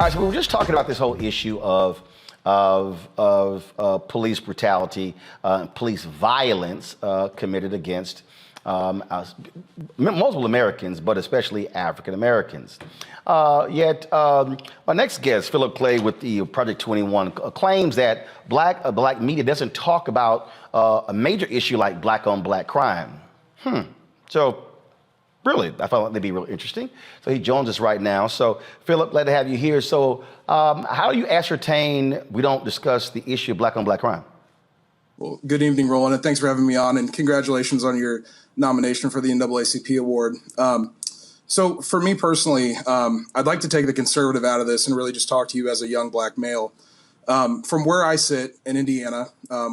All right, so we were just talking about this whole issue of police brutality, police violence committed against multiple Americans, but especially African Americans. Yet, our next guest, Philip Clay with the Project 21, claims that black media doesn't talk about a major issue like black-on-black crime. So, really, I found that'd be really interesting. So he joins us right now. So, Philip, glad to have you here. So, how do you ascertain we don't discuss the issue of black-on-black crime? Well, good evening, Roland, and thanks for having me on, and congratulations on your nomination for the NAACP award. So for me personally, I'd like to take the conservative out of this and really just talk to you as a young black male. From where I sit in Indiana,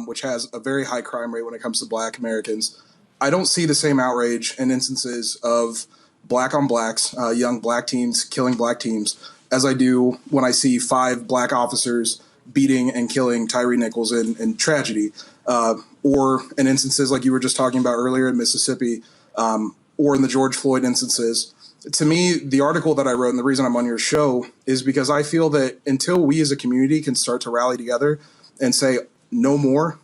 which has a very high crime rate when it comes to black Americans, I don't see the same outrage and instances of black on blacks, young black teens killing black teens, as I do when I see 5 black officers beating and killing Tyree Nichols in tragedy, or in instances like you were just talking about earlier in Mississippi, or in the George Floyd instances. To me, the article that I wrote and the reason I'm on your show is because I feel that until we as a community can start to rally together and say no more,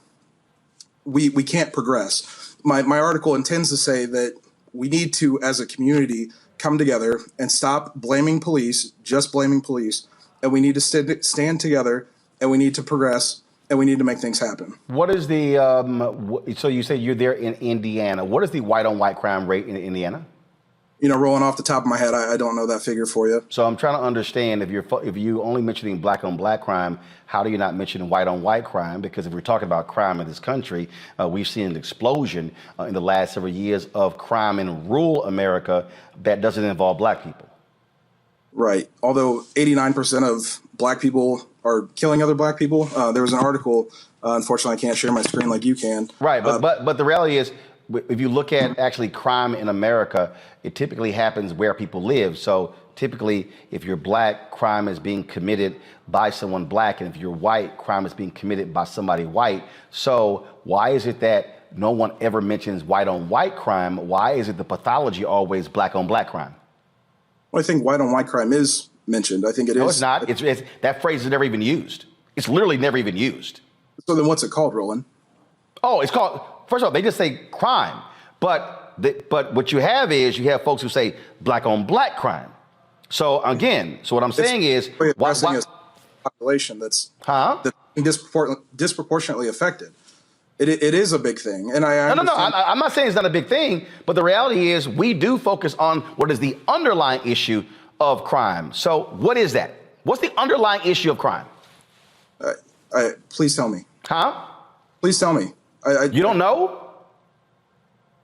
we can't progress. My article intends to say that we need to, as a community, come together and stop blaming police, just blaming police, and we need to stand together, and we need to progress, and we need to make things happen. What is the, so you say you're there in Indiana. What is the white-on-white crime rate in Indiana? You know, rolling off the top of my head, I don't know that figure for you. So I'm trying to understand, if you only mentioning black-on-black crime, how do you not mention white-on-white crime? Because if we're talking about crime in this country, we've seen an explosion in the last several years of crime in rural America that doesn't involve black people. Right. Although 89% of black people are killing other black people. There was an article, unfortunately I can't share my screen like you can. Right, but the reality is, if you look at actually crime in America, it typically happens where people live. So typically, if you're black, crime is being committed by someone black, and if you're white, crime is being committed by somebody white. So why is it that no one ever mentions white-on-white crime? Why is it the pathology always black-on-black crime? Well, I think white-on-white crime is mentioned. I think it is. No, it's not. It's that phrase is never even used. It's literally never even used. So then what's it called, Roland? Oh, it's called, first of all, they just say crime. But what you have is you have folks who say black on black crime. So again, so what I'm saying is, why a population that's disproportionately affected. It is a big thing. And I'm not saying it's not a big thing, but the reality is we do focus on what is the underlying issue of crime. So what is that? What's the underlying issue of crime? Please tell me. Please tell me. You don't know?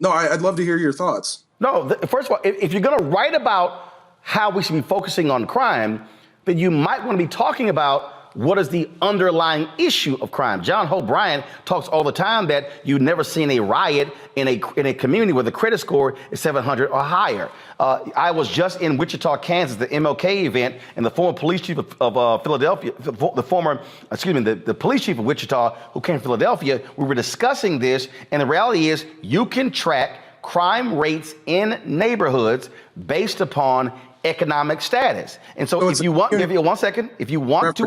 No, I'd love to hear your thoughts. No, first of all, if you're going to write about how we should be focusing on crime, then you might want to be talking about what is the underlying issue of crime. John Hope Bryant talks all the time that you've never seen a riot in a community where the credit score is 700 or higher. I was just in Wichita, Kansas, the MLK event, and the former police chief of Philadelphia, the police chief of Wichita who came from Philadelphia, we were discussing this, and the reality is you can track crime rates in neighborhoods based upon economic status. And so if you want to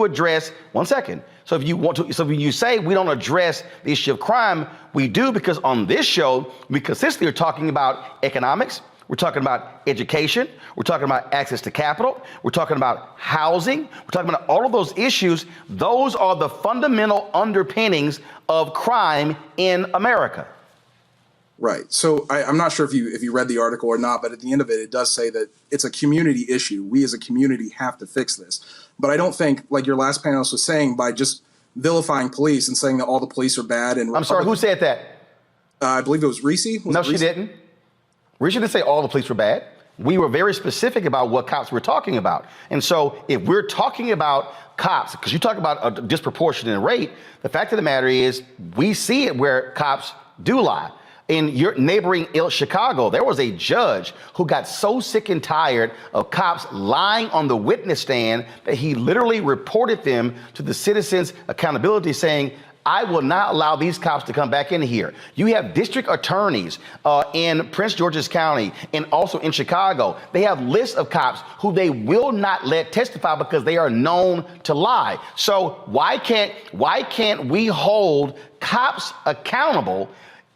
address, so when you say we don't address the issue of crime, we do, because on this show, we consistently are talking about economics. We're talking about education. We're talking about access to capital. We're talking about housing. We're talking about all of those issues. Those are the fundamental underpinnings of crime in America. Right. So I'm not sure if you read the article or not, but at the end of it, it does say that it's a community issue. We as a community have to fix this. But I don't think, like your last panelist was saying, by just vilifying police and saying that all the police are bad. And I'm sorry, who said that? I believe it was Reese. No, she didn't. Reese didn't say all the police were bad. We were very specific about what cops we're talking about. And so if we're talking about cops, because you talk about a disproportionate rate, the fact of the matter is we see it where cops do lie. In your neighboring Chicago, there was a judge who got so sick and tired of cops lying on the witness stand that he literally reported them to the Citizens Accountability, saying, I will not allow these cops to come back in here. You have district attorneys in Prince George's County and also in Chicago. They have lists of cops who they will not let testify because they are known to lie. So why can't we hold cops accountable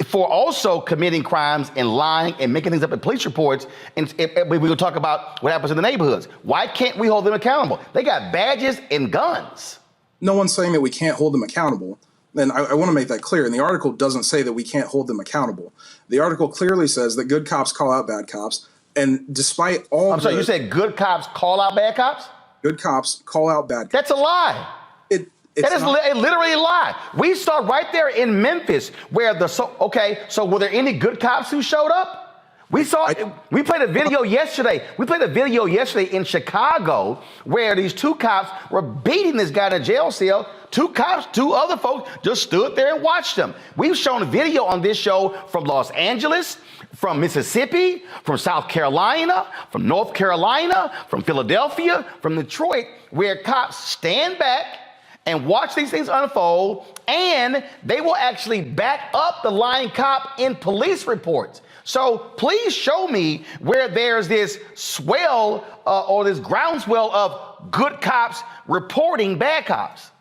for also committing crimes and lying and making things up in police reports? And we will talk about what happens in the neighborhoods. Why can't we hold them accountable? They got badges and guns. No one's saying that we can't hold them accountable. And I want to make that clear. And the article doesn't say that we can't hold them accountable. The article clearly says that good cops call out bad cops. And despite all I'm sorry, you said good cops call out bad cops? Good cops call out bad cops. That's a lie. That is literally a lie. We saw right there in Memphis where so were there any good cops who showed up? We played a video yesterday. We played a video yesterday in Chicago where these two cops were beating this guy in a jail cell. Two cops, two other folks just stood there and watched them. We've shown a video on this show from Los Angeles, from Mississippi, from South Carolina, from North Carolina, from Philadelphia, from Detroit, where cops stand back and watch these things unfold, and they will actually back up the lying cop in police reports. So please show me where there's this swell or this groundswell of good cops reporting bad cops.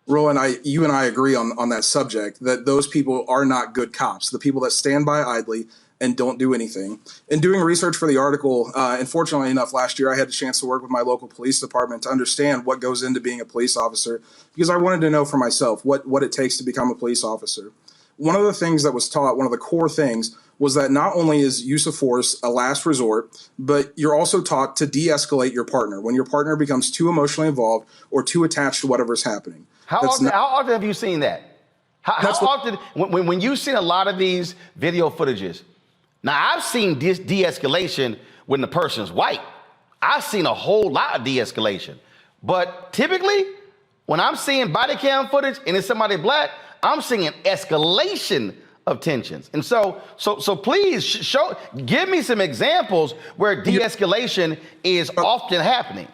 Roland, you and I agree on that subject, that those people are not good cops, the people that stand by idly and don't do anything. In doing research for the article, and fortunately enough, last year I had a chance to work with my local police department to understand what goes into being a police officer, because I wanted to know for myself what it takes to become a police officer. One of the things that was taught, one of the core things, was that not only is use of force a last resort, but you're also taught to de-escalate your partner when your partner becomes too emotionally involved or too attached to whatever's happening. How often have you seen that? How often, when you've seen a lot of these video footages, now I've seen de-escalation when the person's white. I've seen a whole lot of de-escalation. But typically, when I'm seeing body cam footage and it's somebody black, I'm seeing an escalation of tensions. And so please give me some examples where de-escalation is often happening.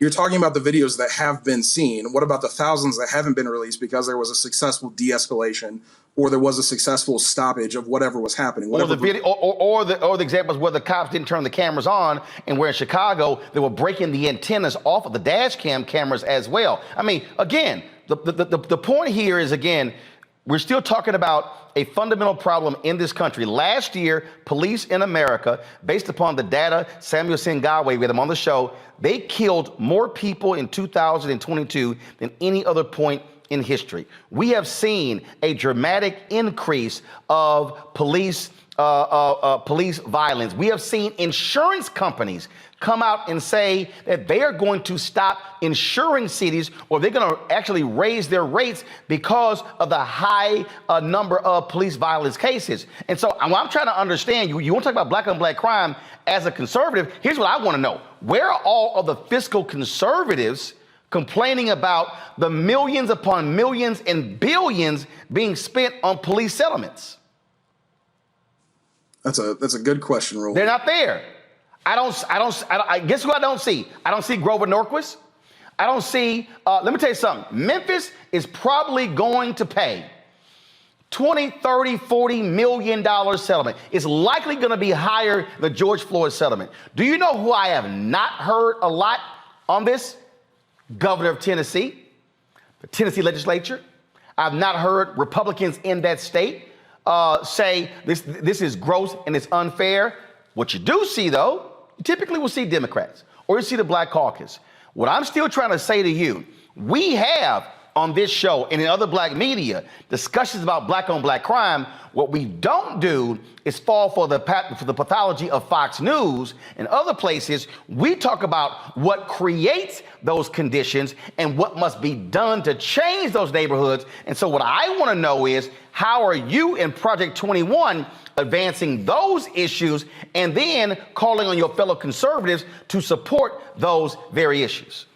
You're talking about the videos that have been seen. What about the thousands that haven't been released because there was a successful de-escalation or there was a successful stoppage of whatever was happening? Or the examples where the cops didn't turn the cameras on, and where in Chicago they were breaking the antennas off of the dash cam cameras as well. I mean, again, the point here is, again, we're still talking about a fundamental problem in this country. Last year, police in America, based upon the data, Samuel Singawe, we had him on the show, they killed more people in 2022 than any other point in history. We have seen a dramatic increase of police violence. We have seen insurance companies come out and say that they are going to stop insuring cities, or they're going to actually raise their rates because of the high number of police violence cases. And so I'm trying to understand, you want to talk about black on black crime as a conservative. Here's what I want to know. Where are all of the fiscal conservatives complaining about the millions upon millions and billions being spent on police settlements? That's a good question, Roland. They're not there. I guess who I don't see? I don't see Grover Norquist. I don't see, let me tell you something. Memphis is probably going to pay $20, $30, $40 million settlement. It's likely going to be higher than the George Floyd settlement. Do you know who I have not heard a lot on this? Governor of Tennessee, the Tennessee legislature. I've not heard Republicans in that state say this is gross and it's unfair. What you do see, though, you typically will see Democrats or you see the Black Caucus. What I'm still trying to say to you, we have on this show and in other black media discussions about black on black crime. What we don't do is fall for the pathology of Fox News and other places. We talk about what creates those conditions and what must be done to change those neighborhoods. And so what I want to know is, how are you in Project 21 advancing those issues and then calling on your fellow conservatives to support those very issues?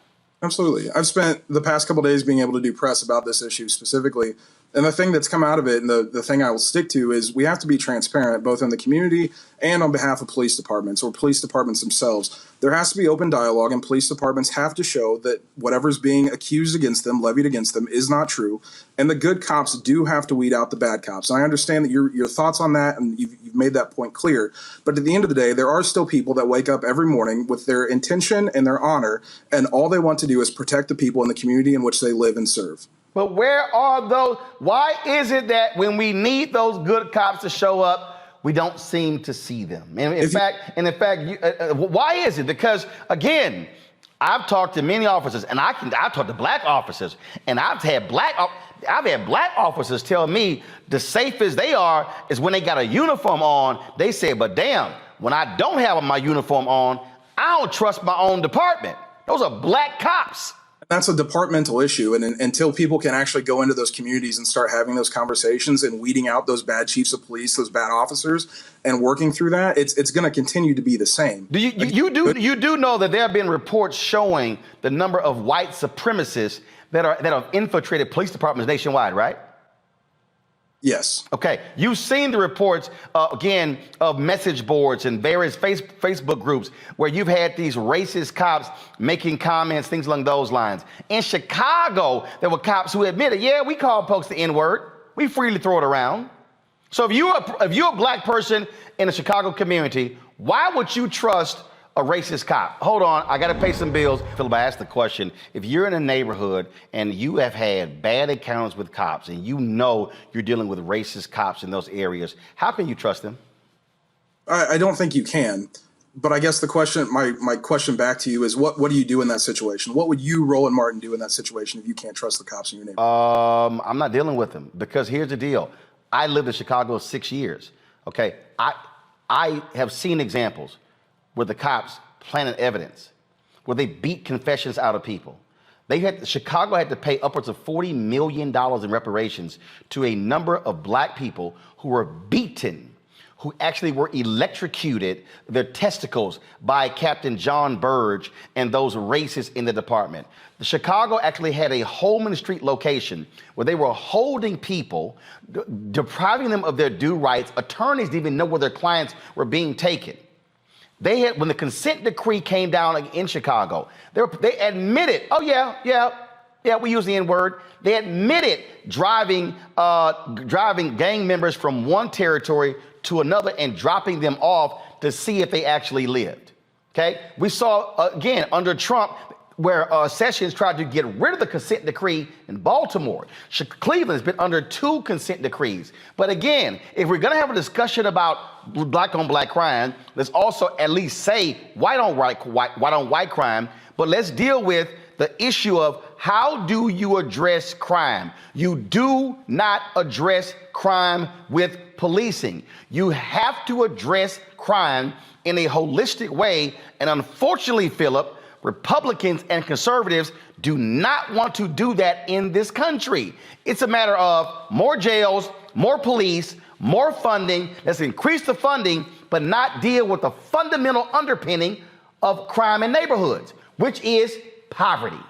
Absolutely. I've spent the past couple of days being able to do press about this issue specifically. And the thing that's come out of it, and the thing I will stick to, is we have to be transparent, both in the community and on behalf of police departments or police departments themselves. There has to be open dialogue, and police departments have to show that whatever's being accused against them, levied against them, is not true. And the good cops do have to weed out the bad cops. And I understand that your thoughts on that, and you've made that point clear. But at the end of the day, there are still people that wake up every morning with their intention and their honor, and all they want to do is protect the people in the community in which they live and serve. But where are those? Why is it that when we need those good cops to show up, we don't seem to see them? And in fact, why is it? Because again, I've talked to many officers, and I've talked to black officers, and I've had black officers tell me the safest they are is when they got a uniform on. They say, but damn, when I don't have my uniform on, I don't trust my own department. Those are black cops. That's a departmental issue. And until people can actually go into those communities and start having those conversations and weeding out those bad chiefs of police, those bad officers, and working through that, it's going to continue to be the same. You do know that there have been reports showing the number of white supremacists that have infiltrated police departments nationwide, right? Yes. Okay. You've seen the reports, again, of message boards and various Facebook groups where you've had these racist cops making comments, things along those lines. In Chicago, there were cops who admitted, yeah, we call folks the N-word. We freely throw it around. So if you're a black person in the Chicago community, why would you trust a racist cop? Hold on, I gotta pay some bills. Philip, I asked the question, if you're in a neighborhood and you have had bad encounters with cops and you know you're dealing with racist cops in those areas, how can you trust them? I don't think you can. But I guess the question, my question back to you is, what do you do in that situation? What would you, Roland Martin, do in that situation if you can't trust the cops in your neighborhood? I'm not dealing with them, because here's the deal. I lived in Chicago 6 years, okay? I have seen examples where the cops planted evidence, where they beat confessions out of people. Chicago had to pay upwards of $40 million in reparations to a number of black people who were beaten, who actually were electrocuted, their testicles, by Captain John Burge and those racists in the department. Chicago actually had a Holman Street location where they were holding people, depriving them of their due rights. Attorneys didn't even know where their clients were being taken. When the consent decree came down in Chicago, they admitted, oh yeah, we use the N-word. They admitted driving gang members from one territory to another and dropping them off to see if they actually lived. Okay, we saw again under Trump where Sessions tried to get rid of the consent decree in Baltimore. Cleveland's been under 2 consent decrees. But again, if we're gonna have a discussion about black on black crime, let's also at least say white on white crime, but let's deal with the issue of how do you address crime? You do not address crime with policing. You have to address crime in a holistic way. And unfortunately, Philip, Republicans and conservatives do not want to do that in this country. It's a matter of more jails, more police, more funding. Let's increase the funding, but not deal with the fundamental underpinning of crime in neighborhoods, which is poverty.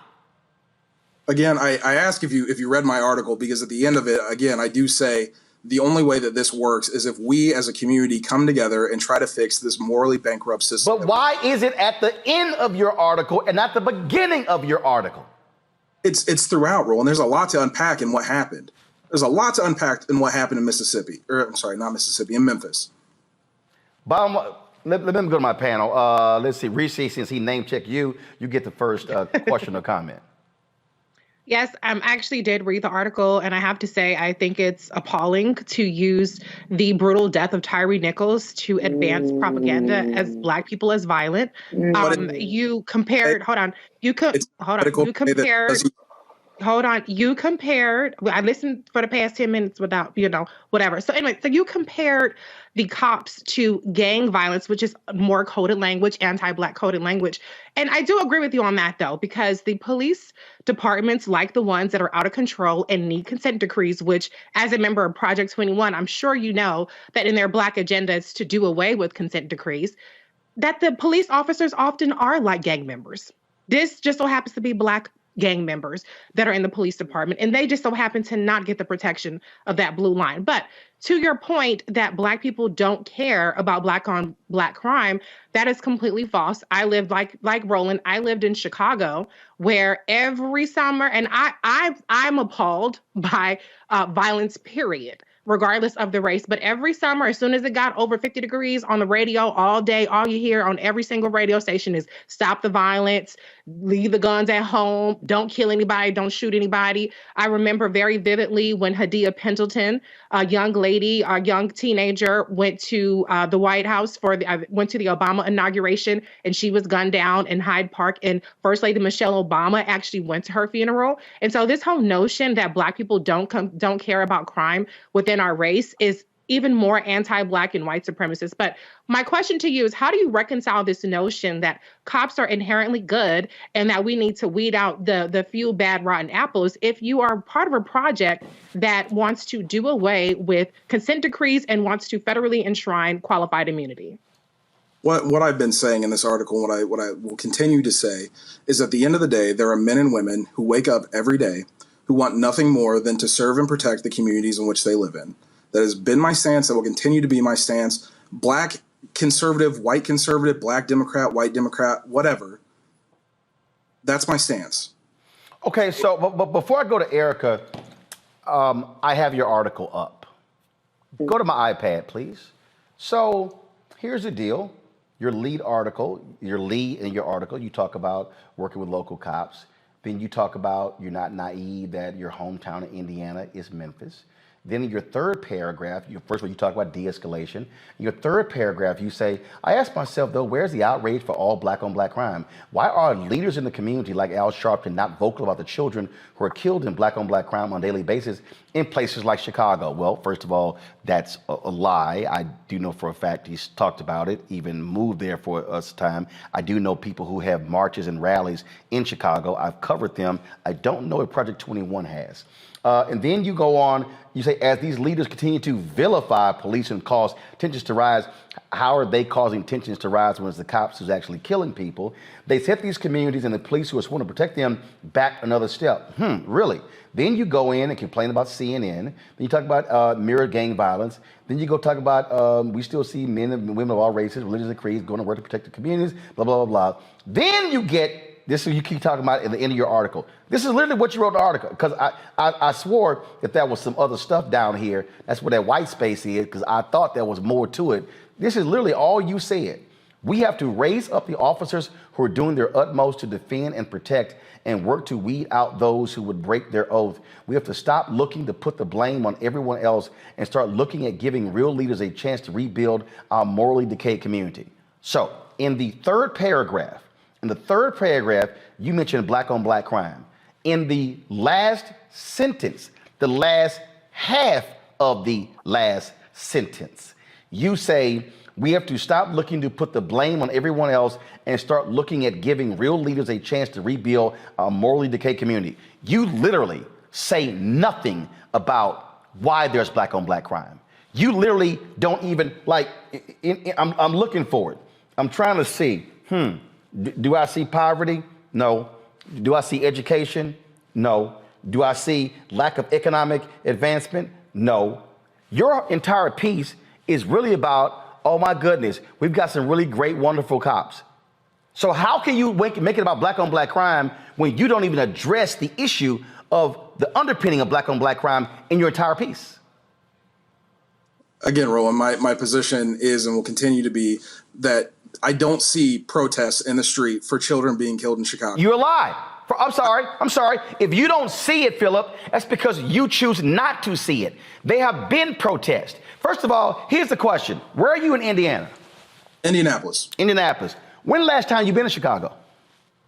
Again, I ask if you read my article, because at the end of it, again, I do say the only way that this works is if we as a community come together and try to fix this morally bankrupt system. But why is it at the end of your article and not the beginning of your article? It's throughout, Roland. There's a lot to unpack in what happened. There's a lot to unpack in what happened in Mississippi. Or I'm sorry, not Mississippi, in Memphis. Let me go to my panel. Let's see, Reese, since he name checked you, you get the first question or comment. Yes, I actually did read the article, and I have to say I think it's appalling to use the brutal death of Tyree Nichols to advance propaganda as Black people as violent. You compared. You compared. I listened for the past 10 minutes without, whatever. So anyway, so you compared the cops to gang violence, which is more coded language, anti-Black coded language. And I do agree with you on that, though, because the police departments, like the ones that are out of control and need consent decrees, which as a member of Project 21, I'm sure you know that in their Black agendas to do away with consent decrees, that the police officers often are like gang members. This just so happens to be Black gang members that are in the police department, and they just so happen to not get the protection of that blue line. But to your point that Black people don't care about Black on Black crime, that is completely false. I lived like Roland. I lived in Chicago, where every summer, and I'm appalled by violence. Period. Regardless of the race. But every summer, as soon as it got over 50 degrees on the radio all day, all you hear on every single radio station is stop the violence, leave the guns at home, don't kill anybody, don't shoot anybody. I remember very vividly when Hadia Pendleton, a young lady, a young teenager, went to the White House went to the Obama inauguration, and she was gunned down in Hyde Park. And First Lady Michelle Obama actually went to her funeral. And so this whole notion that Black people don't care about crime within our race is even more anti-Black and white supremacist. But my question to you is, how do you reconcile this notion that cops are inherently good and that we need to weed out the few bad rotten apples if you are part of a project that wants to do away with consent decrees and wants to federally enshrine qualified immunity? What I've been saying in this article, what I will continue to say, is at the end of the day, there are men and women who wake up every day who want nothing more than to serve and protect the communities in which they live in. That has been my stance. That will continue to be my stance. Black conservative, white conservative, Black Democrat, white Democrat, whatever. That's my stance. Okay, so but before I go to Erica, I have your article up. Go to my iPad, please. So here's the deal. Your lead in your article, you talk about working with local cops. Then you talk about you're not naive that your hometown in Indiana is Memphis. Then in your third paragraph, first of all, you talk about de-escalation. In your third paragraph, you say, I ask myself, though, where's the outrage for all Black on Black crime? Why are leaders in the community like Al Sharpton not vocal about the children who are killed in Black on Black crime on a daily basis in places like Chicago? Well, first of all, that's a lie. I do know for a fact he's talked about it, even moved there for us time. I do know people who have marches and rallies in Chicago. I've covered them. I don't know if Project 21 has. And then you go on, you say, as these leaders continue to vilify police and cause tensions to rise, how are they causing tensions to rise when it's the cops who's actually killing people? They set these communities and the police who are sworn to protect them back another step. Really? Then you go in and complain about CNN. Then you talk about mirror gang violence. Then you go talk about we still see men and women of all races, religions and creeds going to work to protect the communities, blah, blah, blah, blah. Then you get this is what you keep talking about at the end of your article. This is literally what you wrote in the article, because I swore that there was some other stuff down here. That's where that white space is, because I thought there was more to it. This is literally all you said. We have to raise up the officers who are doing their utmost to defend and protect and work to weed out those who would break their oath. We have to stop looking to put the blame on everyone else and start looking at giving real leaders a chance to rebuild our morally decayed community. So in the third paragraph, you mentioned Black on Black crime. In the last sentence, the last half of the last sentence, you say, we have to stop looking to put the blame on everyone else and start looking at giving real leaders a chance to rebuild our morally decayed community. You literally say nothing about why there's Black on Black crime. You literally don't even, I'm looking for it. I'm trying to see, do I see poverty? No. Do I see education? No. Do I see lack of economic advancement? No. Your entire piece is really about, oh my goodness, we've got some really great, wonderful cops. So how can you make it about Black on Black crime when you don't even address the issue of the underpinning of Black on Black crime in your entire piece? Again, Roland, my position is and will continue to be that I don't see protests in the street for children being killed in Chicago. You're a lie. I'm sorry. If you don't see it, Philip, that's because you choose not to see it. They have been protests. First of all, here's the question. Where are you in Indiana? Indianapolis. When the last time you been to Chicago?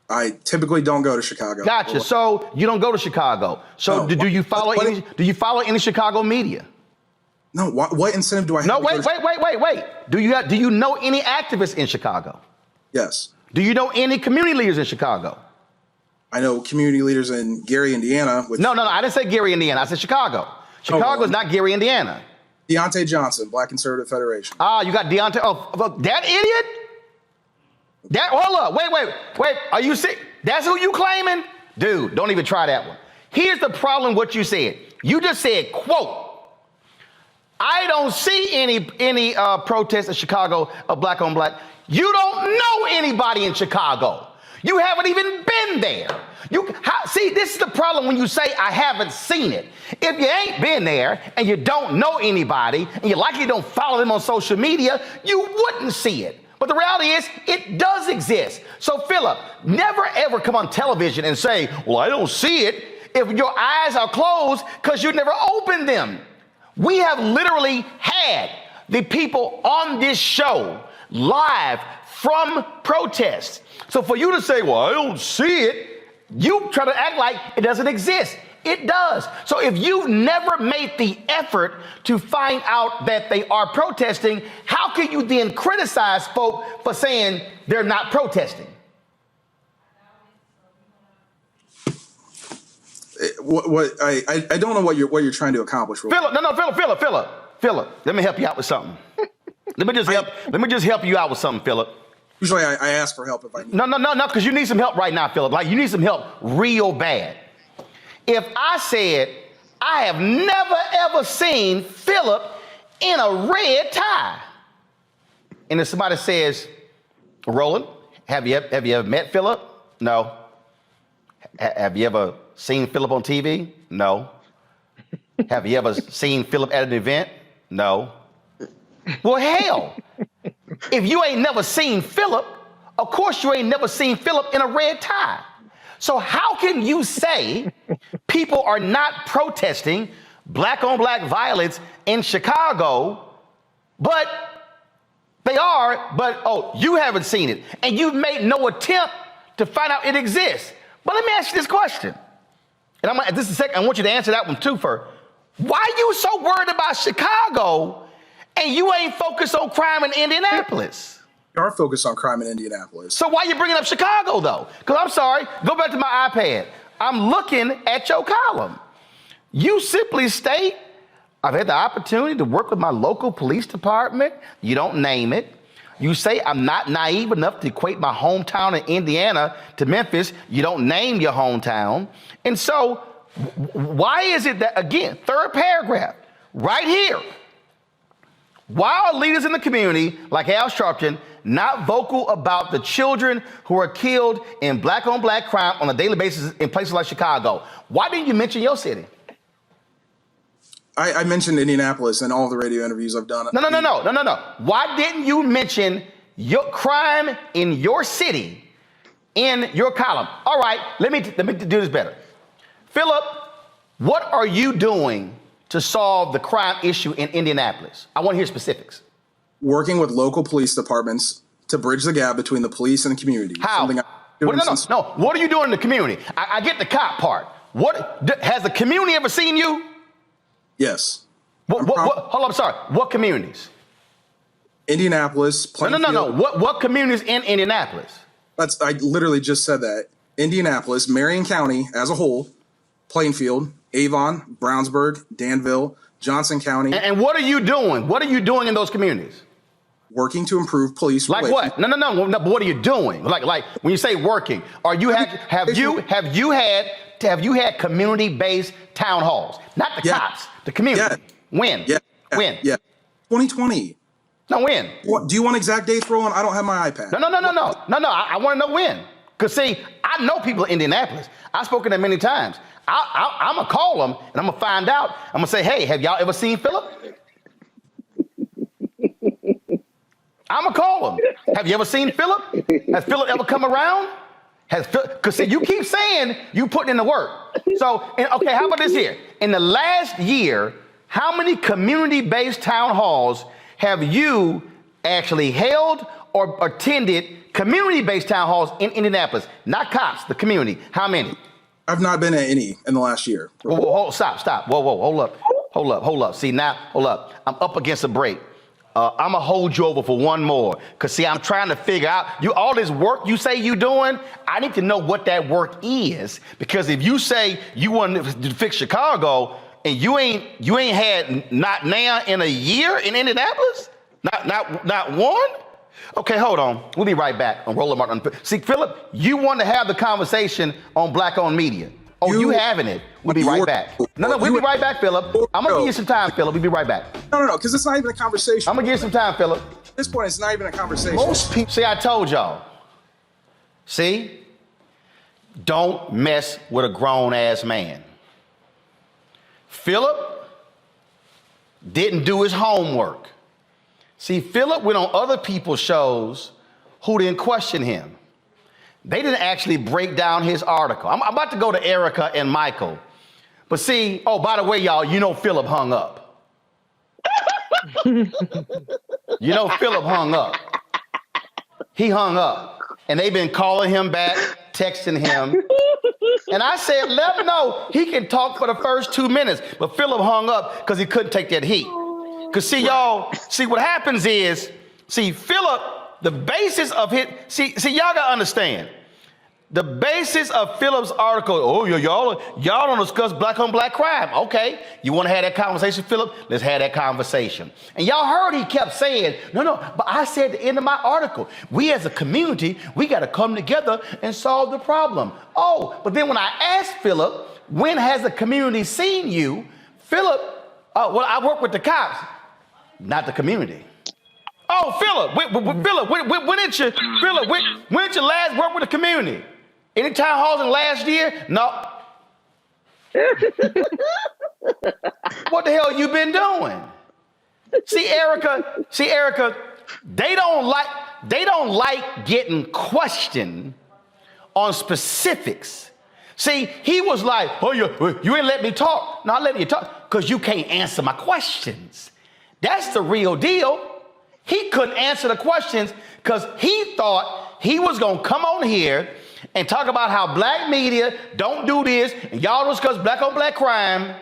I typically don't go to Chicago. Gotcha. So you don't go to Chicago. So no. Do you follow any Chicago media? No. What incentive do I have? No, wait. Do you know any activists in Chicago? Yes. Do you know any community leaders in Chicago? I know community leaders in Gary, Indiana. No. I didn't say Gary, Indiana. I said Chicago. Chicago is not Gary, Indiana. Deontay Johnson, Black Conservative Federation. You got Deontay. Oh, that idiot? Hold up. Wait. Are you sick? That's who you claiming? Dude, don't even try that one. Here's the problem with what you said. You just said, quote, I don't see any protests in Chicago of black on black. You don't know anybody in Chicago. You haven't even been there. See, this is the problem when you say I haven't seen it. If you ain't been there and you don't know anybody and you likely don't follow them on social media, you wouldn't see it. But the reality is it does exist. So Philip, never ever come on television and say, well, I don't see it if your eyes are closed because you never opened them. We have literally had the people on this show live from protests. So for you to say, well, I don't see it, you try to act like it doesn't exist. It does. So if you've never made the effort to find out that they are protesting, how can you then criticize folk for saying they're not protesting? I don't know what you're trying to accomplish. Philip, let me help you out with something. Let me just help you out with something, Philip. Usually I ask for help if I need. No, because you need some help right now, Philip. Like you need some help real bad. If I said I have never ever seen Philip in a red tie, and if somebody says, Roland, have you ever met Philip? No. Have you ever seen Philip on TV? No. Have you ever seen Philip at an event? No. Well, hell, if you ain't never seen Philip, of course you ain't never seen Philip in a red tie. So how can you say people are not protesting black on black violence in Chicago, but they are, but you haven't seen it and you've made no attempt to find out it exists. But let me ask you this question. And I want you to answer that one too first. Why are you so worried about Chicago and you ain't focused on crime in Indianapolis? We are focused on crime in Indianapolis. So why are you bringing up Chicago though? Because I'm sorry, go back to my iPad. I'm looking at your column. You simply state, I've had the opportunity to work with my local police department. You don't name it. You say I'm not naive enough to equate my hometown in Indiana to Memphis. You don't name your hometown. And so why is it that, again, third paragraph, right here, why are leaders in the community like Al Sharpton not vocal about the children who are killed in black on black crime on a daily basis in places like Chicago? Why didn't you mention your city? I mentioned Indianapolis in all the radio interviews I've done. No. Why didn't you mention your crime in your city in your column? All right, let me do this better. Philip, what are you doing to solve the crime issue in Indianapolis? I want to hear specifics. Working with local police departments to bridge the gap between the police and the community. How? No. What are you doing in the community? I get the cop part. Has the community ever seen you? Yes. Hold on, I'm sorry. What communities? Indianapolis. Plainfield. No. What communities in Indianapolis? I literally just said that. Indianapolis, Marion County as a whole, Plainfield, Avon, Brownsburg, Danville, Johnson County. And what are you doing? What are you doing in those communities? Working to improve police relations. Like what? No. But what are you doing? Like when you say working, have you had community-based town halls? Not the cops, the community. When? Yeah. When? Yeah. 2020. No, when? Do you want exact dates, Roland? I don't have my iPad. No. I want to know when. Because see, I know people in Indianapolis. I've spoken to them many times. I'm going to call them and I'm going to find out. I'm going to say, hey, have y'all ever seen Philip? I'm going to call them. Have you ever seen Philip? Has Philip ever come around? Because see, you keep saying you putting in the work. So, okay, how about this here? In the last year, how many community-based town halls have you actually held or attended community-based town halls in Indianapolis? Not cops, the community. How many? I've not been at any in the last year. Whoa, stop. Whoa, hold up. See, now, hold up. I'm up against a break. I'm gonna hold you over for one more. Cause see, I'm trying to figure out all this work you say you doing. I need to know what that work is. Because if you say you want to fix Chicago and you ain't had not now in a year in Indianapolis, not one. Okay, hold on. We'll be right back on Roland Martin Unfiltered. See, Philip, you want to have the conversation on black-owned media. Oh, you having it. We'll be right back. No, we'll be right back, Philip. I'm going to give you some time, Philip. We'll be right back. No, because it's not even a conversation. I'm going to give you some time, Philip. At this point, it's not even a conversation. Most people. See, I told y'all. See? Don't mess with a grown-ass man. Philip didn't do his homework. See, Philip went on other people's shows who didn't question him. They didn't actually break down his article. I'm about to go to Erica and Michael. But see, oh, by the way, y'all, you know Philip hung up. You know Philip hung up. He hung up. And they've been calling him back, texting him. And I said, let him know he can talk for the first 2 minutes. But Philip hung up because he couldn't take that heat. Because see, y'all, see what happens is, see, Philip, the basis of his, see, y'all got to understand. The basis of Philip's article, oh, y'all don't discuss black on black crime. Okay, you want to have that conversation, Philip? Let's have that conversation. And y'all heard he kept saying, no, but I said at the end of my article, we as a community, we got to come together and solve the problem. Oh, but then when I asked Philip, when has the community seen you? Philip, well, I work with the cops, not the community. Oh, Philip, Philip, when did you last work with the community? Any town halls in the last year? No. What the hell you been doing? See, Erica, they don't like getting questioned on specifics. See, he was like, oh, you ain't let me talk. No, I let you talk because you can't answer my questions. That's the real deal. He couldn't answer the questions because he thought he was going to come on here and talk about how black media don't do this and y'all don't discuss black on black crime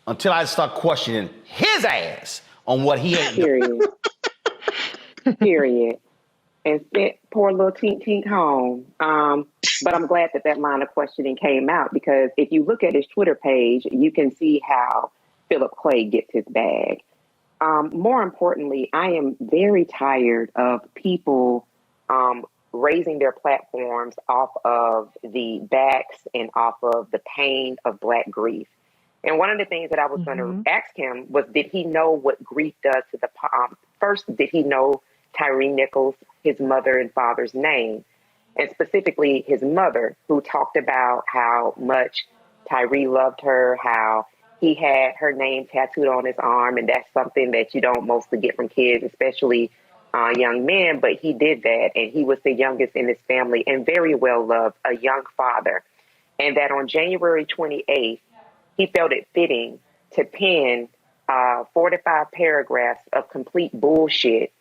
until I start questioning his ass on what he ain't doing. Period. And sent poor little Tink Tink home. But I'm glad that line of questioning came out because if you look at his Twitter page, you can see how Philip Clay gets his bag. More importantly, I am very tired of people raising their platforms off of the backs and off of the pain of Black grief. And one of the things that I was going to ask him was, did he know what grief does to the first, did he know Tyree Nichols, his mother and father's name, and specifically his mother, who talked about how much Tyree loved her, how he had her name tattooed on his arm, and that's something that you don't mostly get from kids, especially young men, but he did that, and he was the youngest in his family and very well loved, a young father. And that on January 28th, he felt it fitting to pen 4 to 5 paragraphs of complete bullshit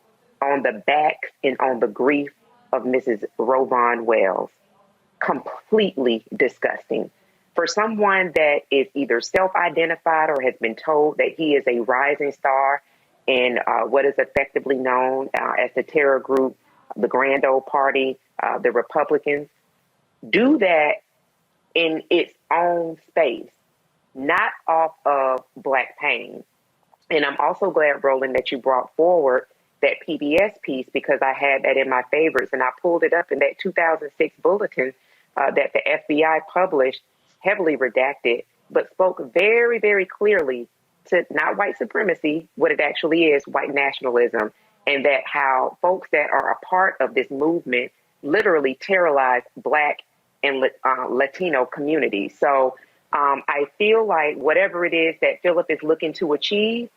on the back and on the grief of Mrs. Rovon Wells. Completely disgusting. For someone that is either self-identified or has been told that he is a rising star in what is effectively known as the terror group, the Grand Old Party, the Republicans, do that in its own space, not off of Black pain. And I'm also glad, Roland, that you brought forward that PBS piece because I had that in my favorites and I pulled it up in that 2006 bulletin that the FBI published, heavily redacted, but spoke very, very clearly to not white supremacy, what it actually is, white nationalism, and that how folks that are a part of this movement literally terrorize Black and Latino communities. So I feel like whatever it is that Philip is looking to achieve,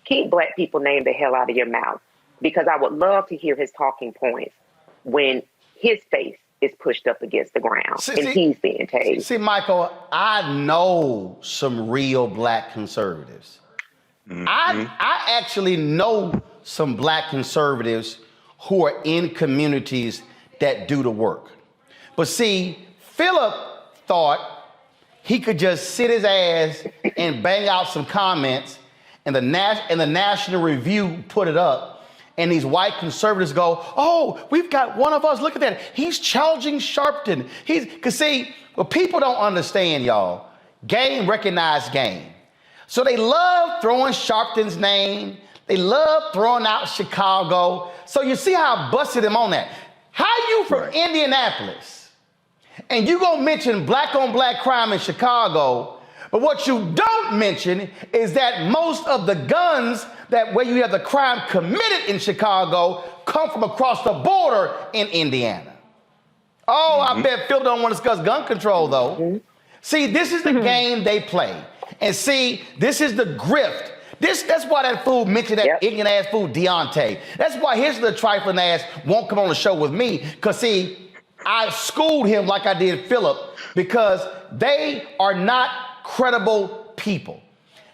keep Black people name the hell out of your mouth, because I would love to hear his talking points when his face is pushed up against the ground and he's being tased. See, Michael, I know some real Black conservatives. I actually know some Black conservatives who are in communities that do the work. But see, Philip thought he could just sit his ass and bang out some comments and the National Review put it up. And these white conservatives go, oh, we've got one of us. Look at that. He's challenging Sharpton. Because see, what people don't understand, y'all, game recognized game. So they love throwing Sharpton's name. They love throwing out Chicago. So you see how I busted him on that. How you from Indianapolis and you gonna mention black on black crime in Chicago, but what you don't mention is that most of the guns that where you have the crime committed in Chicago come from across the border in Indiana. Oh, I bet Phil don't want to discuss gun control though. See, this is the game they play. And see, this is the grift. That's why that fool mentioned that ignorant ass fool Deontay. That's why his little trifling ass won't come on the show with me. Cause see, I schooled him like I did Philip because they are not credible people.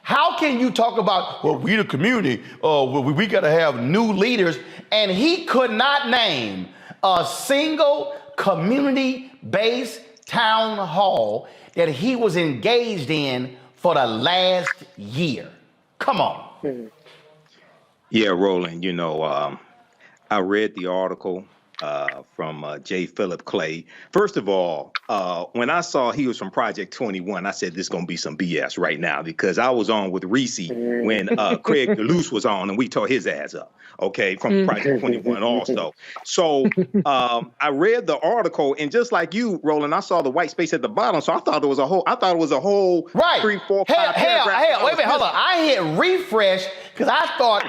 How can you talk about, well, we the community, we gotta have new leaders, and he could not name a single community-based town hall that he was engaged in for the last year. Come on. Yeah, Roland, I read the article from J. Philip Clay. First of all, when I saw he was from Project 21, I said, this is going to be some BS right now, because I was on with Reese when Craig DeLuce was on and we tore his ass up. Okay, from Project 21 also. So I read the article, and just like you, Roland, I saw the white space at the bottom. So I thought it was a whole right. 3, 4, 5 paragraphs. Wait a minute, hold on. I hit refresh because I thought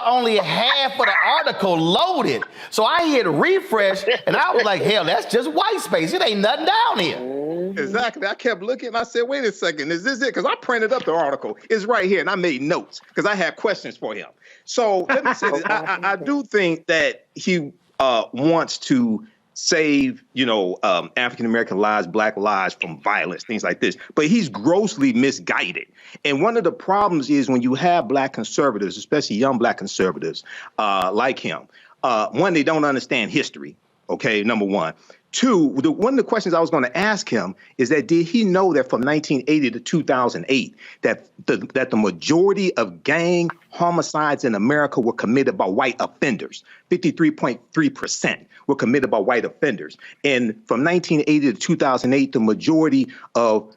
only half of the article loaded. So I hit refresh and I was like, hell, that's just white space. It ain't nothing down here. Exactly. I kept looking and I said, wait a second, is this it? Because I printed up the article. It's right here and I made notes because I had questions for him. So let me say this. I do think that he wants to save, African-American lives, black lives from violence, things like this. But he's grossly misguided. And one of the problems is when you have black conservatives, especially young black conservatives like him, one, they don't understand history. Okay, number one. Two, one of the questions I was going to ask him is that did he know that from 1980 to 2008 that the majority of gang homicides in America were committed by white offenders? 53.3% were committed by white offenders. And from 1980 to 2008, the majority of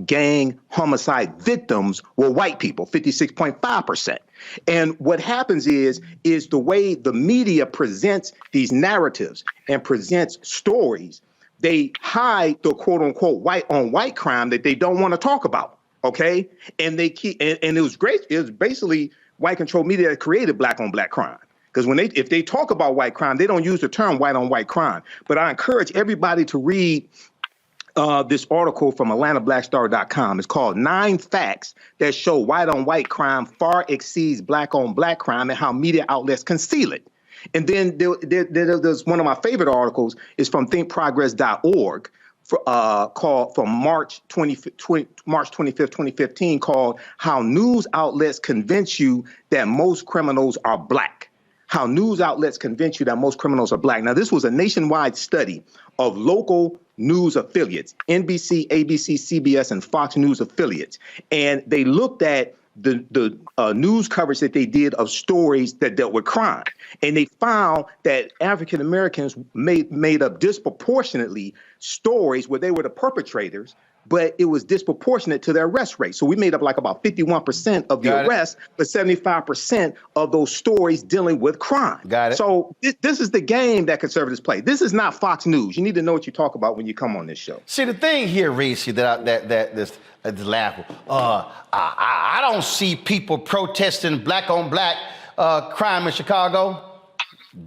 gang homicide victims were white people, 56.5%. And what happens is the way the media presents these narratives and presents stories, they hide the quote unquote white on white crime that they don't want to talk about. Okay. And they keep, and it was great. It was basically white controlled media that created black on black crime. Because if they talk about white crime, they don't use the term white on white crime. But I encourage everybody to read this article from AtlantaBlackStar.com. It's called 9 Facts That Show White on White Crime Far Exceeds Black on Black Crime and How Media Outlets Conceal It. And then there's one of my favorite articles is from thinkprogress.org called from March 25th, 2015 called How News Outlets Convince You That Most Criminals Are Black. How news outlets convince you that most criminals are black. Now, this was a nationwide study of local news affiliates, NBC, ABC, CBS, and Fox News affiliates. And they looked at the news coverage that they did of stories that dealt with crime. And they found that African Americans made up disproportionately stories where they were the perpetrators, but it was disproportionate to their arrest rate. So we made up like about 51% of the arrests, but 75% of those stories dealing with crime. Got it. So this is the game that conservatives play. This is not Fox News. You need to know what you talk about when you come on this show. See, the thing here, Reese, this laughable. I don't see people protesting black on black crime in Chicago.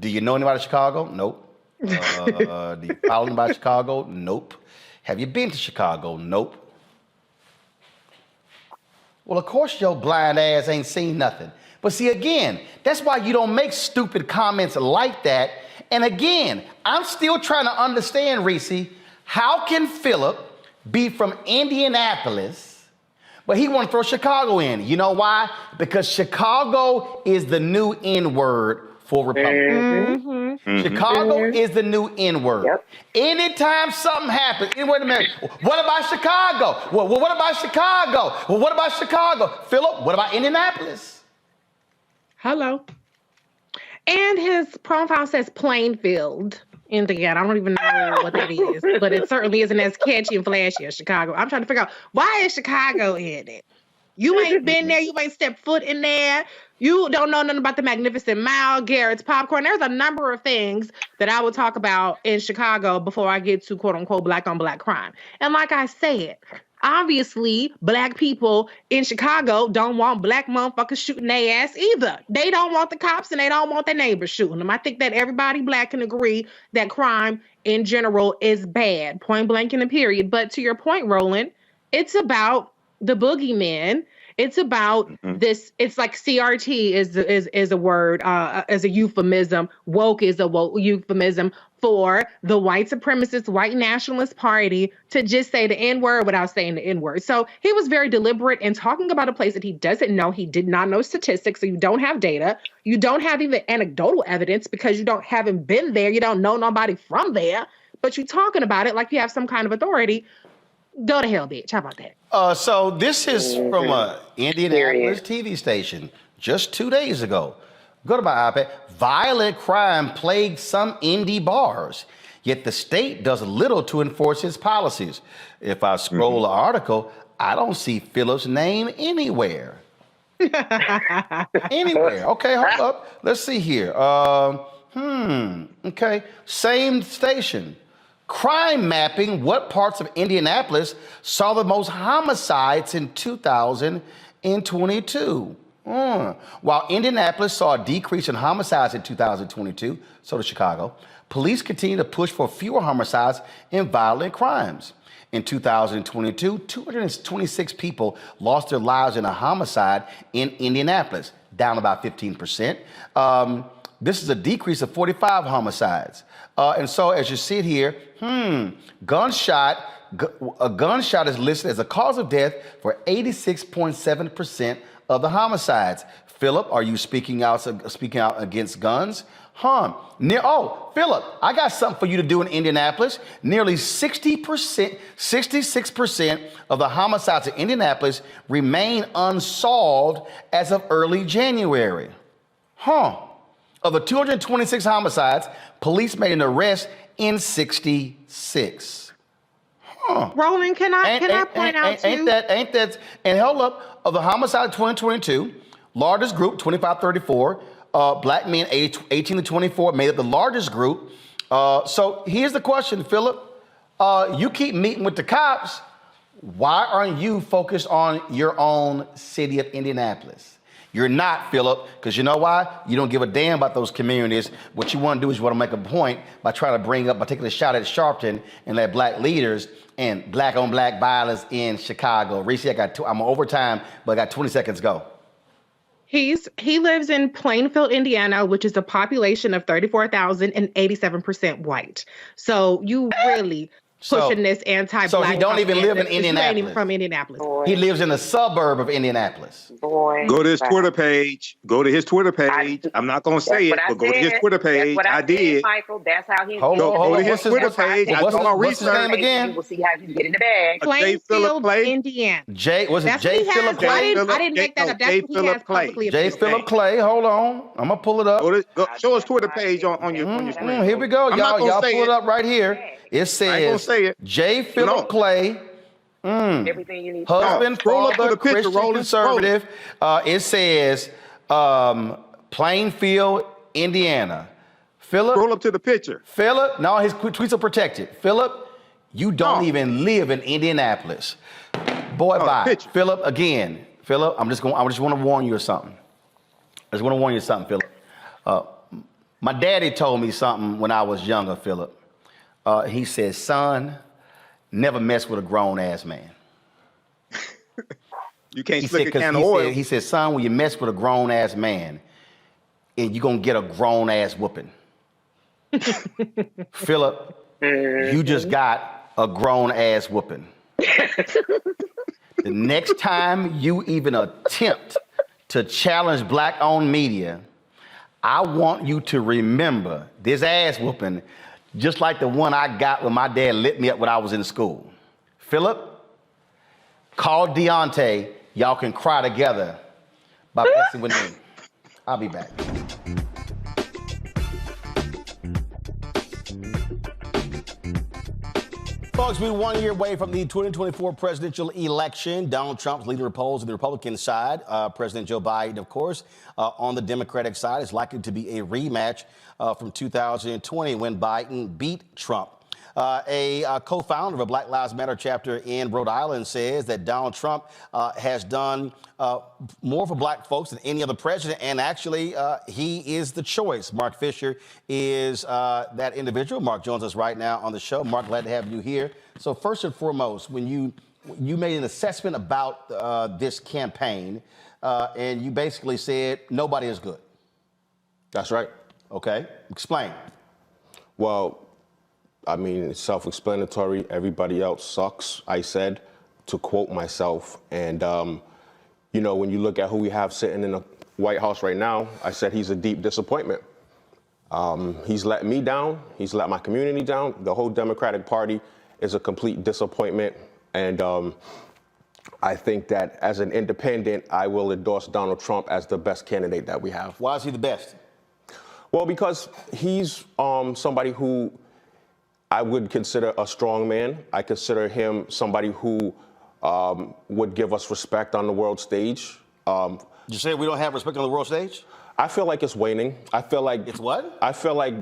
Do you know anybody in Chicago? Nope. Do you follow anybody in Chicago? Nope. Have you been to Chicago? Nope. Well, of course your blind ass ain't seen nothing. But see, again, that's why you don't make stupid comments like that. And again, I'm still trying to understand, Reese, how can Philip be from Indianapolis, but he want to throw Chicago in? You know why? Because Chicago is the new N-word for Republicans. Chicago is the new N-word. Yep. Anytime something happens, wait a minute, what about Chicago? Well, what about Chicago? Well, what about Chicago? Philip, what about Indianapolis? Hello. And his profile says Plainfield, Indiana. I don't even know what that is, but it certainly isn't as catchy and flashy as Chicago. I'm trying to figure out, why is Chicago in it? You ain't been there. You ain't stepped foot in there. You don't know nothing about the Magnificent Mile, Garrett's Popcorn. There's a number of things that I will talk about in Chicago before I get to quote unquote black on black crime. And like I said, obviously, black people in Chicago don't want black motherfuckers shooting their ass either. They don't want the cops and they don't want their neighbors shooting them. I think that everybody black can agree that crime in general is bad, point blank and a period. But to your point, Roland, it's about the boogeyman. It's about this. It's like CRT is a word, as a euphemism. Woke is a euphemism for the white supremacist, white nationalist party to just say the N-word without saying the N-word. So he was very deliberate in talking about a place that he doesn't know. He did not know statistics, so you don't have data. You don't have even anecdotal evidence because you haven't been there. You don't know nobody from there, but you're talking about it like you have some kind of authority. Go to hell, bitch. How about that? So this is from a Indianapolis TV station just 2 days ago. Go to my iPad. Violent crime plagues some indie bars, yet the state does little to enforce its policies. If I scroll the article, I don't see Phillip's name anywhere. Anywhere. Okay, hold up. Let's see here. Okay. Same station. Crime mapping, what parts of Indianapolis saw the most homicides in 2022? While Indianapolis saw a decrease in homicides in 2022, so did Chicago, police continue to push for fewer homicides and violent crimes. In 2022, 226 people lost their lives in a homicide in Indianapolis, down about 15%. This is a decrease of 45 homicides. And so as you see it here, a gunshot is listed as a cause of death for 86.7% of the homicides. Phillip, are you speaking out against guns? Phillip, I got something for you to do in Indianapolis. Nearly 66% of the homicides in Indianapolis remain unsolved as of early January. Of the 226 homicides, police made an arrest in 66. Roland, can I point out too? Ain't that, and hold up, of the homicide of 2022, largest group, 25-34, black men aged 18 to 24 made up the largest group. So here's the question, Phillip. You keep meeting with the cops. Why aren't you focused on your own city of Indianapolis? You're not, Phillip, because you know why? You don't give a damn about those communities. What you want to do is you want to make a point by taking a shot at Sharpton and at black leaders and black on black violence in Chicago. Reese, I'm on overtime, but I got 20 seconds to go. He lives in Plainfield, Indiana, which is a population of 34,000 and 87% white. So you really pushing this anti-black. So he don't even live in Indianapolis. He ain't even from Indianapolis. Boy. He lives in a suburb of Indianapolis. Boy. Go to his Twitter page. I'm not going to say it, but go to his Twitter page. I did. Michael, that's how he's Go to his Twitter page. What's his name again? You will see how he get in the bag. Plainfield, Indiana. J Phillip Clay? I didn't make that up. That's what he has publicly. J Phillip Clay. Hold on. I'm going to pull it up. Show his Twitter page on your screen. Here we go. Y'all pull it up right here. It says J. Phillip Clay, Everything you need. husband, father, Christian conservative. It says Plainfield, Indiana. Phillip, Scroll up to the picture. Phillip, no, his tweets are protected. Phillip, you don't even live in Indianapolis. Boy, bye. Phillip, again. Phillip, I just want to warn you of something. Phillip. My daddy told me something when I was younger, Phillip. He said, son, never mess with a grown-ass man. You can't slick a can of oil. He said, son, when you mess with a grown-ass man, and you're going to get a grown-ass whooping. Phillip, you just got a grown-ass whooping. The next time you even attempt to challenge black-owned media, I want you to remember this ass whooping just like the one I got when my dad lit me up when I was in school. Phillip, call Deontay. Y'all can cry together by messing with me. I'll be back. Folks, Folks, we're 1 year away from the 2024 presidential election. Donald Trump's leading the polls on the Republican side. President Joe Biden, of course, on the Democratic side, is likely to be a rematch from 2020 when Biden beat Trump. A co-founder of a Black Lives Matter chapter in Rhode Island says that Donald Trump has done more for black folks than any other president, and actually he is the choice. Mark Fisher is that individual. Mark joins us right now on the show. Mark, glad to have you here. So first and foremost, when you made an assessment about this campaign, and you basically said nobody is good. That's right. Okay, explain. Well, I mean, it's self-explanatory. Everybody else sucks, I said, to quote myself. And, you know, when you look at who we have sitting in the White House right now, I said he's a deep disappointment. He's let me down. He's let my community down. The whole Democratic Party is a complete disappointment. And I think that as an independent, I will endorse Donald Trump as the best candidate that we have. Why is he the best? Well, because he's somebody who I would consider a strong man. I consider him somebody who would give us respect on the world stage. You say we don't have respect on the world stage? I feel like it's waning. I feel like it's what? I feel like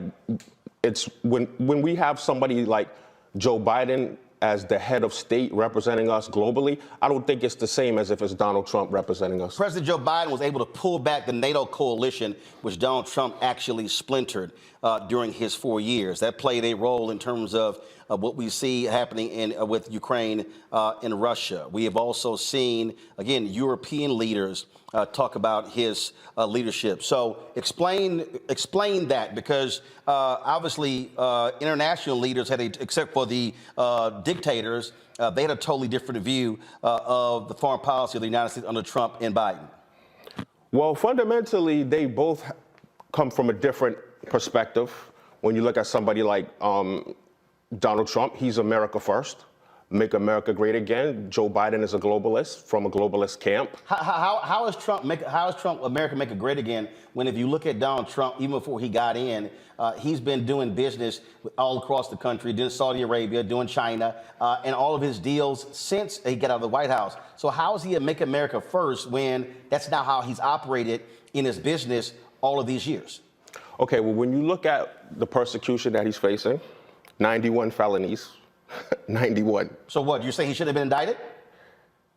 it's when we have somebody like Joe Biden as the head of state representing us globally, I don't think it's the same as if it's Donald Trump representing us. President Joe Biden was able to pull back the NATO coalition, which Donald Trump actually splintered during his 4 years. That played a role in terms of what we see happening with Ukraine and Russia. We have also seen, again, European leaders talk about his leadership. So explain that, because obviously international leaders had, except for the dictators, they had a totally different view of the foreign policy of the United States under Trump and Biden. Well, fundamentally, they both come from a different perspective. When you look at somebody like Donald Trump, he's America first. Make America great again. Joe Biden is a globalist from a globalist camp. How is Trump America make it great again when, if you look at Donald Trump, even before he got in, he's been doing business all across the country, doing Saudi Arabia, doing China, and all of his deals since he got out of the White House. So how is he a Make America First when that's not how he's operated in his business all of these years? Okay, well, when you look at the persecution that he's facing, 91 felonies. 91. So what, you say he should have been indicted?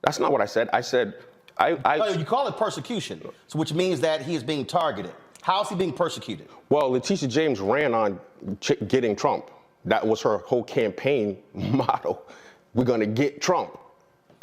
That's not what I said. I said, No, you call it persecution, so which means that he is being targeted. How is he being persecuted? Well, Letitia James ran on getting Trump. That was her whole campaign motto. We're going to get Trump.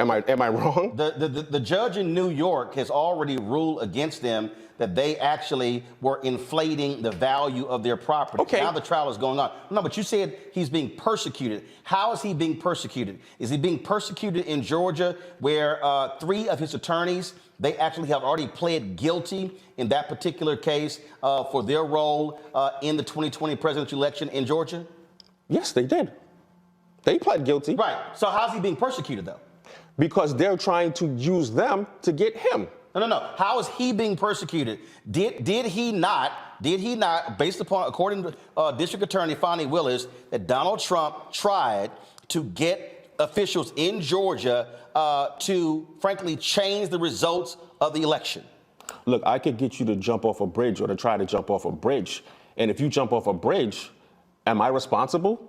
Am I wrong? The judge in New York has already ruled against them that they actually were inflating the value of their property. Okay. Now the trial is going on. No, but you said he's being persecuted. How is he being persecuted? Is he being persecuted in Georgia, where 3 of his attorneys, they actually have already pled guilty in that particular case for their role in the 2020 presidential election in Georgia? Yes, they did. They pled guilty. Right. So how's he being persecuted, though? Because they're trying to use them to get him. No. How is he being persecuted? Did he not, based upon, according to District Attorney Fonnie Willis, that Donald Trump tried to get officials in Georgia to, frankly, change the results of the election? Look, I could get you to jump off a bridge or to try to jump off a bridge. And if you jump off a bridge, am I responsible?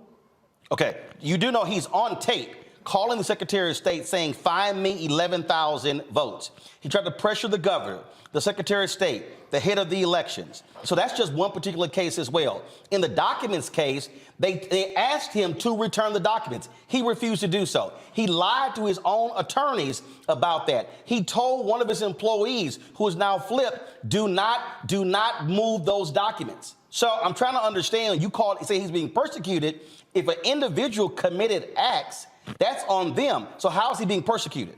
Okay, you do know he's on tape calling the Secretary of State saying, find me 11,000 votes. He tried to pressure the governor, the Secretary of State, the head of the elections. So that's just one particular case as well. In the documents case, they asked him to return the documents. He refused to do so. He lied to his own attorneys about that. He told one of his employees, who is now flipped, do not move those documents. So I'm trying to understand, you say he's being persecuted. If an individual committed acts, that's on them. So how is he being persecuted?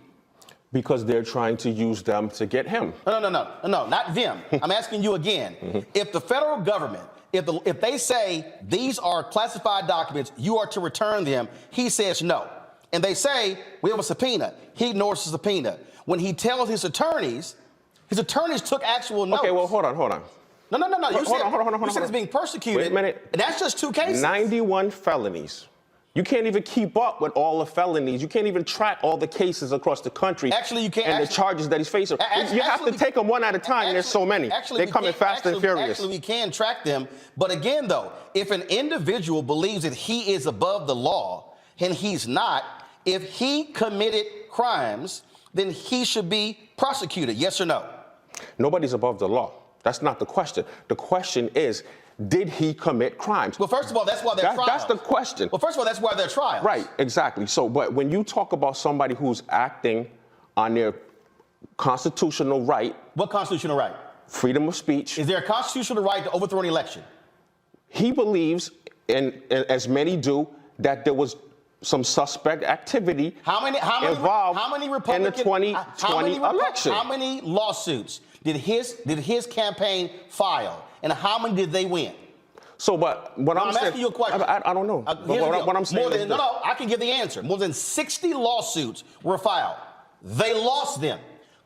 Because they're trying to use them to get him. No, not them. I'm asking you again. If the federal government, if they say these are classified documents, you are to return them, he says no. And they say, we have a subpoena. He ignores the subpoena. When he tells his attorneys took actual notes. Okay, well, hold on. No. You said hold on. he's being persecuted. Wait a minute. And that's just 2 cases. 91 felonies. You can't even keep up with all the felonies. You can't even track all the cases across the country. Actually, you can't. And the charges that he's facing. You have to take them one at a time. There's so many. They're coming fast and furious. Actually, we can track them. But again, though, if an individual believes that he is above the law and he's not, if he committed crimes, then he should be prosecuted. Yes or no? Nobody's above the law. That's not the question. The question is, did he commit crimes? Well, first of all, that's why they're trials. That's the question. Well, first of all, that's why they're trials. Right, exactly. So, but when you talk about somebody who's acting on their constitutional right. What constitutional right? Freedom of speech. Is there a constitutional right to overthrow an election? He believes, and as many do, that there was some suspect activity involved in the 2020 election. How many lawsuits did his campaign file, and how many did they win? So, but what I'm saying, asking you a question. I don't know. What I'm saying I can give the answer. More than 60 lawsuits were filed. They lost them.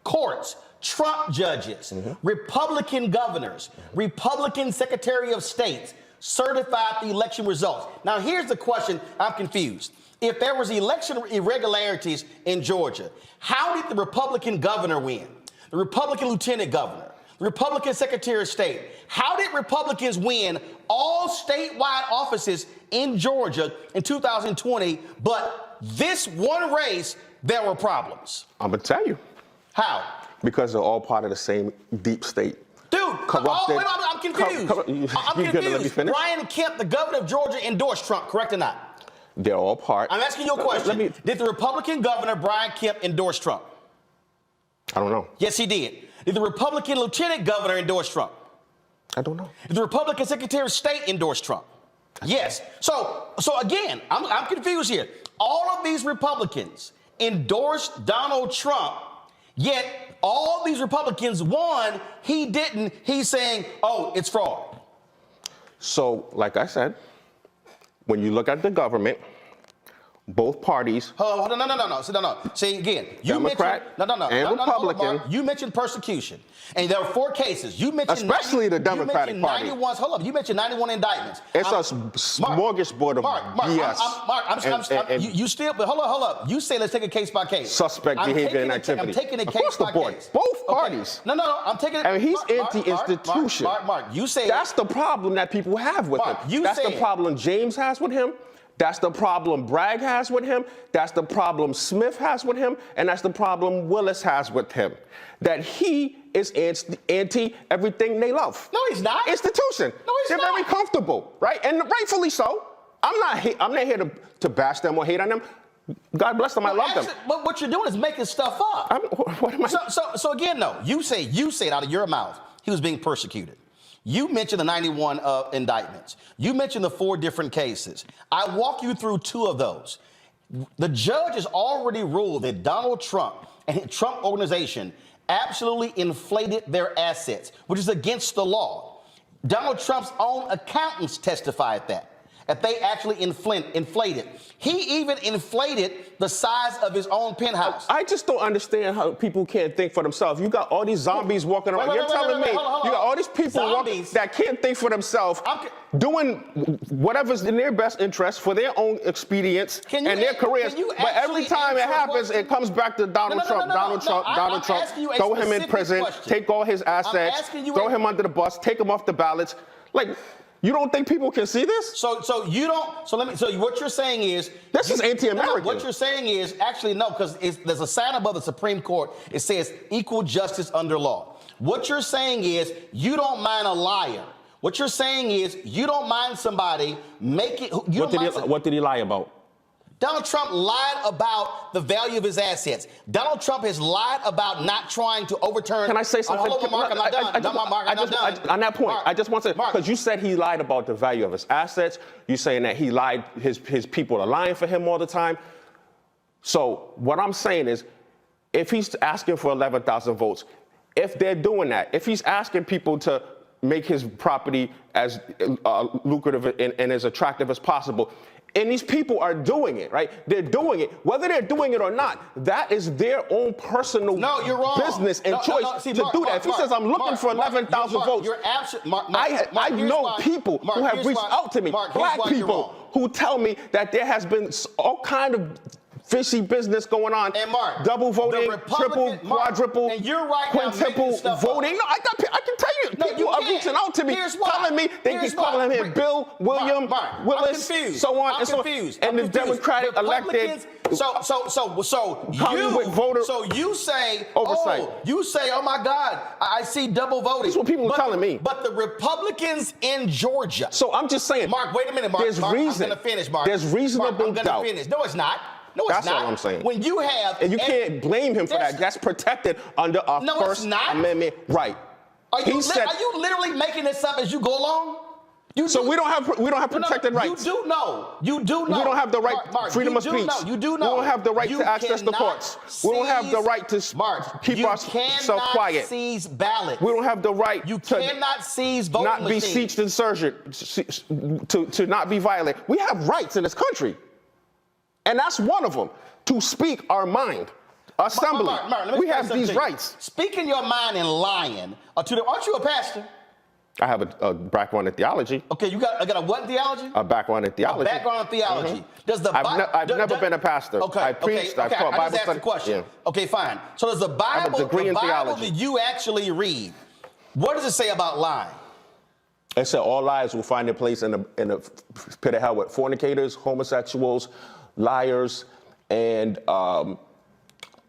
Courts, Trump judges, Republican governors, Republican Secretary of States certified the election results. Now, here's the question. I'm confused. If there was election irregularities in Georgia, how did the Republican governor win? The Republican lieutenant governor, the Republican Secretary of State. How did Republicans win all statewide offices in Georgia in 2020, but this one race, there were problems? I'm going to tell you. How? Because they're all part of the same deep state. Dude, corrupted. I'm confused. I'm confused. Gonna let me finish? Brian Kemp, the governor of Georgia, endorsed Trump, correct or not? They're all part. I'm asking you a question. Did the Republican governor, Brian Kemp, endorse Trump? I don't know. Yes, he did. Did the Republican lieutenant governor endorse Trump? I don't know. Did the Republican Secretary of State endorse Trump? Yes. So again, I'm confused here. All of these Republicans endorsed Donald Trump, yet all these Republicans won. He didn't. He's saying, oh, it's fraud. So, like I said, when you look at the government, both parties. No. See, again, Democrat and Republican. You mentioned persecution, and there were 4 cases. You mentioned especially the Democratic Party. You mentioned 91 indictments. It's a smorgasbord of BS. You still, but hold up. You say let's take it case by case. Suspect behavior and activity. I'm taking it case by case. Both parties. No. I'm taking it. And he's anti-institution. Mark, you say that's the problem that people have with him. That's the problem James has with him. That's the problem Bragg has with him. That's the problem Smith has with him. And that's the problem Willis has with him. That he is anti everything they love. No, he's not. Institution. No, he's They're not. very comfortable, right? And rightfully so. I'm not here to bash them or hate on them. God bless them. I love them. But what you're doing is making stuff up. What am I? So again, no. You say it out of your mouth. He was being persecuted. You mentioned the 91 indictments. You mentioned the 4 different cases. I walk you through 2 of those. The judge has already ruled that Donald Trump and his Trump organization absolutely inflated their assets, which is against the law. Donald Trump's own accountants testified that they actually inflated. He even inflated the size of his own penthouse. I just don't understand how people can't think for themselves. You got all these zombies walking around. You're telling me you got all these people walking that can't think for themselves, doing whatever's in their best interest for their own expedience and their careers. But every time it happens, it comes back to Donald Trump. Donald Trump. Throw him in prison. Take all his assets. Throw him under the bus. Take him off the ballots. Like. You don't think people can see this? So what you're saying is this is anti-American. What you're saying is actually no, because there's a sign above the Supreme Court. It says equal justice under law. What you're saying is you don't mind a liar. What you're saying is you don't mind somebody making. What did he lie about? Donald Trump lied about the value of his assets. Donald Trump has lied about not trying to overturn. Can I say something? Hold on, Mark, I'm not done. On that point, Mark, I just want to, because you said he lied about the value of his assets. You're saying that he lied, his people are lying for him all the time. So what I'm saying is, if he's asking for 11,000 votes, if they're doing that, if he's asking people to make his property as lucrative and as attractive as possible. And these people are doing it, right? They're doing it. Whether they're doing it or not, that is their own personal business and choice to do that. If he says, I'm looking for 11,000 votes, you're absolutely, I know people who have reached out to me, black people, who tell me that there has been all kind of fishy business going on. And Mark, double voting, triple, quadruple, and you're right quintuple voting. No, I can tell you, people are reaching out to me, telling me they keep calling him Bill, William, Willis, so on and so on. And the Democratic elected. So you say, oversight. Oh my God, I see double voting. That's what people are telling me. But the Republicans in Georgia. So I'm just saying, Mark, wait a minute, Mark. There's reason. I'm going to finish, Mark. There's reasonable doubt. I'm going to finish. No, it's not. No, it's That's not. all I'm saying. When you have, and you can't blame him for that. That's protected under our First Amendment right. Are you literally making this up as you go along? So we don't have protected rights. You do know. You do know. We don't have the right, Mark, freedom of speech. You do know. We don't have the right to access the courts. We don't have the right to keep ourselves quiet. You cannot seize ballots. We don't have the right to cannot seize voting not be machines. sieged and surged, to not be violent. We have rights in this country. And that's one of them, to speak our mind. Assembly. Mark, we have these rights. Speaking your mind and lying. Aren't you a pastor? I have a background in theology. Okay, I got a what in theology? A background in theology. A background in theology. Does the I've never been a pastor. Okay, I preached. I taught Bible study. Question. Yeah. Okay, fine. So does the Bible, I have a degree in theology. That you actually read, what does it say about lying? It said all lies will find their place in the pit of hell with fornicators, homosexuals, liars, and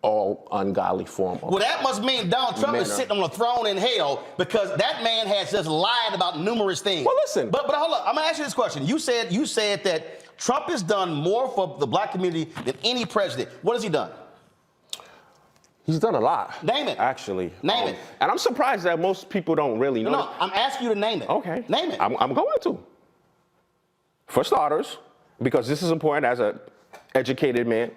all ungodly form of. Well, that must mean Donald Trump is sitting on a throne in hell, because that man has just lied about numerous things. Well, listen. But hold up. I'm gonna ask you this question. You said that Trump has done more for the black community than any president. What has he done? He's done a lot. Name it. Actually. Name it. And I'm surprised that most people don't really know. No, I'm asking you to name it. Okay. Name it. I'm going to. For starters, because this is important as an educated man,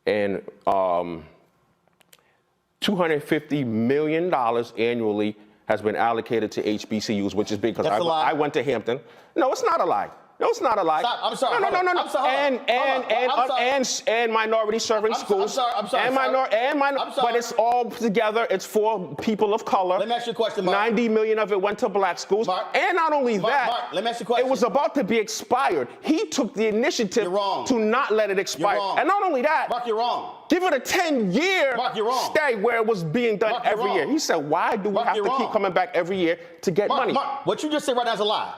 and $250 million annually has been allocated to HBCUs, which is big because I went to Hampton. No, it's not a lie. No, it's not a lie. Stop. I'm sorry. No. I'm sorry. And minority serving schools. I'm sorry. But it's all together. It's for people of color. Let me ask you a question, Mark. 90 million of it went to black schools. Mark, and not only that, Mark, let me ask you a question. It was about to be expired. He took the initiative to not let it expire. And not only that, Mark, you're wrong. Give it a 10-year stay where it was being done every year. He said, why do we have to keep coming back every year to get money? Mark, what you just said right now is a lie.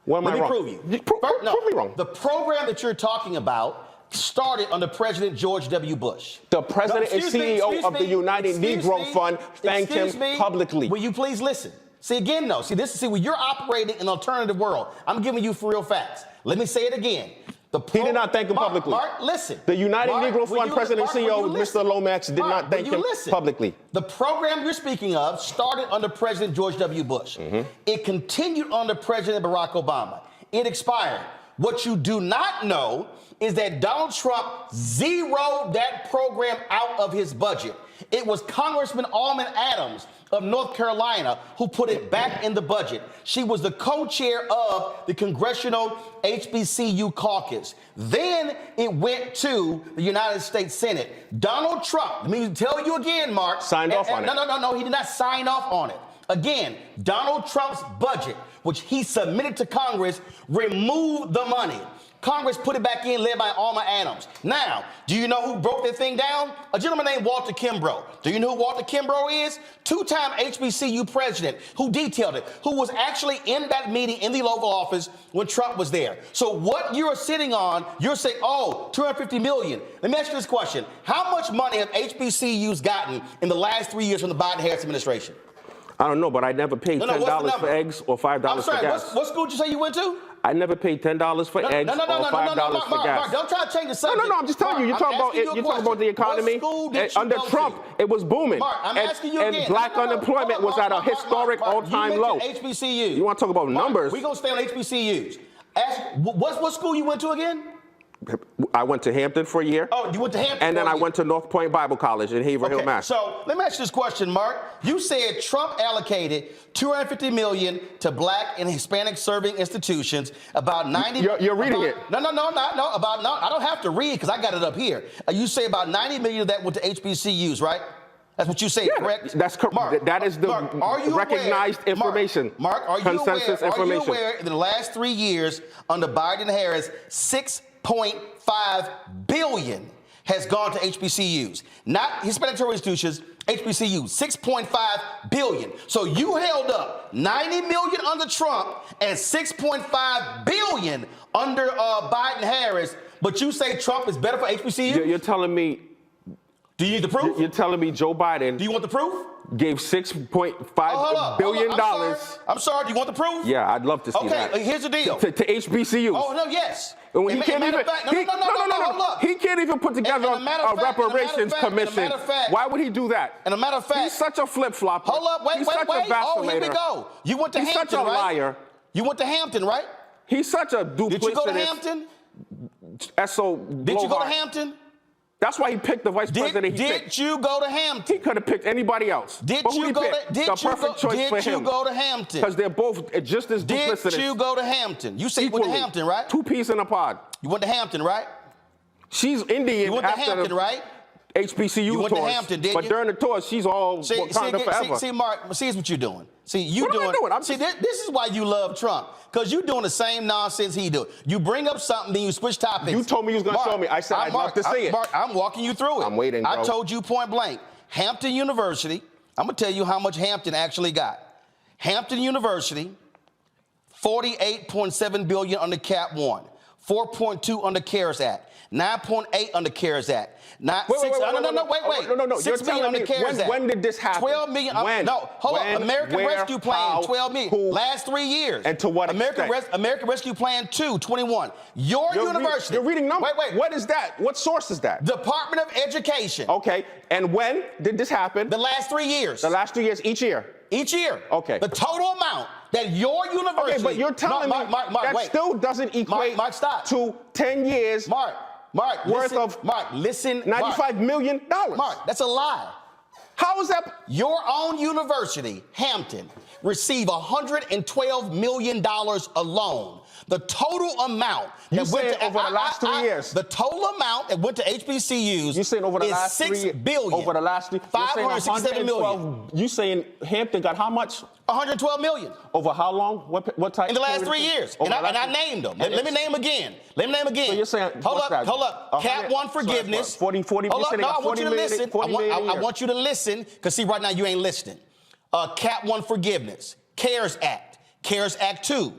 Let me prove you. Prove me wrong. The program that you're talking about started under President George W. Bush. The president and CEO of the United Negro Fund thanked him publicly. Will you please listen? See, again, though. When you're operating in an alternative world, I'm giving you for real facts. Let me say it again. He did not thank him publicly. Mark, listen. The United Negro Fund president and CEO, Mr. Lomax, did not thank him publicly. The program you're speaking of started under President George W. Bush. It continued under President Barack Obama. It expired. What you do not know is that Donald Trump zeroed that program out of his budget. It was Congressman Alman Adams of North Carolina who put it back in the budget. She was the co-chair of the Congressional HBCU caucus. Then it went to the United States Senate. Donald Trump, let me tell you again, Mark. Signed off on it. No, he did not sign off on it. Again, Donald Trump's budget, which he submitted to Congress, removed the money. Congress put it back in, led by Alma Adams. Now, do you know who broke that thing down? A gentleman named Walter Kimbrough. Do you know who Walter Kimbrough is? Two-time HBCU president who detailed it, who was actually in that meeting in the Oval Office when Trump was there. So what you're sitting on, you're saying, oh, $250 million. Let me ask you this question. How much money have HBCUs gotten in the last 3 years from the Biden-Harris administration? I don't know, but I never paid $10 for eggs or $5 for gas. What school did you say you went to? I never paid $10 for eggs or $5 for gas. Mark, don't try to change the subject. No, I'm just telling you. You're talking about the economy. Under Trump, it was booming. Mark, I'm asking you again. And black unemployment was at a historic all-time low. HBCUs. You want to talk about numbers? We're going to stay on HBCUs. What school you went to again? I went to Hampton for a year. Oh, you went to Hampton. And then I went to North Point Bible College in Haverhill, Mass. So let me ask you this question, Mark. You said Trump allocated $250 million to Black and Hispanic serving institutions. About 90. You're reading it. No. I don't have to read because I got it up here. You say about 90 million of that went to HBCUs, right? That's what you say, correct? That's correct. Mark, that is the recognized information. Mark, are you consensus aware? information. Are you aware? In the last 3 years under Biden and Harris, $6.5 billion has gone to HBCUs, not Hispanic serving institutions. HBCUs, $6.5 billion. So you held up $90 million under Trump and $6.5 billion under Biden Harris, but you say Trump is better for HBCUs? You're telling me. Do you need the proof? You're telling me Joe Biden. Do you want the proof? Gave $6.5 billion. I'm sorry. Do you want the proof? Yeah, I'd love to see that. Okay, here's the deal. To HBCUs. Oh, no, yes. And he can't even. Hold up. He can't even put together a reparations commission. Why would he do that? And a matter of fact, he's such a flip-flopper. Hold up, wait. Oh, here we go. You went to Hampton, Hampton, right? He's such a liar. You went to Hampton, right? He's such a duplicitous. Did you go to Hampton? Did you go to Hampton? That's why he picked the vice president he picked. Did you go to Hampton? He could have picked anybody else. Did you go to Hampton? Because they're both just as duplicitous. Did you go to Hampton? You say you went to Hampton, right? 2 peas in a pod. You went to Hampton, right? She's Indian. You went to Hampton, right? HBCU you went tours. To Hampton, didn't but you? during the tours, she's all Wakanda forever. See, Mark, see what you're doing. See, what am I doing? This is why you love Trump. Because you're doing the same nonsense he do. You bring up something, then you switch topics. You told me you was going to show me. I said I'd love to see it. Mark, I'm walking you through it. I'm waiting, bro. I told you point blank. Hampton University, I'm going to tell you how much Hampton actually got. Hampton University, $48.7 billion under Cap 1, $4.2 under CARES Act, $9.8 under CARES Act. Wait. $6 million under CARES Act. When did this happen? $12 million. Hold on. American Rescue Plan, $12 million. Who? Last 3 years. And to what extent? American Rescue Plan 2, $21. Your university. You're reading numbers. Wait. What is that? What source is that? Department of Education. Okay. And when did this happen? The last 3 years. The last 3 years, each year. Each year. Okay. The total amount that your university. Okay, but you're telling me that still doesn't equate to 10 years. Mark, listen. $95 million. Mark, that's a lie. How is that? Your own university, Hampton, received $112 million alone. The total amount that went to over the last 3 years. The total amount that went to HBCUs. You saying over the last 3 years? $6 billion. Over the last 3 years. $567 million. You saying Hampton got how much? $112 million. Over how long? What type? In the last 3 years. And I named them. Let me name them again. So you're saying, hold up. Cap 1 forgiveness. 40 hold up. No, I want you to listen. I want you to listen, because see, right now you ain't listening. Cap 1 forgiveness. CARES Act. CARES Act 2.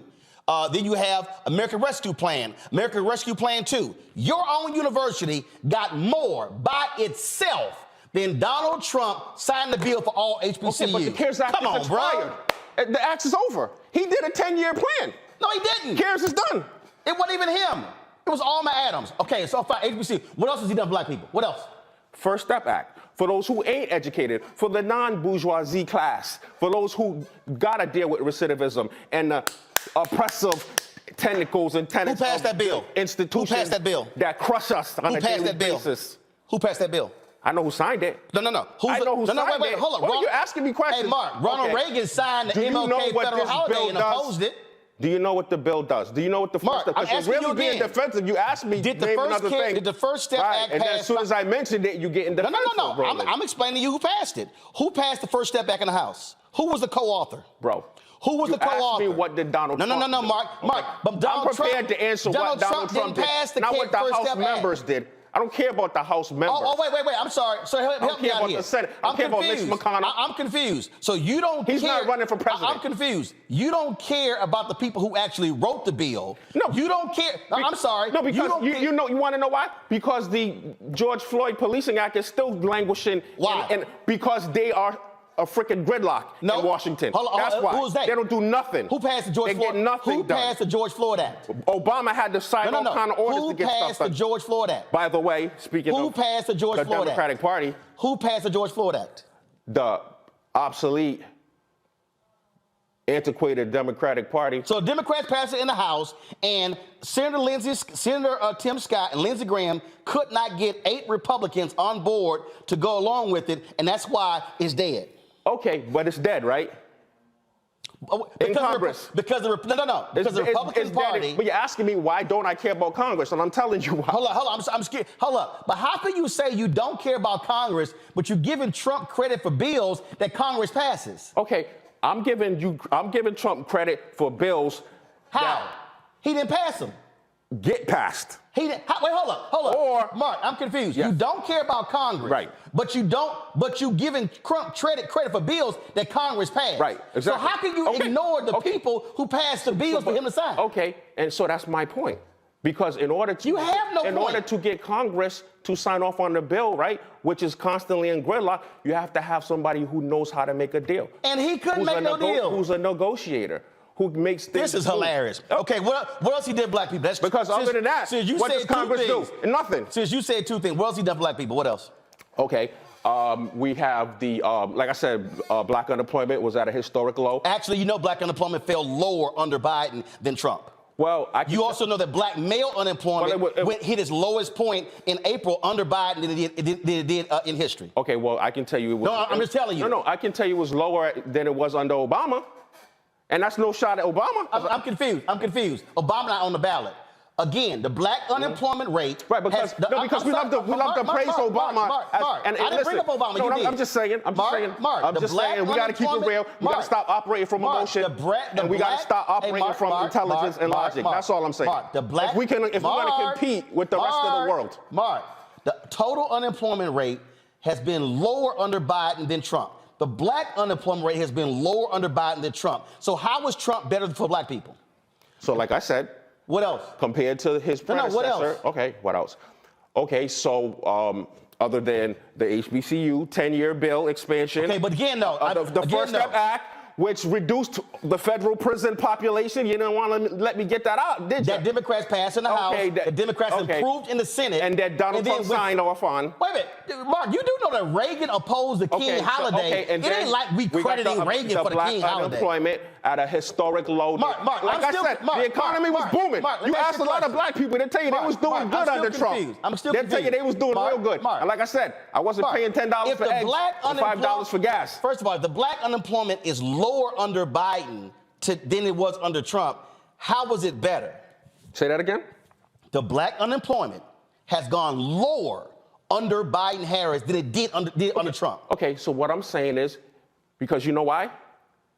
Then you have American Rescue Plan, American Rescue Plan 2. Your own university got more by itself than Donald Trump signed the bill for all HBCUs. Okay, but the CARES Act is expired. The act is over. He did a 10-year plan. No, he didn't. CARES is done. It wasn't even him. It was Alma Adams. Okay, so far, HBCU. What else has he done for black people? What else? First Step Act. For those who ain't educated, for the non-bourgeoisie class, for those who gotta deal with recidivism and oppressive tentacles and tenets. Who passed that bill? Institutions. Who passed that bill? That crush us on a daily basis. Who passed that bill? I know who signed it. No. I know who signed it. Wait, hold on. Why are you asking me questions? Hey, Mark, Ronald Reagan signed the MLK federal holiday and opposed it. Do you know what the bill does? Do you know what the first step? Because you're really being defensive. You asked me did the First Step Act and pass? then as soon as I mentioned it, you get in defensive. No. I'm explaining to you who passed it. Who passed the First Step Act in the House? Who was the co-author? Bro. Who was the co-author? Ask me what did Donald Trump do? No, Mark. But Donald I'm prepared to answer what Donald Trump did, not what the House members did. I don't care about the House members. Oh, wait. I'm sorry. So help me out here. I don't care about the Senate. I don't care about Mitch McConnell. I'm confused. So you don't care. He's not running for president. I'm confused. You don't care about the people who actually wrote the bill. No. You don't care. I'm sorry. No, because you want to know why? Because the George Floyd Policing Act is still languishing. Why? And because they are a freaking gridlock in Washington. That's why. Who is that? They don't do nothing. Who passed the George Floyd? They get nothing done. Who passed the George Floyd Act? Obama had to sign all kind of orders to get stuff done. Who passed the George Floyd Act? By the way, speaking of who passed the George Floyd Act? Democratic Party. Who passed the George Floyd Act? The obsolete antiquated Democratic Party. So Democrats passed it in the House, and Senator Tim Scott and Lindsey Graham could not get 8 Republicans on board to go along with it, and that's why it's dead. Okay, but it's dead, right? In Congress. Because the Republican Party. But you're asking me why don't I care about Congress, and I'm telling you why. Hold on, I'm scared. Hold up. But how can you say you don't care about Congress, but you're giving Trump credit for bills that Congress passes? Okay, I'm giving Trump credit for bills. How? He didn't pass them. Get passed. He didn't. Wait, hold up. Or Mark, I'm confused. Yes. You don't care about Congress, right? But you giving Trump credit for bills that Congress passed, right? Exactly. So how can you ignore the people who passed the bills for him to sign? Okay, and so that's my point. Because in order to order to get Congress to sign off on the bill, right, which is constantly in gridlock, you have to have somebody who knows how to make a deal. And he couldn't make no deal. Who's a negotiator? Who makes things. This is hilarious. Okay, what else he did for black people? That's because other than that, what does Congress do? Nothing. Since you said 2 things, what else he done for black people? What else? Okay, we have the like I said, black unemployment was at a historic low. Actually, you know, black unemployment fell lower under Biden than Trump. Well, you also know that black male unemployment hit its lowest point in April under Biden than it did in history. Okay, well, I can tell you. I'm just telling you. No, I can tell you it was lower than it was under Obama. And that's no shot at Obama. I'm confused. Obama not on the ballot. Again, the black unemployment rate. Right, because we love to praise Obama. I didn't bring up Obama. No, I'm just saying. I'm just saying. We got to keep it real. We got to stop operating from emotion, and we got to stop operating from intelligence and logic. That's all I'm saying. If we want to compete with the rest of the world. Mark, the total unemployment rate has been lower under Biden than Trump. The black unemployment rate has been lower under Biden than Trump. So how is Trump better for black people? So like I said. What else? Compared to his predecessor. No, what else? Okay, what else? Okay, so other than the HBCU 10-year bill expansion. Okay, but again, though. The First Step Act, which reduced the federal prison population. You didn't want to let me get that out, did you? That Democrats passed in the House. The Democrats approved in the Senate. And that Donald Trump signed off on. Wait a minute. Mark, you do know that Reagan opposed the King holiday. It ain't like we crediting Reagan for the King holiday. Unemployment at a historic low. Mark, like I said, the economy was booming. You asked a lot of black people, they tell you they was doing good under Trump. I'm still confused. They tell you they was doing real good. And like I said, I wasn't paying $10 for eggs and $5 for gas. First of all, if the black unemployment is lower under Biden than it was under Trump, how was it better? Say that again? The black unemployment has gone lower under Biden-Harris than it did under Trump. Okay, so what I'm saying is, because you know why?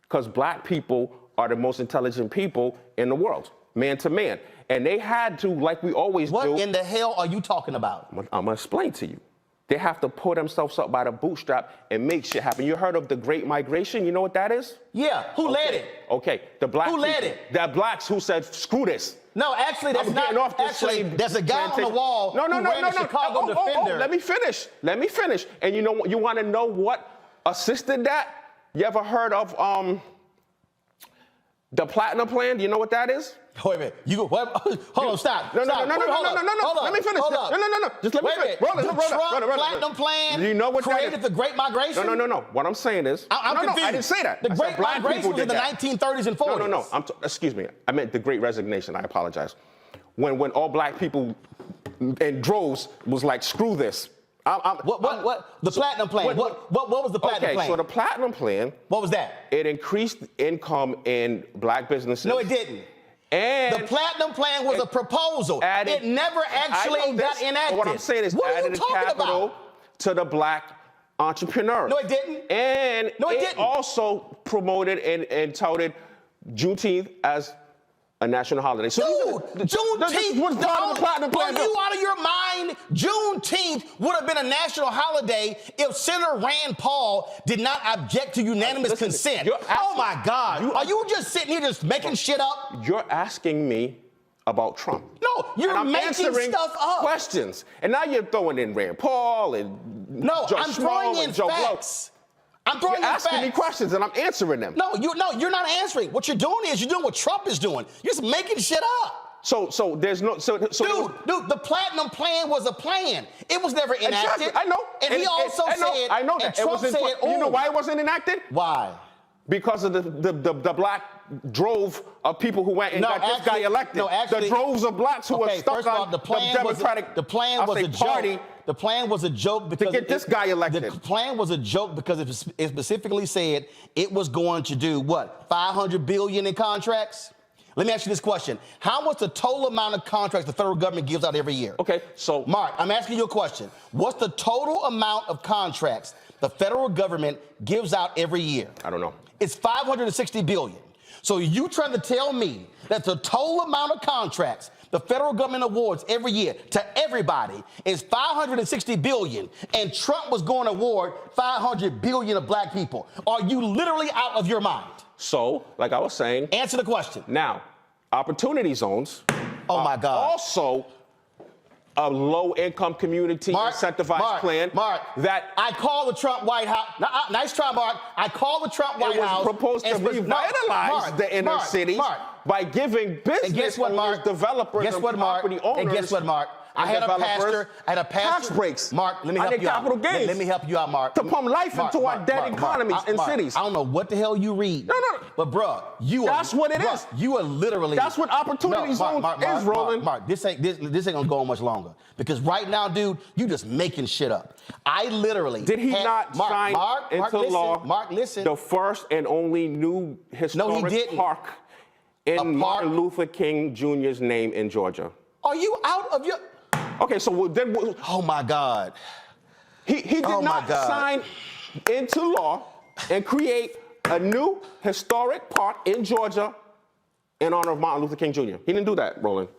Because black people are the most intelligent people in the world, man to man. And they had to, like we always do. What in the hell are you talking about? I'm going to explain to you. They have to pull themselves up by the bootstrap and make shit happen. You heard of the Great Migration? You know what that is? Yeah. Who led it? Okay. The black Who led it? The blacks who said, screw this. No, actually, that's not. Actually, there's a guy on the wall who ran the Chicago Defender. Let me finish. And you know what? You want to know what assisted that? You ever heard of the Platinum Plan? Do you know what that is? Wait a minute. Hold on, stop. No. Let me finish. No. Just let me finish. Trump Platinum Plan do you know what created the Great Migration? No. What I'm saying is, I'm confused. I didn't say that. The Great Migration was in the 1930s and 40s. No. Excuse me. I meant the Great Resignation. I apologize. When all black people in droves was like, screw this. The Platinum Plan. What was the Platinum Plan? Okay, so the Platinum Plan. What was that? It increased income in black businesses. No, it didn't. And the Platinum Plan was a proposal. It never actually got enacted. What I'm saying is added capital to the black entrepreneur. No, it didn't. And it also promoted and touted Juneteenth as a national holiday. So Juneteenth was part of the Platinum Plan. Are you out of your mind? Juneteenth would have been a national holiday if Senator Rand Paul did not object to unanimous consent. Oh my God. Are you just sitting here just making shit up? You're asking me about Trump. No, you're making stuff up. Questions. And now you're throwing in Rand Paul and I'm throwing in facts. You're asking me questions and I'm answering them. No, you're not answering. What you're doing is you're doing what Trump is doing. You're just making shit up. So there's no dude, the Platinum Plan was a plan. It was never enacted. Exactly. I know. And he also said. I know that. Trump said, you know why it wasn't enacted? Why? because of the black drove of people who went and got this guy elected. No, actually, the droves of blacks who were stuck first of all, on the plan Democratic Party. The plan was a joke because to get this guy elected. The plan was a joke because it specifically said it was going to do what? $500 billion in contracts? Let me ask you this question. How much the total amount of contracts the federal government gives out every year? Okay, so Mark, I'm asking you a question. What's the total amount of contracts the federal government gives out every year? I don't know. It's $560 billion. So you trying to tell me that the total amount of contracts the federal government awards every year to everybody is $560 billion, and Trump was going to award $500 billion of black people? Are you literally out of your mind? So, like I was saying, answer the question. Now, opportunity zones. Oh my God. Also, a low-income community incentivized plan. That I call the Trump White House. Nice try, Mark. I call the Trump White House. It was proposed to revitalize the inner cities by giving business owners, developers, and property owners. And guess what, Mark? I had a pastor. Tax breaks. Mark, let me help you out. Capital gains. Let me help you out, Mark. To pump life into our dead economies and cities. I don't know what the hell you read. No. But bruh, that's what it is. You are literally. That's what opportunity zone is, Roland. Mark, this ain't gonna go on much longer, because right now, dude, you just making shit up. I literally. Did he not sign into law? Mark, listen. The first and only new historic park in Martin Luther King Jr.'s name in Georgia. Are you out of your? Okay, so then. Oh my God. He did not sign into law and create a new historic park in Georgia in honor of Martin Luther King Jr. He didn't do that, Roland.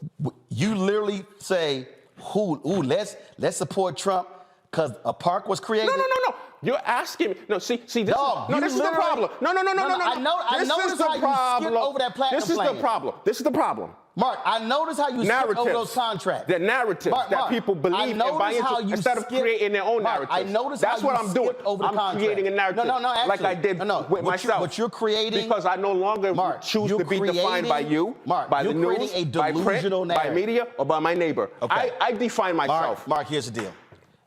You literally say, let's support Trump because a park was created? No. You're asking me. No, see, this is the problem. No. I noticed how you skipped over that platinum plan. This is the problem. Mark, I noticed how you skipped over those contracts. The narratives that people believe and buy into instead of creating their own narratives. I noticed that's how what you I'm doing. Over the I'm creating a narrative actually, like I did with myself. What you're creating, because I no longer choose to be defined by you, by the news, by print, by media, or by my neighbor. Okay. I define myself. Mark, here's the deal.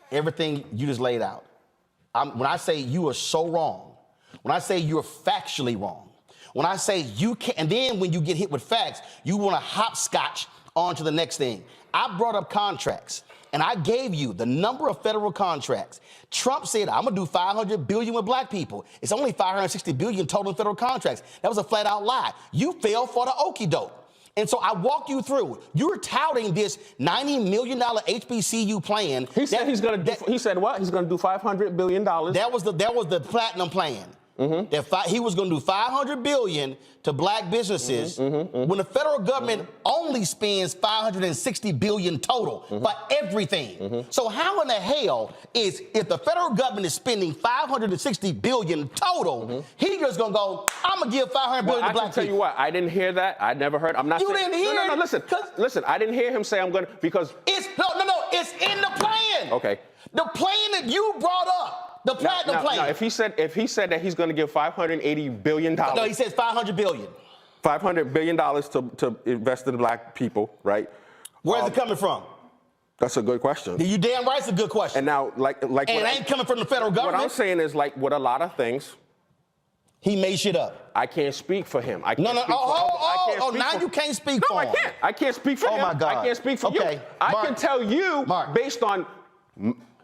Everything you just laid out. When I say you are so wrong, when I say you're factually wrong, when I say you can't, and then when you get hit with facts, you want to hopscotch on to the next thing. I brought up contracts, and I gave you the number of federal contracts. Trump said, I'm going to do $500 billion with black people. It's only $560 billion total in federal contracts. That was a flat-out lie. You fell for the okie doke. And so I walk you through. You're touting this $90 million HBCU plan. He said he's going to. He said what? He's going to do $500 billion. That was the platinum plan. Mm-hmm. He was going to do $500 billion to black businesses when the federal government only spends $560 billion total for everything. So how in the hell is, if the federal government is spending $560 billion total, he just going to go, I'm going to give $500 billion to black people? I can tell you what, I didn't hear that. I never heard. I'm not. You didn't hear it? No, listen. I didn't hear him say I'm going to, because it's it's in the plan. Okay. The plan that you brought up. The platinum plan. Now, if he said that he's going to give $580 billion. No, he says $500 billion. $500 billion to invest in black people, right? Where's it coming from? That's a good question. You damn right, it's a good question. And now, like, and it ain't coming from the federal government. What I'm saying is, like, with a lot of things, he made shit up. I can't speak for him. I can't you can't speak for him. No, I can't. I can't speak for him. Oh my God. I can't speak for you. I can tell you, based on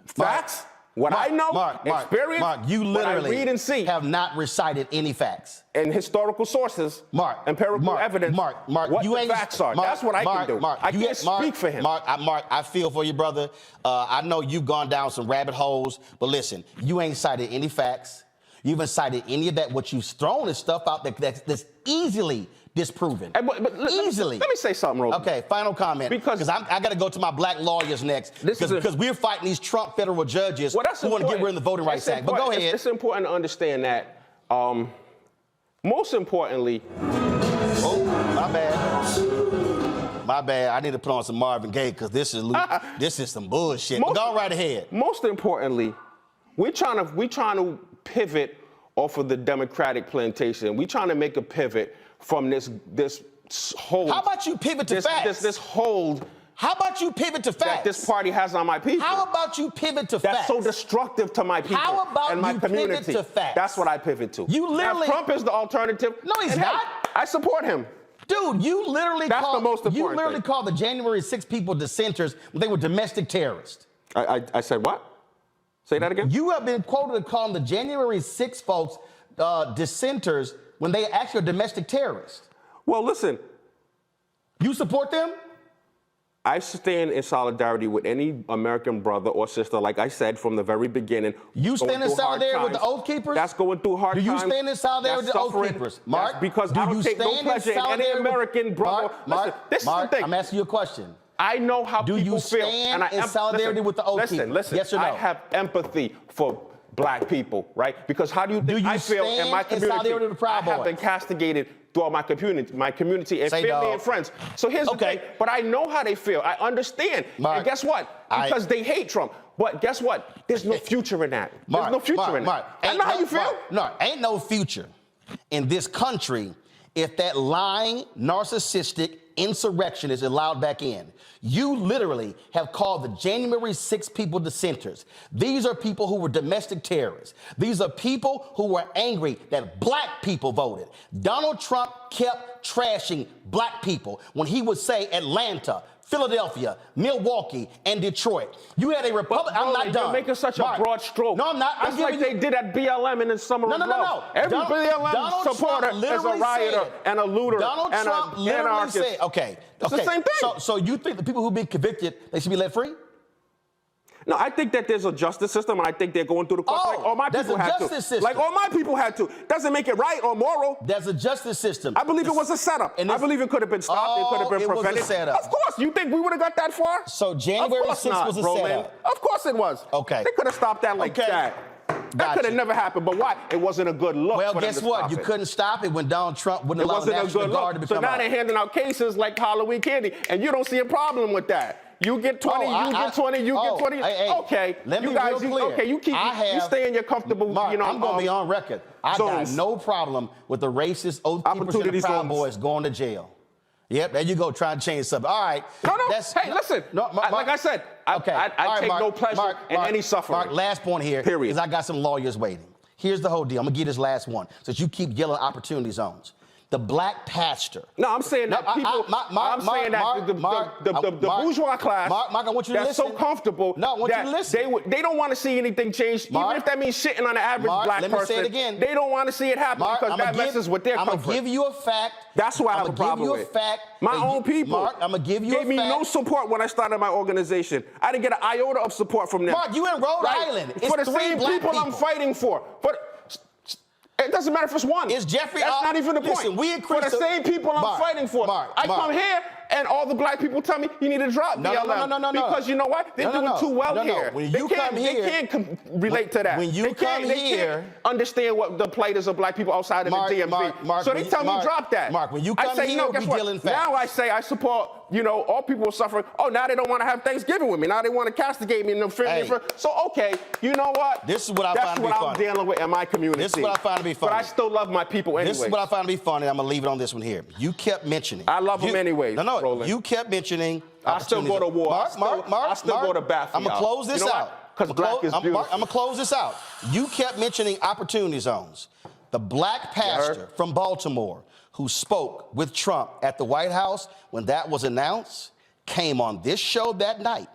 facts. What I know, experience, you literally what I read and see, have not recited any facts. And historical sources, empirical evidence, what the facts are. That's what I can do. I can't speak for him. Mark, I feel for you, brother. I know you've gone down some rabbit holes, but listen, you ain't cited any facts. You haven't cited any of that. What you've thrown is stuff out that's easily disproven. Easily. Let me say something, Roland. Okay, final comment. Because I got to go to my black lawyers next. Because we're fighting these Trump federal judges who want to get rid of the Voting Rights Act. But go ahead. It's important to understand that, most importantly... Oh, my bad. I need to put on some Marvin Gaye because this is some bullshit. But go right ahead. Most importantly, we're trying to pivot off of the Democratic plantation. We're trying to make a pivot from this hold. How about you pivot to facts? This hold How about you pivot to facts? that this party has on my people. How about you pivot to facts? That's so destructive to my people How about and my you community. pivot to facts? That's what I pivot to. You literally- Now, if Trump is the alternative. No, he's and hey, not. I support him. Dude, you literally That's the most important thing. called the January 6 people dissenters when they were domestic terrorists. I said what? Say that again? You have been quoted as calling the January 6 folks dissenters when they actually are domestic terrorists. Well, listen, You support them? I stand in solidarity with any American brother or sister, like I said from the very beginning. You going stand in through hard solidarity with the times. Oath Keepers? That's going through hard Do you times. stand in solidarity with the Oath Suffering. Keepers? Mark, That's because do I don't you take no stand in pleasure in any solidarity with- American brother. Mark, Listen, this Mark, is the thing. I'm asking you a question. I know how Do people you feel. stand And in solidarity with the Oath Keepers? Listen, Yes or no? I have empathy for black people, right? Because how do you think you I feel in my stand in solidarity community? with the Proud I have Boys? been castigated throughout my community and Say family dog. and friends. So here's the Okay. thing. But I know how they feel. I understand. Mark, and guess what? Because they hate Trump. But guess what? There's no future in that. There's no future in that. I know how you feel. No, ain't no future in this country if that lying, narcissistic insurrection is allowed back in. You literally have called the January 6 people dissenters. These are people who were domestic terrorists. These are people who were angry that black people voted. Donald Trump kept trashing black people when he would say Atlanta, Philadelphia, Milwaukee, and Detroit. You had a Republican. I'm not done. You're making such Mark, a broad stroke. No, I'm not. That's like they did at BLM in the summer of love. Every BLM Donald supporter Trump is a literally rioter said- and a looter Donald and Trump an literally anarchist. said, okay. It's the same thing. So you think the people who've been convicted, they should be let free? No, I think that there's a justice system, and I think they're going through the course like all my there's people a had to. justice system. Like all my people had to. Doesn't make it right or moral. There's a justice system. I believe it was a setup. And I believe it could have been stopped. It could have been it was a prevented. setup. Of course. You think we would have got that far? So January Of course 6th not, was a Roland. setup. Of course it was. Okay. They could have stopped that like Okay. that. That Gotcha. could have never happened. But why? It wasn't a good look. Well, for them guess to what? stop You it. couldn't stop it when Donald Trump wouldn't It allow the wasn't a National good Guard to look. become So now out. they're handing out cases like Halloween candy, and you don't see a problem with that. You get 20, you get 20, you get 20. Hey, okay, let me you be guys, real clear. okay, you stay in your comfortable, Mark, I'm going to be on record. I got zones. no problem with the racist Oath Keepers and the Opportunity Proud zones. Boys going to jail. Yep, there you go, trying to change something. All right. No. Hey, listen. Like I said, I take no pleasure in any suffering. Mark, last point here. Period. Because I got some lawyers waiting. Here's the whole deal. I'm going to give this last one, since you keep yelling opportunity zones. The black pastor. No, I'm saying that people. I'm saying that the bourgeois class. Mark, I want you to that's listen. so comfortable. No, I want you to listen. They don't want to see anything change, Mark, even if that means shitting on the average black let person. me say it again. They don't want to see it happen because that messes with their comfort. I'm going to give you a fact. That's why I have a problem with. I'm going to give you a fact. My own people. Mark, I'm going to give you a fact. Gave me no support when I started my organization. I didn't get an iota of support from them. Mark, you in Rhode Island. It's for the 3 same black people I'm fighting for. It doesn't matter if it's one. Is Jeffrey? That's not even the point. Listen, we for the same people I'm fighting for. I come here and all the black people tell me you need to drop BLM. No. Because you know what? They're doing too well here. When you come here, they can't relate to that. When you come here, they can't understand what the plight is of black people outside of the DMV. Mark, so they tell me drop that. Mark, when you come here, we deal in facts. Now I say I support. All people are suffering. Oh, now they don't want to have Thanksgiving with me. Now they want to castigate me and offend me. So okay, you know what? This is what I find to be funny. That's what I'm dealing with in my community. This is what I find to be funny. But I still love my people anyway. This is what I find to be funny. I'm gonna leave it on this one here. You kept mentioning. I love them anyway. No, Roland. you kept mentioning. I still go to war. Mark, I still go to bat for I'm gonna close this out. Because black is beautiful. I'm gonna close this out. You kept mentioning opportunity zones. The black pastor from Baltimore who spoke with Trump at the White House when that was announced came on this show that night.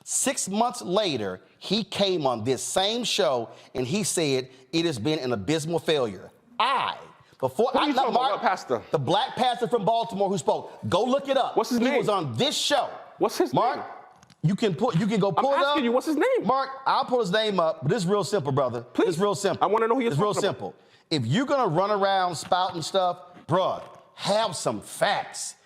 6 months later, he came on this same show and he said it has been an abysmal failure. What pastor? The black pastor from Baltimore who spoke. Go look it up. What's his name? He was on this show. What's his name? Mark, you can go pull it up. I'm asking you, what's his name? Mark, I'll pull his name up, but it's real simple, brother. Please. It's real simple. I want to know who you're It's real talking about. simple. If you're gonna run around spouting stuff, bruh, have some facts.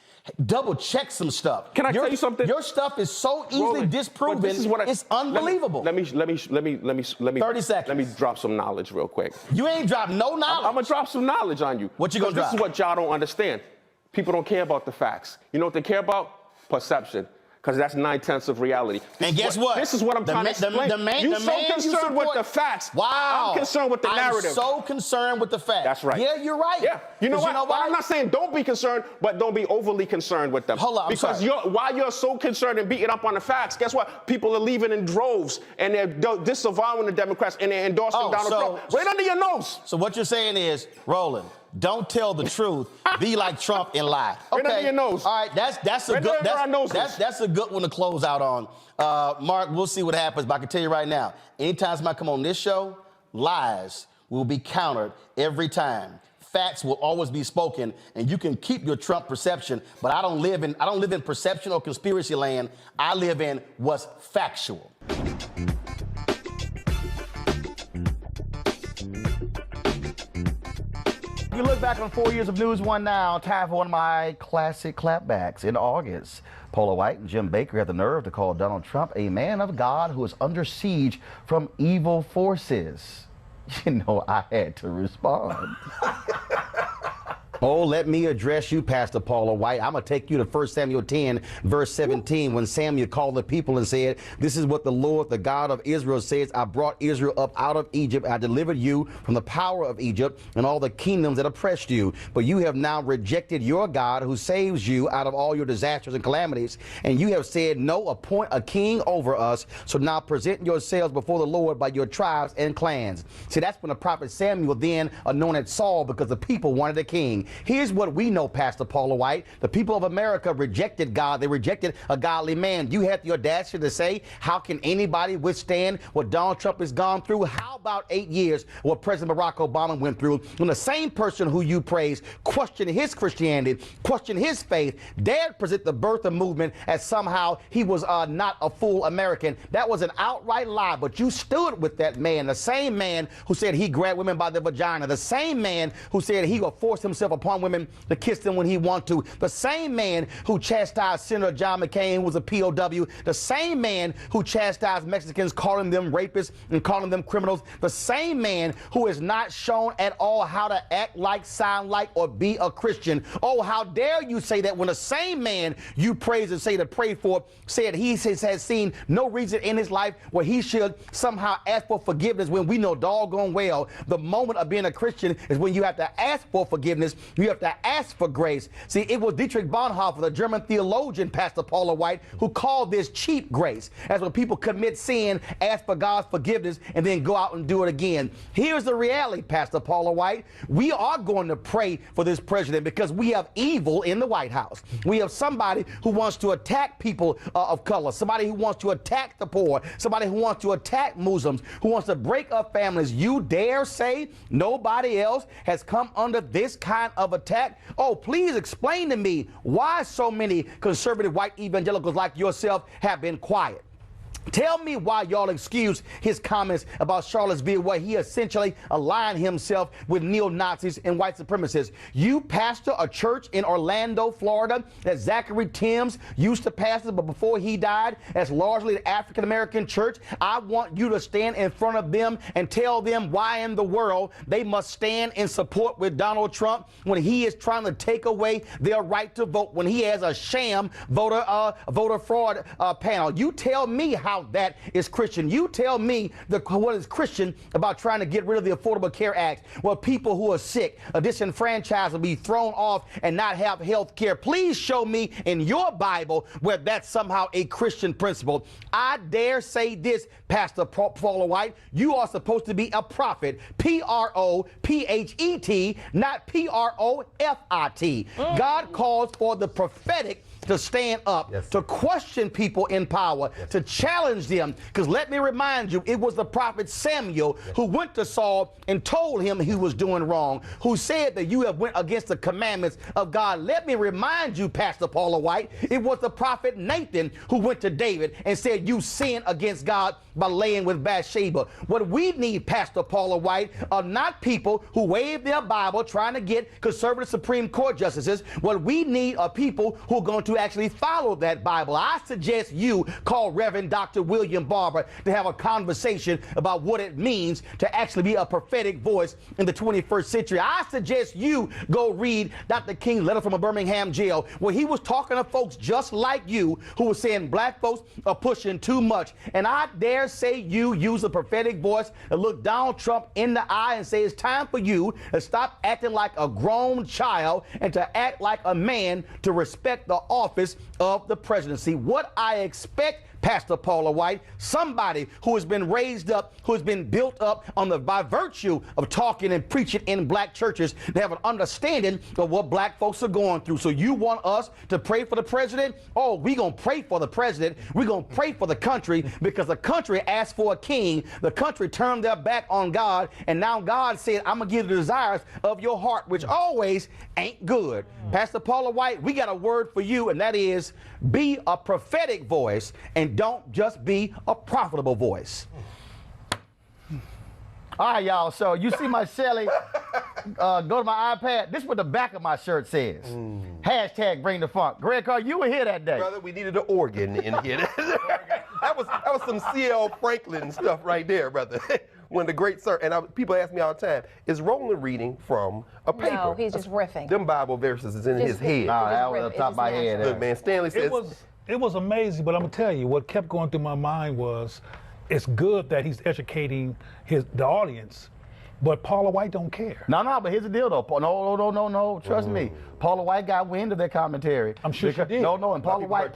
Double check some stuff. Can I tell you something? Your stuff is so easily Roland, disproven. this is what it's unbelievable. Let me 30 seconds. Let me drop some knowledge real quick. You ain't dropped no knowledge. I'm gonna drop some knowledge on you. What you gonna drop? This is what y'all don't understand. People don't care about the facts. You know what they care about? Perception. because that's 9/10 of reality. And guess what? This is what I'm trying to explain. You're so concerned with the facts. Wow. I'm concerned with the narrative. I'm so concerned with the facts. That's right. Yeah, you're right. Yeah. You know what? Why? I'm not saying don't be concerned, but don't be overly concerned with them. Hold on, because while you're so concerned and beating up on the facts, guess what? People are leaving in droves and they're disavowing the Democrats and they're endorsing Donald Trump right under your nose. So what you're saying is, Roland, don't tell the truth. Be like Trump and lie. Okay. Right under your nose. All right. That's a good one to close out on. Mark, we'll see what happens, but I can tell you right now, anytime somebody come on this show, lies will be countered every time. Facts will always be spoken, and you can keep your Trump perception, but I don't live in perception or conspiracy land. I live in what's factual. You look back on 4 years of News One now, time for one of my classic clapbacks. In August, Paula White and Jim Baker had the nerve to call Donald Trump a man of God who is under siege from evil forces. You know, I had to respond. Oh, let me address you, Pastor Paula White. I'm going to take you to 1 Samuel 10, verse 17, when Samuel called the people and said, "This is what the Lord, the God of Israel, says. I brought Israel up out of Egypt. I delivered you from the power of Egypt and all the kingdoms that oppressed you. But you have now rejected your God who saves you out of all your disasters and calamities. And you have said, no, appoint a king over us. So now present yourselves before the Lord by your tribes and clans." See, that's when the prophet Samuel then anointed Saul, because the people wanted a king. Here's what we know, Pastor Paula White. The people of America rejected God. They rejected a godly man. You had the audacity to say, how can anybody withstand what Donald Trump has gone through? How about 8 years what President Barack Obama went through, when the same person who you praise questioned his Christianity, questioned his faith, dared present the birther movement as somehow he was not a full American? That was an outright lie, but you stood with that man, the same man who said he grabbed women by the vagina, the same man who said he would force himself upon women to kiss them when he wanted to, the same man who chastised Senator John McCain, who was a POW, the same man who chastised Mexicans, calling them rapists and calling them criminals, the same man who is not shown at all how to act like, sound like, or be a Christian. Oh, how dare you say that, when the same man you praise and say to pray for said he has seen no reason in his life where he should somehow ask for forgiveness, when we know doggone well the moment of being a Christian is when you have to ask for forgiveness. You have to ask for grace. See, it was Dietrich Bonhoeffer, the German theologian, Pastor Paula White, who called this cheap grace. As when people commit sin, ask for God's forgiveness, and then go out and do it again. Here's the reality, Pastor Paula White. We are going to pray for this president because we have evil in the White House. We have somebody who wants to attack people of color, somebody who wants to attack the poor, somebody who wants to attack Muslims, who wants to break up families. You dare say nobody else has come under this kind of attack? Oh, please explain to me why so many conservative white evangelicals like yourself have been quiet. Tell me why y'all excuse his comments about Charlottesville, where he essentially aligned himself with neo-Nazis and white supremacists. You pastor a church in Orlando, Florida, that Zachary Timms used to pastor, but before he died, as largely an African-American church. I want you to stand in front of them and tell them why in the world they must stand in support with Donald Trump when he is trying to take away their right to vote, when he has a sham voter fraud panel. You tell me how that is Christian. You tell me what is Christian about trying to get rid of the Affordable Care Act, where people who are sick, disenfranchised, will be thrown off and not have health care. Please show me in your Bible where that's somehow a Christian principle. I dare say this, Pastor Paula White, you are supposed to be a prophet, Prophet, not Profit. God calls for the prophetic to stand up, to question people in power, to challenge them. Because let me remind you, it was the prophet Samuel who went to Saul and told him he was doing wrong, who said that you have went against the commandments of God. Let me remind you, Pastor Paula White, it was the prophet Nathan who went to David and said, you sinned against God by laying with Bathsheba. What we need, Pastor Paula White, are not people who wave their Bible trying to get conservative Supreme Court justices. What we need are people who are going to to actually follow that Bible. I suggest you call Reverend Dr. William Barber to have a conversation about what it means to actually be a prophetic voice in the 21st century. I suggest you go read Dr. King's letter from a Birmingham jail, where he was talking to folks just like you who were saying black folks are pushing too much. And I dare say you use a prophetic voice to look Donald Trump in the eye and say it's time for you to stop acting like a grown child and to act like a man, to respect the office of the presidency. What I expect, Pastor Paula White, somebody who has been raised up, who has been built up by virtue of talking and preaching in black churches, to have an understanding of what black folks are going through. So you want us to pray for the president? Oh, we're going to pray for the president. We're going to pray for the country, because the country asked for a king. The country turned their back on God, and now God said, I'm going to give you the desires of your heart, which always ain't good. Pastor Paula White, we got a word for you, and that is be a prophetic voice and don't just be a profitable voice. All right, y'all. So you see my Shelly, go to my iPad. This is what the back of my shirt says. Hashtag bring the funk. Greg Carr, you were here that day. Brother, we needed an organ in here. that was some C.L. Franklin stuff right there, brother. When the great sir, and people ask me all the time, is Roland reading from a paper? No, he's just riffing. Them Bible verses is in his head. No, that was on the top of my head. Look, man, Stanley says... It was amazing, but I'm gonna tell you, what kept going through my mind was, it's good that he's educating the audience, but Paula White don't care. No, but here's the deal, though. No. Trust me. Paula White got wind of that commentary. I'm sure she did. No, and Paula White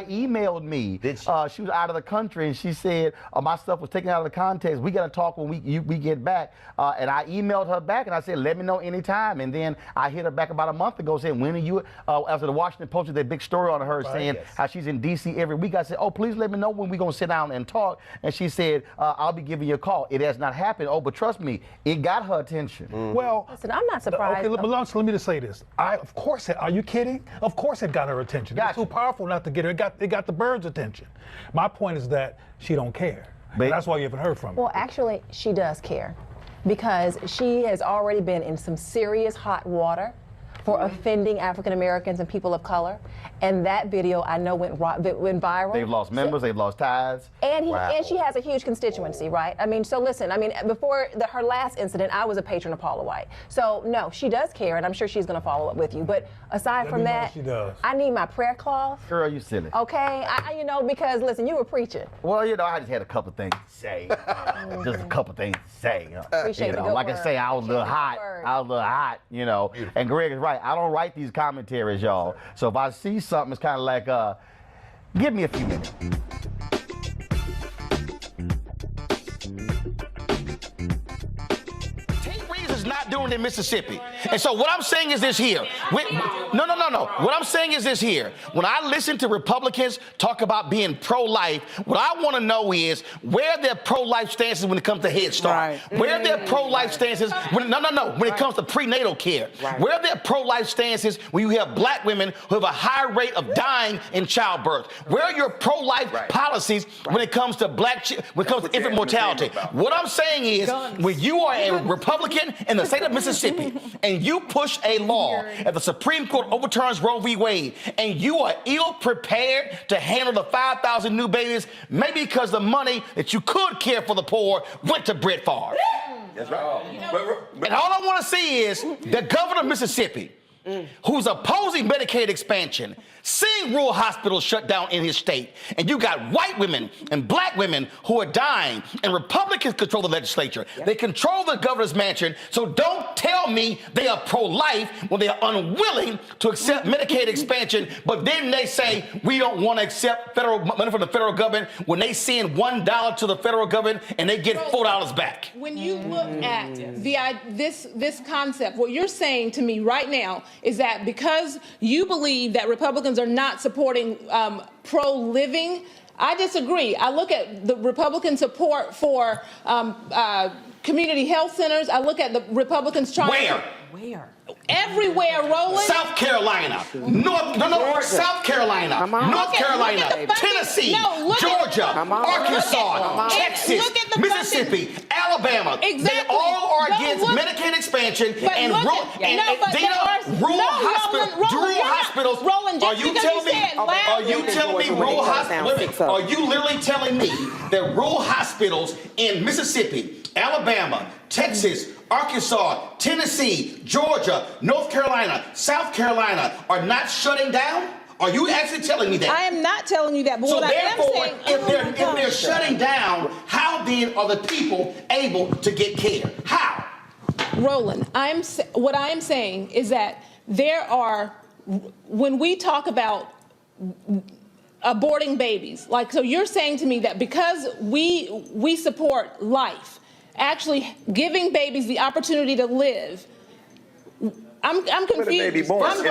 emailed me. Did she? She was out of the country, and she said my stuff was taken out of the context. We got to talk when we get back. And I emailed her back, and I said, let me know anytime. And then I hit her back about a month ago saying, when are you, after the Washington Post did that big story on her saying how she's in D.C. every week. I said, oh, please let me know when we're going to sit down and talk. And she said, I'll be giving you a call. It has not happened. Oh, but trust me, it got her attention. Well, listen, I'm not surprised. Okay, let me just say this. Of course, are you kidding? Of course it got her attention. It's too powerful not to get her. It got the birds' attention. My point is that she don't care. And that's why you haven't heard from her. Well, actually, she does care, because she has already been in some serious hot water for offending African Americans and people of color. And that video, I know, went viral. They've lost members, they've lost ties. And she has a huge constituency, right? I mean, so listen, before her last incident, I was a patron of Paula White. So no, she does care, and I'm sure she's gonna follow up with you. But aside from that, she does. I need my prayer cloth. Girl, you silly. Okay, because listen, you were preaching. Well, I just had a couple things to say. Just a couple things to say. Appreciate the good like word. I say, I was a little hot. And Greg is right. I don't write these commentaries, y'all. So if I see something, it's kind of like, give me a few minutes. Is not doing it in Mississippi. And so what I'm saying is this here. No. What I'm saying is this here. When I listen to Republicans talk about being pro-life, what I want to know is where their pro-life stances when it comes to Head Start. Right. Where their pro-life stances when it comes to prenatal care. Right. Where their pro-life stances when you have black women who have a high rate of dying in childbirth. Where are your pro-life policies when it comes to infant mortality? What I'm saying is when you are a Republican in the state of Mississippi and you push a law and the Supreme Court overturns Roe v. Wade and you are ill prepared to handle the 5,000 new babies, maybe because the money that you could care for the poor went to Brett Favre. That's right. And all I want to see is the governor of Mississippi, who's opposing Medicaid expansion, seeing rural hospitals shut down in his state, and you got white women and black women who are dying, and Republicans control the legislature. Yep. They control the governor's mansion, so don't tell me they are pro-life when they are unwilling to accept Medicaid expansion, but then they say we don't want to accept money from the federal government when they send $1 to the federal government and they get $4 back. When you look at this concept, what you're saying to me right now is that because you believe that Republicans are not supporting pro-living, I disagree. I look at the Republican support for community health centers. I look at the Republicans trying Where? Everywhere, Roland. South Carolina, South Carolina, North Carolina, Tennessee, Georgia, Arkansas, Texas, Mississippi, Alabama. Exactly. They all are against Medicaid expansion and look rural hospitals. Roland, Are you telling me? Are you telling me rural hospitals? Are you literally telling me that rural hospitals in Mississippi, Alabama, Texas, Arkansas, Tennessee, Georgia, North Carolina, South Carolina are not shutting down? Are you actually telling me that? I am not telling you that. But so what therefore, I am saying, if they're shutting down, how then are the people able to get care? How? Roland, what I am saying is that there are, when we talk about aborting babies, like, so you're saying to me that because we support life, actually giving babies the opportunity to live, I'm confused. Baby born. I'm so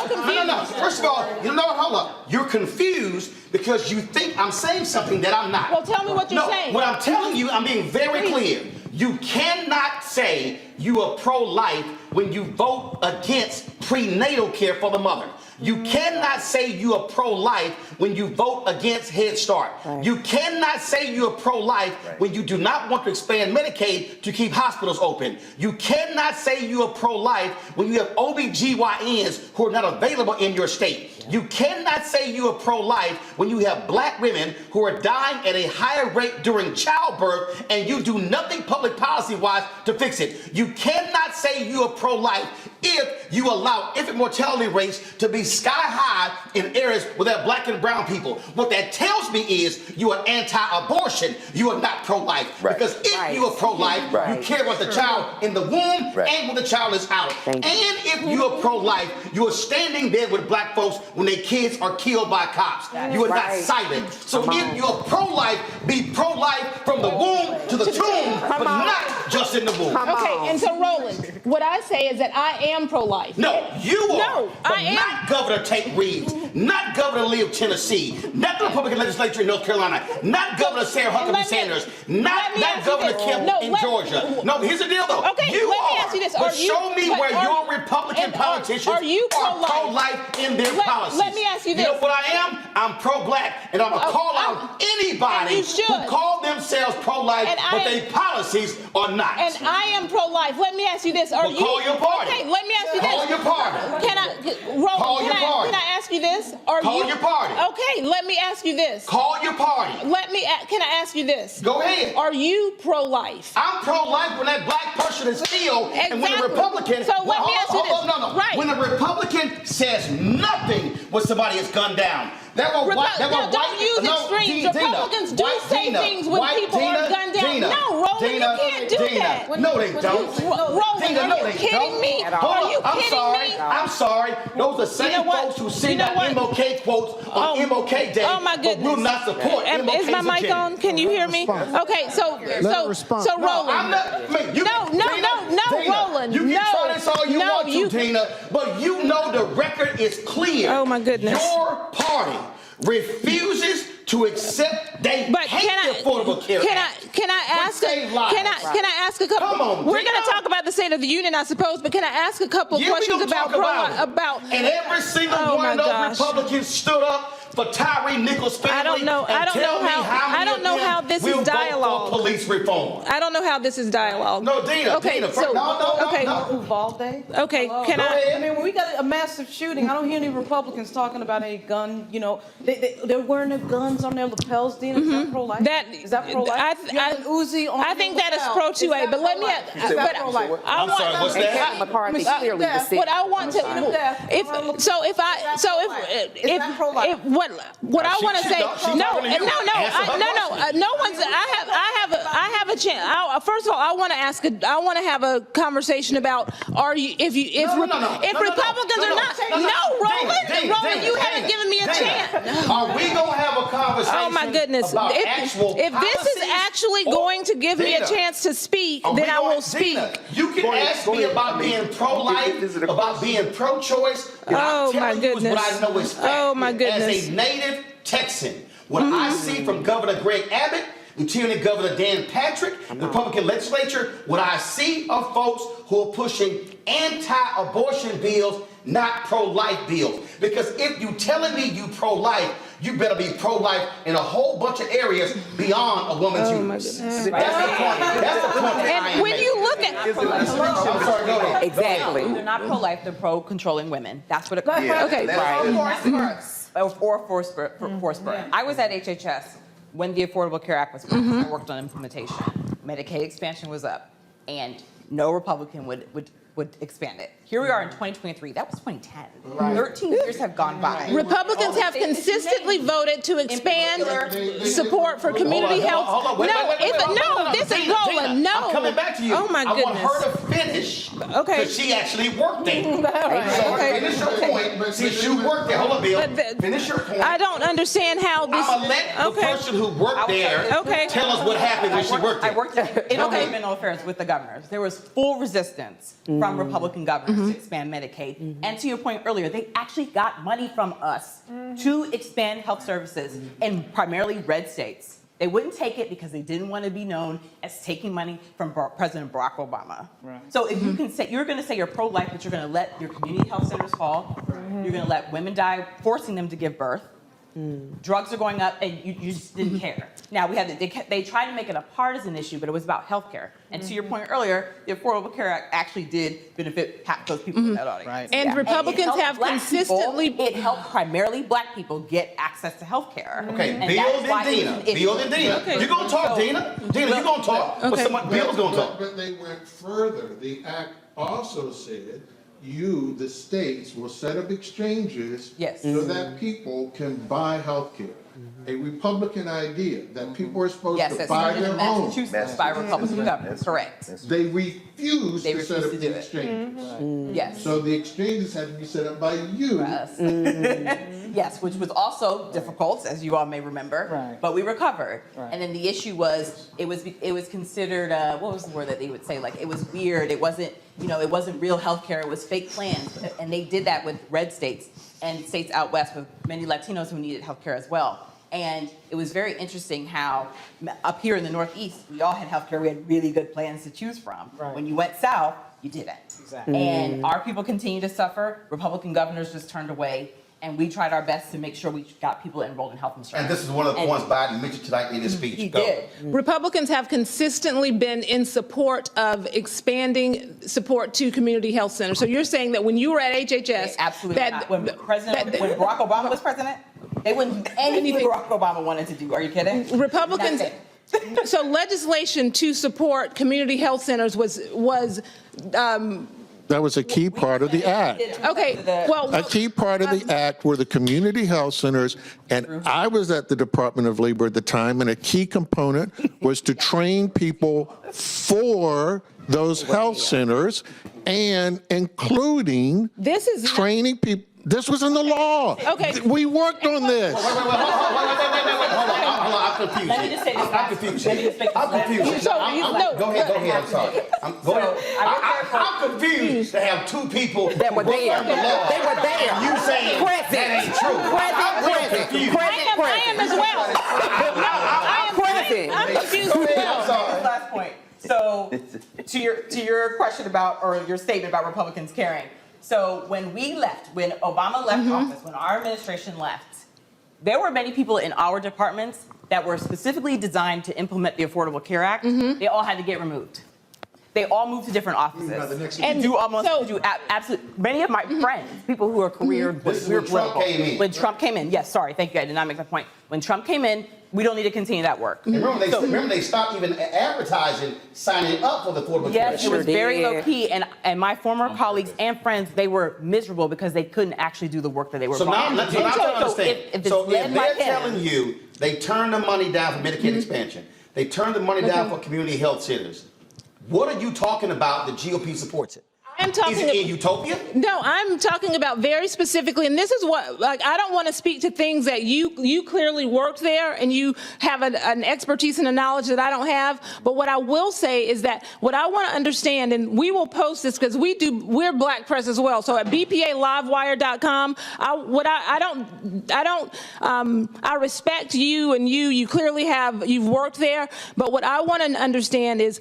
confused. No. First of all, hold up. You're confused because you think I'm saying something that I'm not. Well, tell me what you're saying. What I'm telling you, I'm being very clear. You cannot say you are pro-life when you vote against prenatal care for the mother. You cannot say you are pro-life when you vote against Head Start. Right. You cannot say you are pro-life when you do not want to expand Medicaid to keep hospitals open. You cannot say you are pro-life when you have OBGYNs who are not available in your state. You cannot say you are pro-life when you have black women who are dying at a higher rate during childbirth and you do nothing public policy-wise to fix it. You cannot say you are pro-life if you allow infant mortality rates to be sky high in areas where there are black and brown people. What that tells me is you are anti-abortion. You are not pro-life. Right. Because if you are pro-life, you care about the child in the womb and when the child is out. And if you are pro-life, you are standing there with black folks when their kids are killed by cops. You are not silent. So if you are pro-life, be pro-life from the womb to the tomb, but not just in the womb. Okay, and so Roland, what I say is that I am pro-life. No, you are. No, I am. Not Governor Tate Reeves, not Governor Lee of Tennessee, not the Republican legislature in North Carolina, not Governor Sarah Huckabee Sanders, not Governor Kemp in Georgia. No, here's the deal though. Okay, you let are. me ask you this. But show me where your Republican politicians are pro-life in their policies. Let me ask you this. You know what I am? I'm pro-black, and I'm going to call out anybody who call themselves pro-life, but their policies are not. And I am pro-life. Let me ask you this. Are you? Call your party. Okay, let me ask you this. Call your party. Can I ask you this? Call your party. Okay, let me ask you this. Call your party. Can I ask you this? Go ahead. Are you pro-life? I'm pro-life when that black person is killed, and when a Republican. So let me ask you this. No. Right. When a Republican says nothing when somebody is gunned down. Don't use extremes. Republicans do say things when people are gunned down. No, Roland, you can't do that. No, they don't. Roland, are you kidding me? Are you kidding me? I'm sorry. Those are the same folks who send out MLK quotes on MLK Day. Oh my goodness. But will not support MLK's Is my mic agenda. on? Can you hear me? Okay, so Roland. No, Roland. You can try this all you want to, Tina, but you know the record is clear. Oh my goodness. Your party refuses to accept affordable care. Can I ask a couple? Come on, we're going to talk about the State of the Union, I suppose, but can I ask a couple of questions about and every single one of those Republicans stood up for Tyree Nichols' family. I don't know how this is dialogue. For police reform. I don't know how this is dialogue. No, Dina. Okay, Dina, no. Uvalde. Okay, can I mean, when we got a massive shooting, I don't hear any Republicans talking about a gun. You know, they're wearing their guns on their lapels. Dina, is that pro-life? Is that pro-life? I think that is pro-2A, but let me. I'm sorry. What's that? McCarthy clearly deceived. What I want to, what I want to say, no one's. I have a chance. First of all, I want to have a conversation about if Republicans are not. No, Roland, you haven't given me a chance. Are we gonna have a conversation? Oh my goodness! If this is actually going to give me a chance to speak, then I will speak. You can ask me about being pro-life, about being pro-choice. Oh my goodness! What I know is fact. Oh my goodness! As a native Texan, what I see from Governor Greg Abbott, Lieutenant Governor Dan Patrick, the Republican legislature, what I see are folks who are pushing anti-abortion bills, not pro-life bills. Because if you telling me you pro-life, you better be pro-life in a whole bunch of areas beyond a woman's uterus. That's the point. That's the point. And when you look at Exactly. ahead. They're not pro-life, they're pro-controlling women. That's what it Yeah, Okay, that's or forced birth. I was at HHS when the Affordable Care Act was passed. I worked on implementation. Medicaid expansion was up, and no Republican would expand it. Here we are in 2023. That was 2010. 13 years have gone by. Republicans have consistently voted to expand support for community health. Hold on, wait, This is Dina, Roland. No. I'm coming back to you. Oh my I want goodness. her to finish. Okay. Because she actually worked there. Okay. Finish your point. Since you worked there. Hold on, Bill. Finish your point. I don't understand how this. I'm going to let the person who worked there tell us what happened when she worked there. I worked in environmental affairs with the governors. There was full resistance from Republican governors to expand Medicaid. And to your point earlier, they actually got money from us to expand health services in primarily red states. They wouldn't take it because they didn't want to be known as taking money from President Barack Obama. So if you can say, you're going to say you're pro-life, but you're going to let your community health centers fall, you're going to let women die, forcing them to give birth, drugs are going up, and you just didn't care. Now, they tried to make it a partisan issue, but it was about health care. And to your point earlier, the Affordable Care Act actually did benefit half those people in that audience. Right. And Republicans have consistently... It helped primarily black people get access to health care. Okay, Bill and Dina. Bill and Dina. Okay. You're going to talk, Dina. Dina, you're going to talk. Okay. But Bill's going to talk. But they went further. The act also said the states, will set up exchanges so that people can buy health care. A Republican idea that people are supposed to buy their own. Massachusetts by Republican governors, correct. They refused to set up to do the it. exchanges. Yes. So the exchanges had to be set up by you. Yes, which was also difficult, as you all may remember. But we recovered. And then the issue was, it was considered, what was the word that they would say? Like, it was weird. It wasn't, it wasn't real healthcare. It was fake plans. And they did that with red states and states out west with many Latinos who needed healthcare as well. And it was very interesting how up here in the Northeast, we all had healthcare. We had really good plans to choose from. When you went south, you didn't. And our people continue to suffer. Republican governors just turned away. And we tried our best to make sure we got people enrolled in health insurance. And this is one of the points Biden mentioned tonight in his speech. He did. Republicans have consistently been in support of expanding support to community health centers. So you're saying that when you were at HHS... Absolutely not. When Barack Obama was president, they wouldn't do anything Barack Obama wanted to do. Are you kidding? Republicans... So legislation to support community health centers was that was a key part of the act. Okay, well... A key part of the act were the community health centers, and I was at the Department of Labor at the time, and a key component was to train people for those health centers, and including training people. This was in the law. Okay. We worked on this. Hold on, I'm confused. Let me just say this. I'm confused. I'm confused. Go ahead. I'm sorry. I'm confused to have two people that were there. They were there. And you saying that ain't true. I am as well. I'm confused as well. Last point. So, to your question about, or your statement about Republicans caring. So when we left, when Obama left office, when our administration left, there were many people in our departments that were specifically designed to implement the Affordable Care Act. They all had to get removed. They all moved to different offices. And many of my friends, people who are career, when Trump came in, yes, sorry, thank you, I did not make that point. When Trump came in, we don't need to continue that work. And remember, they stopped even advertising, signing up for the Affordable Care Act. Yes, it was very low key, and my former colleagues and friends, they were miserable because they couldn't actually do the work that they were brought in to do. So if they're telling you they turned the money down for Medicaid expansion, they turned the money down for community health centers, what are you talking about that GOP supports it? Is it in utopia? No, I'm talking about very specifically, and this is what, I don't want to speak to things that you clearly worked there and you have an expertise and a knowledge that I don't have. But what I will say is that what I want to understand, and we will post this because we're Black Press as well. So at bpalivewire.com, I respect you, and you clearly you've worked there. But what I want to understand is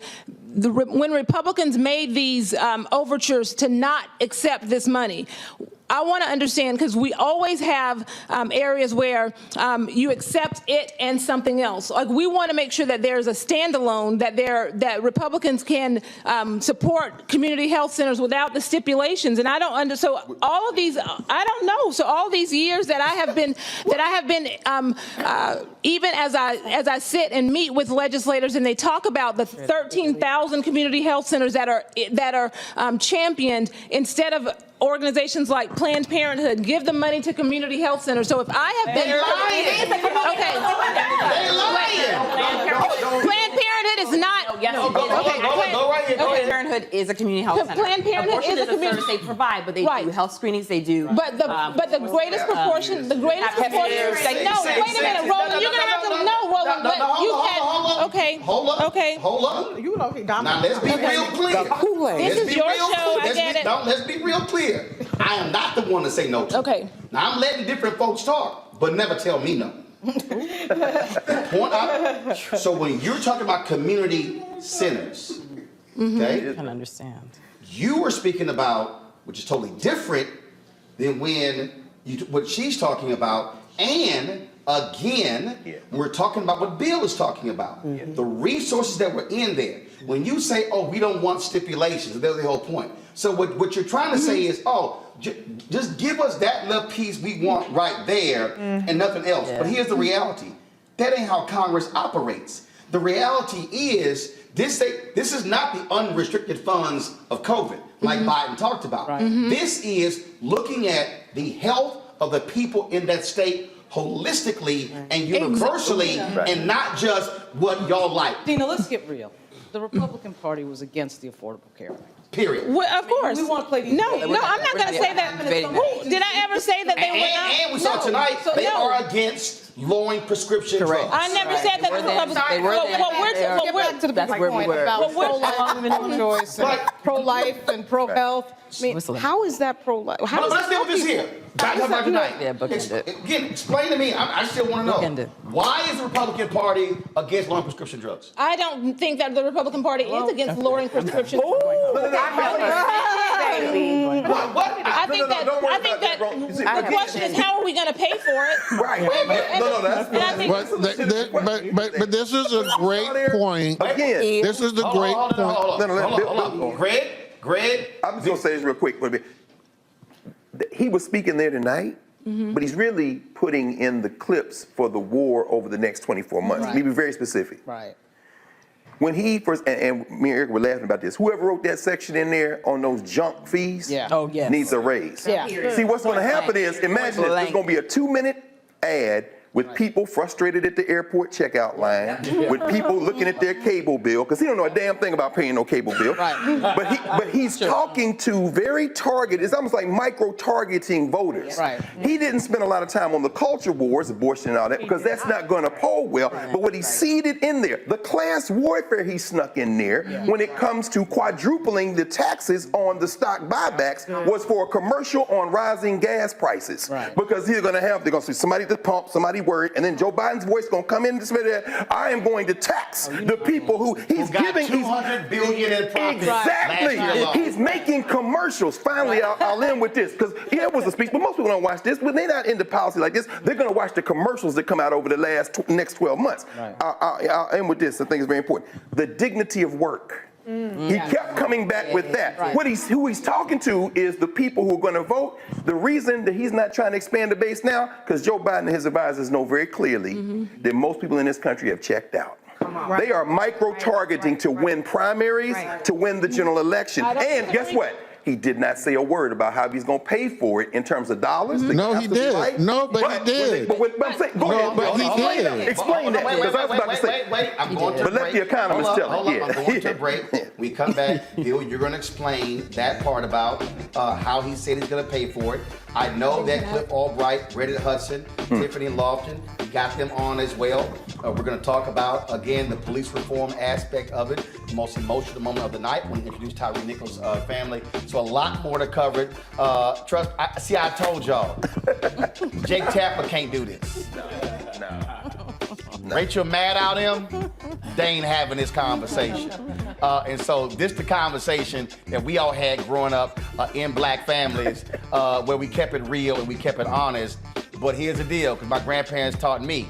when Republicans made these overtures to not accept this money, I want to understand, because we always have areas where you accept it and something else. Like, we want to make sure that there's a standalone, that Republicans can support community health centers without the stipulations. And I don't so all of these, I don't know. So all these years that I have been even as I sit and meet with legislators and they talk about the 13,000 community health centers that are championed, instead of organizations like Planned Parenthood give the money to community health centers. So if I have been Planned Parenthood is not. Planned Parenthood is a community health center. Planned Parenthood is a community service they provide, but they do health screenings. They do. But the greatest proportion. No, wait a minute, Roland. You're gonna have to Roland. But you had okay. Hold up. You know, Now let's be real clear. This is your show. I get it. Let's be real clear. I am not the one to say no to. Okay. Now I'm letting different folks talk, but never tell me no. So when you're talking about community centers, okay? I can understand. You were speaking about, which is totally different than what she's talking about, and again, we're talking about what Bill is talking about. The resources that were in there. When you say, oh, we don't want stipulations, that's the whole point. So what you're trying to say is, oh, just give us that little piece we want right there and nothing else. But here's the reality. That ain't how Congress operates. The reality is, this is not the unrestricted funds of COVID, like Biden talked about. This is looking at the health of the people in that state holistically and universally, and not just what y'all like. Dina, let's get real. The Republican Party was against the Affordable Care Act. Period. Well, of course. We want to play these No, games. I'm not going to say that. Who, did I ever say that they were not? And we saw tonight, they are against lowering prescription drugs. I never said that the Republicans. Get back to the big point about pro-life, pro-choice, and pro-life and pro-health. I mean, how is that pro-life? Let's deal with this here. Back about tonight. Again, explain to me. I still want to know. Why is the Republican Party against lowering prescription drugs? I don't think that the Republican Party is against lowering prescription drugs. I think that the question is, how are we going to pay for it? Right. But this is a great point. Again, this is the great point. Greg. I'm just going to say this real quick. He was speaking there tonight, but he's really putting in the clips for the war over the next 24 months. Let me be very specific. Right. When he first, and me and Eric were laughing about this, whoever wrote that section in there on those junk fees needs a raise. Yeah. See, what's going to happen is, imagine this, there's going to be a 2-minute ad with people frustrated at the airport checkout line, with people looking at their cable bill, because he don't know a damn thing about paying no cable bill. But he's talking to very targeted, it's almost like micro-targeting voters. He didn't spend a lot of time on the culture wars, abortion and all that, because that's not going to poll well. But what he seeded in there, the class warfare he snuck in there, when it comes to quadrupling the taxes on the stock buybacks, was for a commercial on rising gas prices. Because they're going to see somebody at the pump, somebody word, and then Joe Biden's voice going to come in and say that I am going to tax the people who he's giving $200 billion in profit. Exactly. He's making commercials. Finally, I'll end with this, because it was a speech, but most people don't watch this. When they're not into policy like this, they're going to watch the commercials that come out over the next 12 months. I'll end with this. I think it's very important. The dignity of work. He kept coming back with that. Who he's talking to is the people who are going to vote. The reason that he's not trying to expand the base now, because Joe Biden and his advisors know very clearly that most people in this country have checked out. They are micro-targeting to win primaries, to win the general election. And guess what? He did not say a word about how he's going to pay for it in terms of dollars. No, he did. No, but he did. But he did. Explain that, because I was about to say. Wait. I'm going to But let the economist tell it. I'm going to break. We come back. Bill, you're going to explain that part about how he said he's going to pay for it. I know that Cliff Albright, Reddit Hudson, Tiffany Lofton, got them on as well. We're going to talk about, again, the police reform aspect of it, the most emotional moment of the night when he introduced Tyree Nichols' family. So a lot more to cover it. I told y'all, Jake Tapper can't do this. No. Rachel Maddow them, they ain't having this conversation. And so this the conversation that we all had growing up in black families where we kept it real and we kept it honest. But here's the deal, because my grandparents taught me,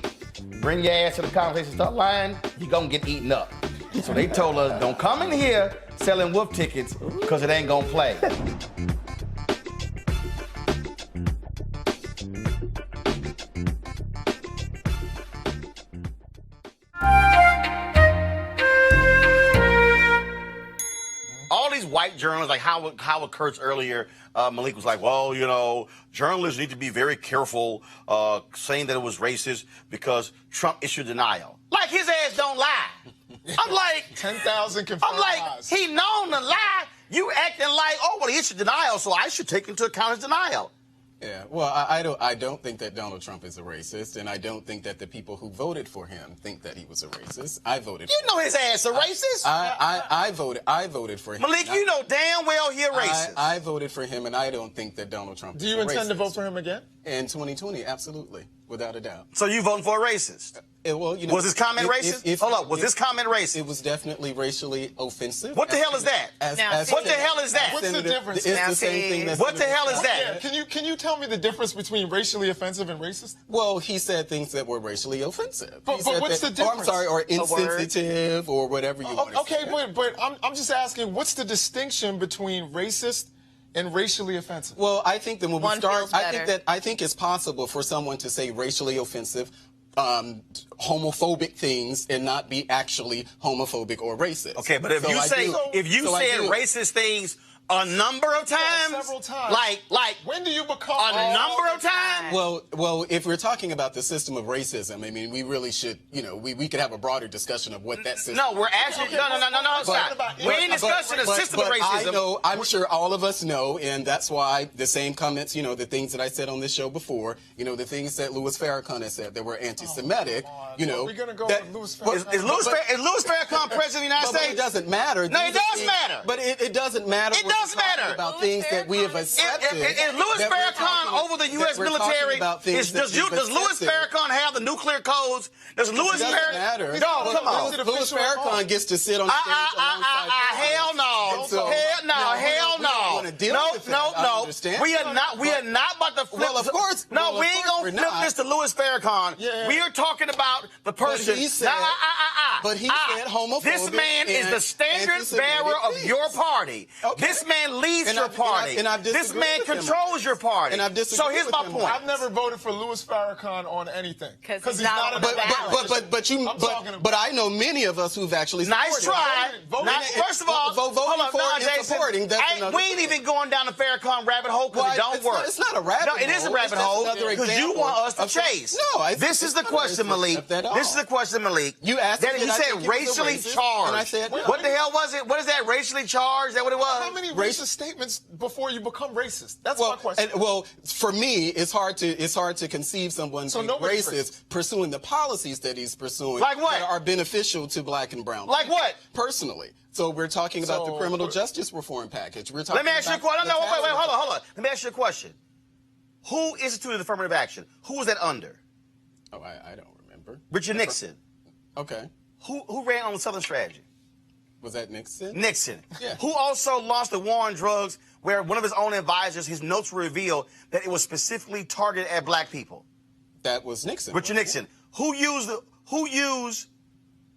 bring your ass to the conversation, start lying, you're gonna get eaten up. So they told us, don't come in here selling wolf tickets because it ain't gonna play. All these white journalists, like Howard Kurtz earlier, Malik was like, well, you know, journalists need to be very careful saying that it was racist because Trump issued denial. Like his ass don't lie. I'm like 10,000 confirmed I'm like, lies. he known to lie. You acting like, oh, well, he issued denial, so I should take into account his denial. Yeah, well, I don't think that Donald Trump is a racist, and I don't think that the people who voted for him think that he was a racist. I voted. You know his ass a racist. I voted for him. Malik, you know damn well he a racist. I voted for him, and I don't think that Donald Trump. Do you intend to vote for him again? In 2020, absolutely, without a doubt. So you voting for a racist? Well, you know, was his comment racist? Hold up, was this comment racist? It was definitely racially offensive. What the hell is that? What the hell is that? What's the difference? It's the same thing. That's what the hell is that? Yeah, can you tell me the difference between racially offensive and racist? Well, he said things that were racially offensive. But what's the difference? I'm sorry, or insensitive, or whatever you want to say. Okay, but I'm just asking, what's the distinction between racist and racially offensive? Well, I think that when we start, I think it's possible for someone to say racially offensive, homophobic things and not be actually homophobic or racist. Okay, but if you said racist things a number of times, several times, like when do you become a number of times? Well, if we're talking about the system of racism, I mean, we really should, you know, we could have a broader discussion of what that system. No, we're actually no. Stop. We ain't discussing the system of racism. I know, I'm sure all of us know, and that's why the same comments, you know, the things that I said on this show before, you know, the things that Louis Farrakhan has said that were anti-Semitic, you know. We're gonna go with Louis Farrakhan. Is Louis Farrakhan president of the United States? It doesn't matter. No, it does matter. But it doesn't matter. It does matter about things that we have accepted. Is Louis Farrakhan over the U.S. military? Does Louis Farrakhan have the nuclear codes? Does Louis Farrakhan? No, come on. Louis Farrakhan gets to sit on stage alongside. Hell no. Hell no. No. We are not about to flip. Well, of course. No, we ain't gonna flip this to Louis Farrakhan. We are talking about the person. But he said homophobic. This man is the standard bearer of your party. This man leads your party. This man controls your party. So here's my point. I've never voted for Louis Farrakhan on anything because he's not a balanced. But I know many of us who've actually supported. Nice try. First of all, voting for and supporting. We ain't even going down the Farrakhan rabbit hole because it don't work. It's not a rabbit hole. No, it is a rabbit hole because you want us to chase. No, this is the question, Malik. This is the question, Malik. You asked me. You said racially charged. And I said, what the hell was it? What is that? Racially charged? Is that what it was? How many racist statements before you become racist? That's my question. Well, for me, it's hard to conceive someone being racist pursuing the policies that he's pursuing like what? that are beneficial to black and brown. Like what? Personally. So we're talking about the criminal justice reform package. We're talking. Let me ask you a question. No, wait, hold on. Let me ask you a question. Who instituted affirmative action? Who was that under? Oh, I don't remember. Richard Nixon. Okay. Who ran on the Southern Strategy? Was that Nixon? Nixon. Yeah. Who also launched the war on drugs, where one of his own advisors, his notes revealed that it was specifically targeted at black people? That was Nixon. Richard Nixon. Who used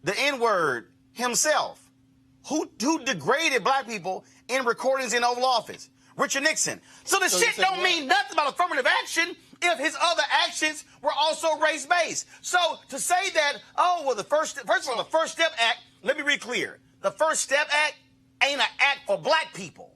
the N-word himself? Who degraded black people in recordings in Oval Office? Richard Nixon. So the shit don't mean nothing about affirmative action if his other actions were also race-based. So to say that, oh, well, first of all, the First Step Act, let me be clear. The First Step Act ain't an act for black people.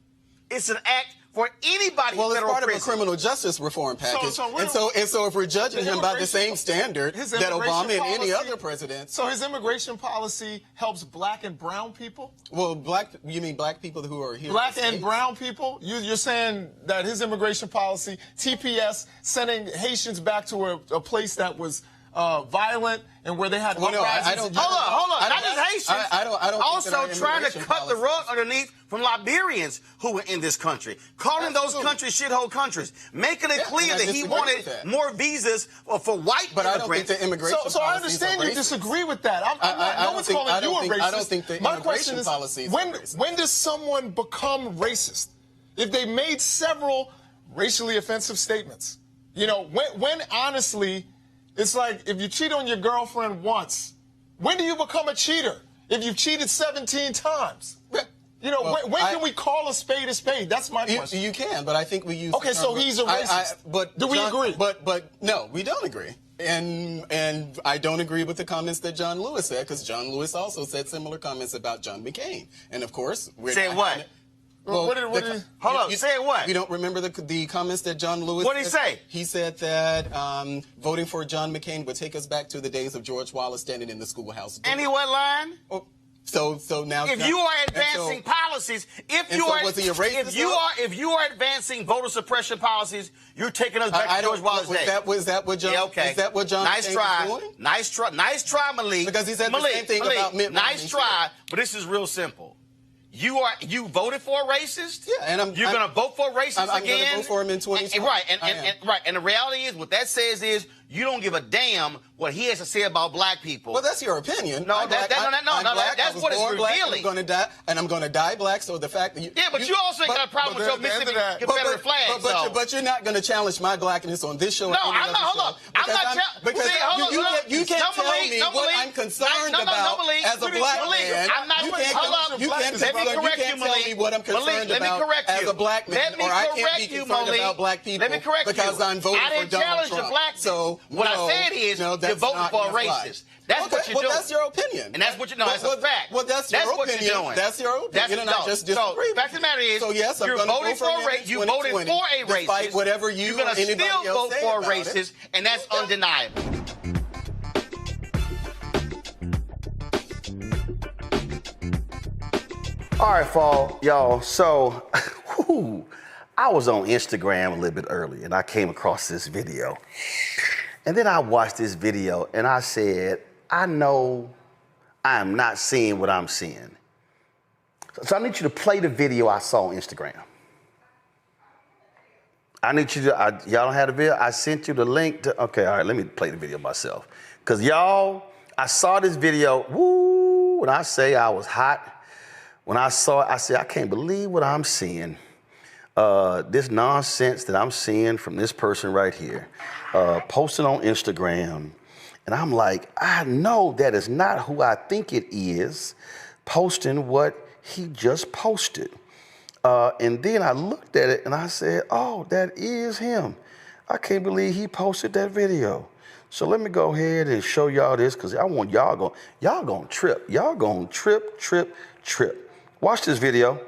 It's an act for anybody. Well, it's part of a criminal justice reform package. And so if we're judging him by the same standard that Obama and any other president. So his immigration policy helps black and brown people? Well, you mean black people who are here? Black and brown people? You're saying that his immigration policy, TPS, sending Haitians back to a place that was violent and where they had Well, no, I don't. Hold on. I Not don't- just Haitians. I don't also think that our trying to immigration cut the rug underneath from Liberians who were in this country, calling those countries shithole countries, making it clear that he wanted more visas for white But I immigrants. don't think the immigration So I understand you disagree with that. No one's calling you a racist. I don't think the My question immigration is, policies are racist. when does someone become racist? If they made several racially offensive statements, you know, when honestly, it's like if you cheat on your girlfriend once, when do you become a cheater? If you've cheated 17 times. You know, Well, when can we call a spade a spade? That's my question. You can, but I think we use. Okay, so he's a racist. But do we agree? But no, we don't agree. And I don't agree with the comments that John Lewis said, because John Lewis also said similar comments about John McCain. And of course, we're Say not what? gonna- Well, Hold on, say what? You don't remember the comments that John Lewis What did he say? He said that voting for John McCain would take us back to the days of George Wallace standing in the schoolhouse door. And he what line? So now, if you are advancing policies, if you are advancing voter suppression policies, you're taking us back to George Wallace Day. Was that what John? Yeah, okay. Is that what John? Nice try. Was doing? Nice try, Malik. Because he said the same thing about Mitt Romney. Nice try, but this is real simple. You voted for a racist. Yeah, and you're going to vote for a racist I'm again. going to vote for him in 2020. Right, and the reality is, what that says is you don't give a damn what he has to say about black people. Well, that's your opinion. No, that's what it's revealing. I'm going to die black. So the fact that but you also ain't got a problem with your Mississippi Confederate flag. But you're not going to challenge my blackness on this show. No, I'm not. Hold on. I'm not because you can't tell me what I'm concerned about as a black man. I'm not. You can't tell me what I'm concerned about as a black man, or I can't be concerned about black people because I'm voting for Donald Trump. So what I said is you're voting for a racist. That's what you're doing. Well, that's your opinion. And that's what you know. That's a fact. Well, that's your what opinion. you're doing. That's your opinion, and I just disagree. So, fact of the matter is, so yes, I'm you're voting for a racist. You voted for a racist. Despite whatever you're going to still vote for a racist, and that's undeniable. All right, fall, y'all. So, I was on Instagram a little bit early, and I came across this video. And then I watched this video, and I said, I know I am not seeing what I'm seeing. So I need you to play the video I saw on Instagram. I need you to, y'all don't have the video? I sent you the link to, okay, all right, let me play the video myself. Because y'all, I saw this video, when I say I was hot, when I saw it, I said, I can't believe what I'm seeing. This nonsense that I'm seeing from this person right here, posted on Instagram. And I'm like, I know that is not who I think it is, posting what he just posted. And then I looked at it and I said, oh, that is him. I can't believe he posted that video. So let me go ahead and show y'all this, because I want y'all gonna trip. Y'all gonna trip. Watch this video.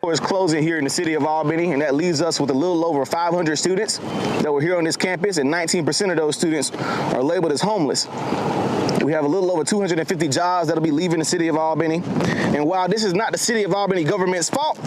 Is closing here in the city of Albany, and that leaves us with a little over 500 students that were here on this campus, and 19% of those students are labeled as homeless. We have a little over 250 jobs that'll be leaving the city of Albany. And while this is not the city of Albany government's fault,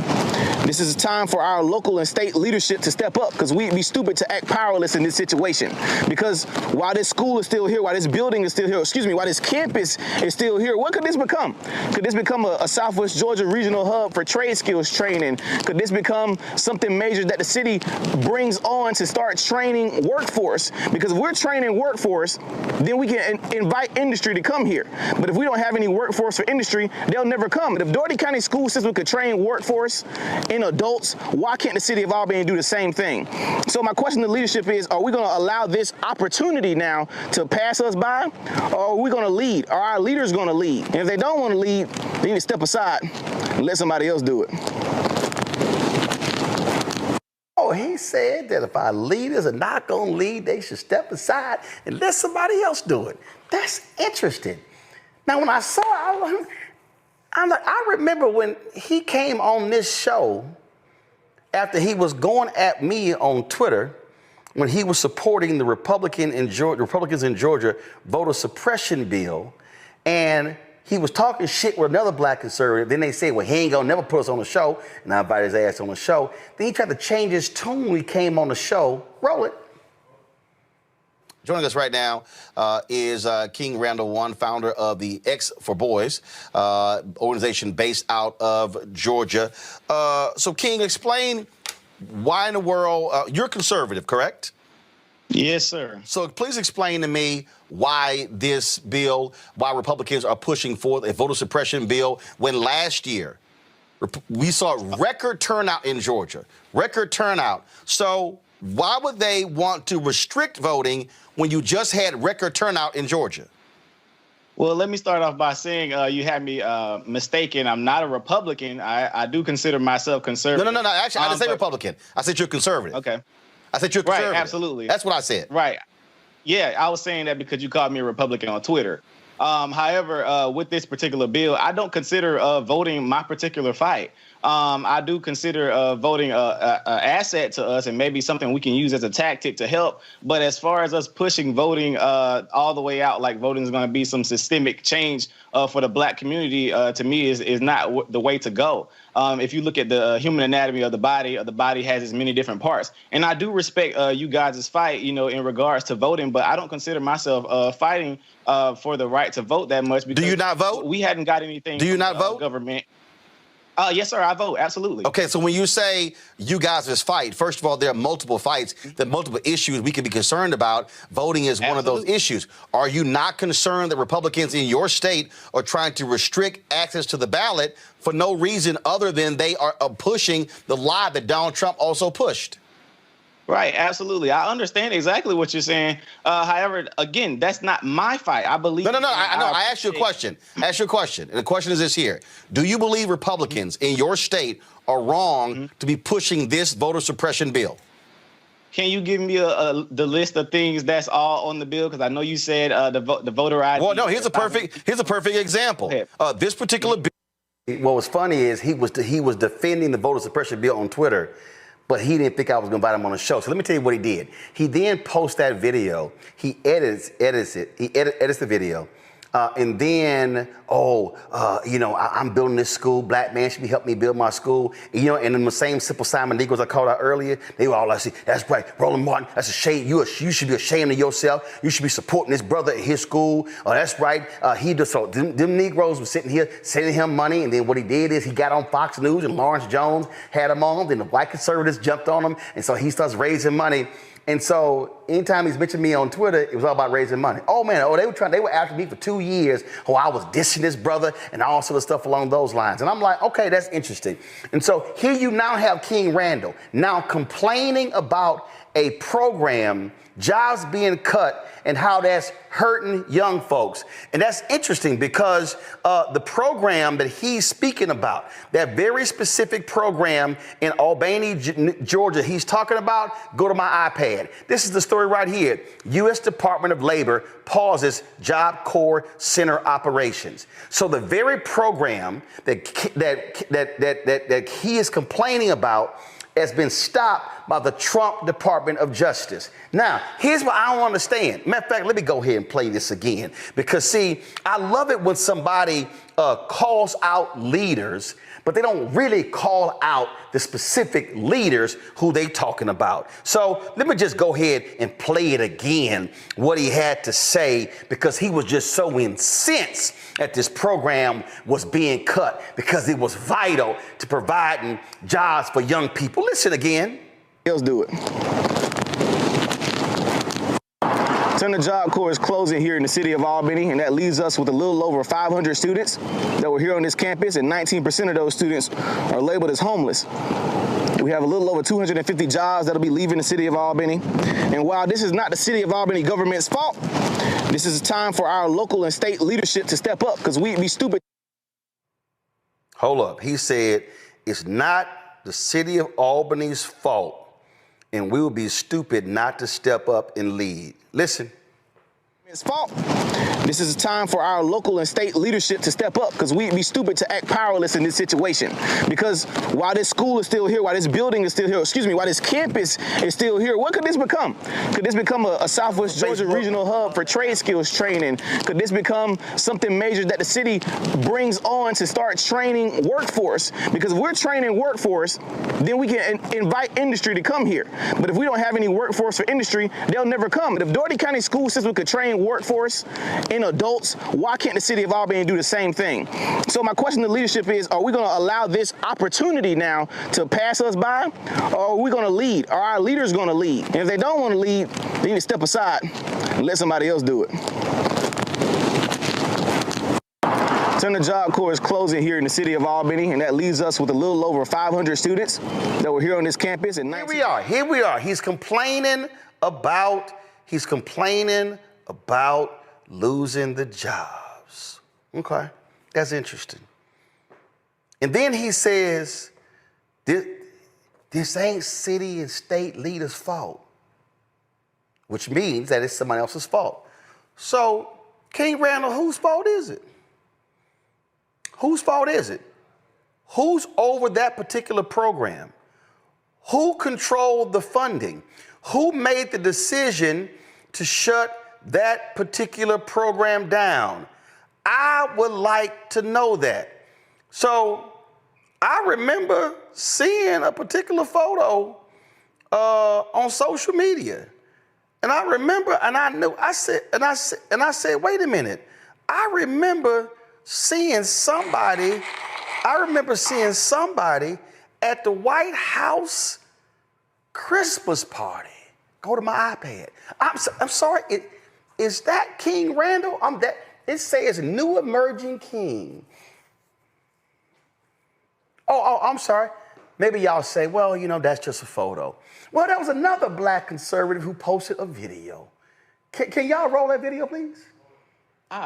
this is a time for our local and state leadership to step up, because we'd be stupid to act powerless in this situation. Because while this school is still here, while this building is still here, while this campus is still here, what could this become? Could this become a Southwest Georgia regional hub for trade skills training? Could this become something major that the city brings on to start training workforce? Because if we're training workforce, then we can invite industry to come here. But if we don't have any workforce for industry, they'll never come. But if Doherty County School System could train workforce in adults, why can't the city of Albany do the same thing? So my question to leadership is, are we going to allow this opportunity now to pass us by? Or are we going to lead? Are our leaders going to lead? And if they don't want to lead, they need to step aside and let somebody else do it. Oh, he said that if our leaders are not going to lead, they should step aside and let somebody else do it. That's interesting. Now, when I saw it, I remember when he came on this show after he was going at me on Twitter when he was supporting the Republicans in Georgia voter suppression bill, and he was talking shit with another black conservative. Then they say, well, he ain't gonna never put us on the show. And I invited his ass on the show. Then he tried to change his tune when he came on the show. Roll it. Joining us right now is King Randall One, founder of the X for Boys organization based out of Georgia. So, King, explain why in the world you're conservative, correct? Yes, sir. So please explain to me why this bill, why Republicans are pushing for a voter suppression bill when last year we saw record turnout in Georgia, record turnout. So why would they want to restrict voting when you just had record turnout in Georgia? Well, let me start off by saying you had me mistaken. I'm not a Republican. I do consider myself conservative. No. Actually, I didn't say Republican. I said you're conservative. Okay. I said you're conservative. Right, absolutely. That's what I said. Right. Yeah, I was saying that because you called me a Republican on Twitter. However, with this particular bill, I don't consider voting my particular fight. I do consider voting an asset to us and maybe something we can use as a tactic to help. But as far as us pushing voting all the way out, like voting is going to be some systemic change for the black community, to me is not the way to go. If you look at the human anatomy of the body has its many different parts. And I do respect you guys' fight, in regards to voting, but I don't consider myself fighting for the right to vote that much. Because do you not vote? We hadn't got anything. Do you not vote? Government. Yes, sir, I vote, absolutely. Okay, so when you say you guys' fight, first of all, there are multiple fights, there are multiple issues we can be concerned about. Voting is one of those issues. Are you not concerned that Republicans in your state are trying to restrict access to the ballot for no reason other than they are pushing the lie that Donald Trump also pushed? Right, absolutely. I understand exactly what you're saying. However, again, that's not my fight. I believe. No. I know. I asked you a question. And the question is this here. Do you believe Republicans in your state are wrong to be pushing this voter suppression bill? Can you give me the list of things that's all on the bill? Because I know you said the voter ID. Well, no. Here's a perfect example. This particular bill. What was funny is he was defending the voter suppression bill on Twitter, but he didn't think I was going to invite him on the show. So let me tell you what he did. He then posts that video. He edits it. He edits the video. And then, I'm building this school. Black man should be helping me build my school. And in the same Simple Simon Negroes I called out earlier, they were all like, that's right, Roland Martin, that's a shame. You should be ashamed of yourself. You should be supporting this brother at his school. Oh, that's right. Them Negroes were sitting here sending him money. And then what he did is he got on Fox News and Lawrence Jones had him on. Then the white conservatives jumped on him. And so he starts raising money. And so anytime he's mentioned me on Twitter, it was all about raising money. They were after me for 2 years. I was dissing this brother and all sort of stuff along those lines. And I'm like, okay, that's interesting. And so here you now have King Randall now complaining about a program, jobs being cut, and how that's hurting young folks. And that's interesting because the program that he's speaking about, that very specific program in Albany, Georgia, he's talking about, go to my iPad. This is the story right here. U.S. Department of Labor pauses Job Corps Center operations. So the very program that he is complaining about has been stopped by the Trump Department of Justice. Now, here's what I don't understand. Matter of fact, let me go ahead and play this again. Because, see, I love it when somebody calls out leaders, but they don't really call out the specific leaders who they talking about. So let me just go ahead and play it again, what he had to say, because he was just so incensed that this program was being cut because it was vital to providing jobs for young people. Listen again. Let's do it. Center Job Corps is closing here in the city of Albany, and that leaves us with a little over 500 students that were here on this campus, and 19% of those students are labeled as homeless. We have a little over 250 jobs that'll be leaving the city of Albany. And while this is not the city of Albany government's fault, this is time for our local and state leadership to step up, because we'd be stupid. Hold up. He said it's not the city of Albany's fault, and we will be stupid not to step up and lead. Listen. It's fault. This is a time for our local and state leadership to step up, because we'd be stupid to act powerless in this situation. Because while this school is still here, while this building is still here, while this campus is still here, what could this become? Could this become a Southwest Georgia regional hub for trade skills training? Could this become something major that the city brings on to start training workforce? Because if we're training workforce, then we can invite industry to come here. But if we don't have any workforce for industry, they'll never come. But if Doherty County school system could train workforce in adults, why can't the city of Albany do the same thing? So my question to leadership is, are we going to allow this opportunity now to pass us by, or are we going to lead? Are our leaders going to lead? And if they don't want to lead, they need to step aside and let somebody else do it. The Job Corps is closing here in the city of Albany, and that leaves us with a little over 500 students that were here on this campus. And here we are. He's complaining about losing the jobs. Okay, that's interesting. And then he says, this ain't city and state leaders' fault, which means that it's somebody else's fault. So, King Randall, whose fault is it? Whose fault is it? Who's over that particular program? Who controlled the funding? Who made the decision to shut that particular program down? I would like to know that. So I remember seeing a particular photo on social media. And I remember, and I knew, I said, wait a minute. I remember seeing somebody at the White House Christmas party. Go to my iPad. I'm sorry. Is that King Randall? It says new emerging king. Oh, I'm sorry. Maybe y'all say, well, that's just a photo. Well, there was another black conservative who posted a video. Can y'all roll that video, please?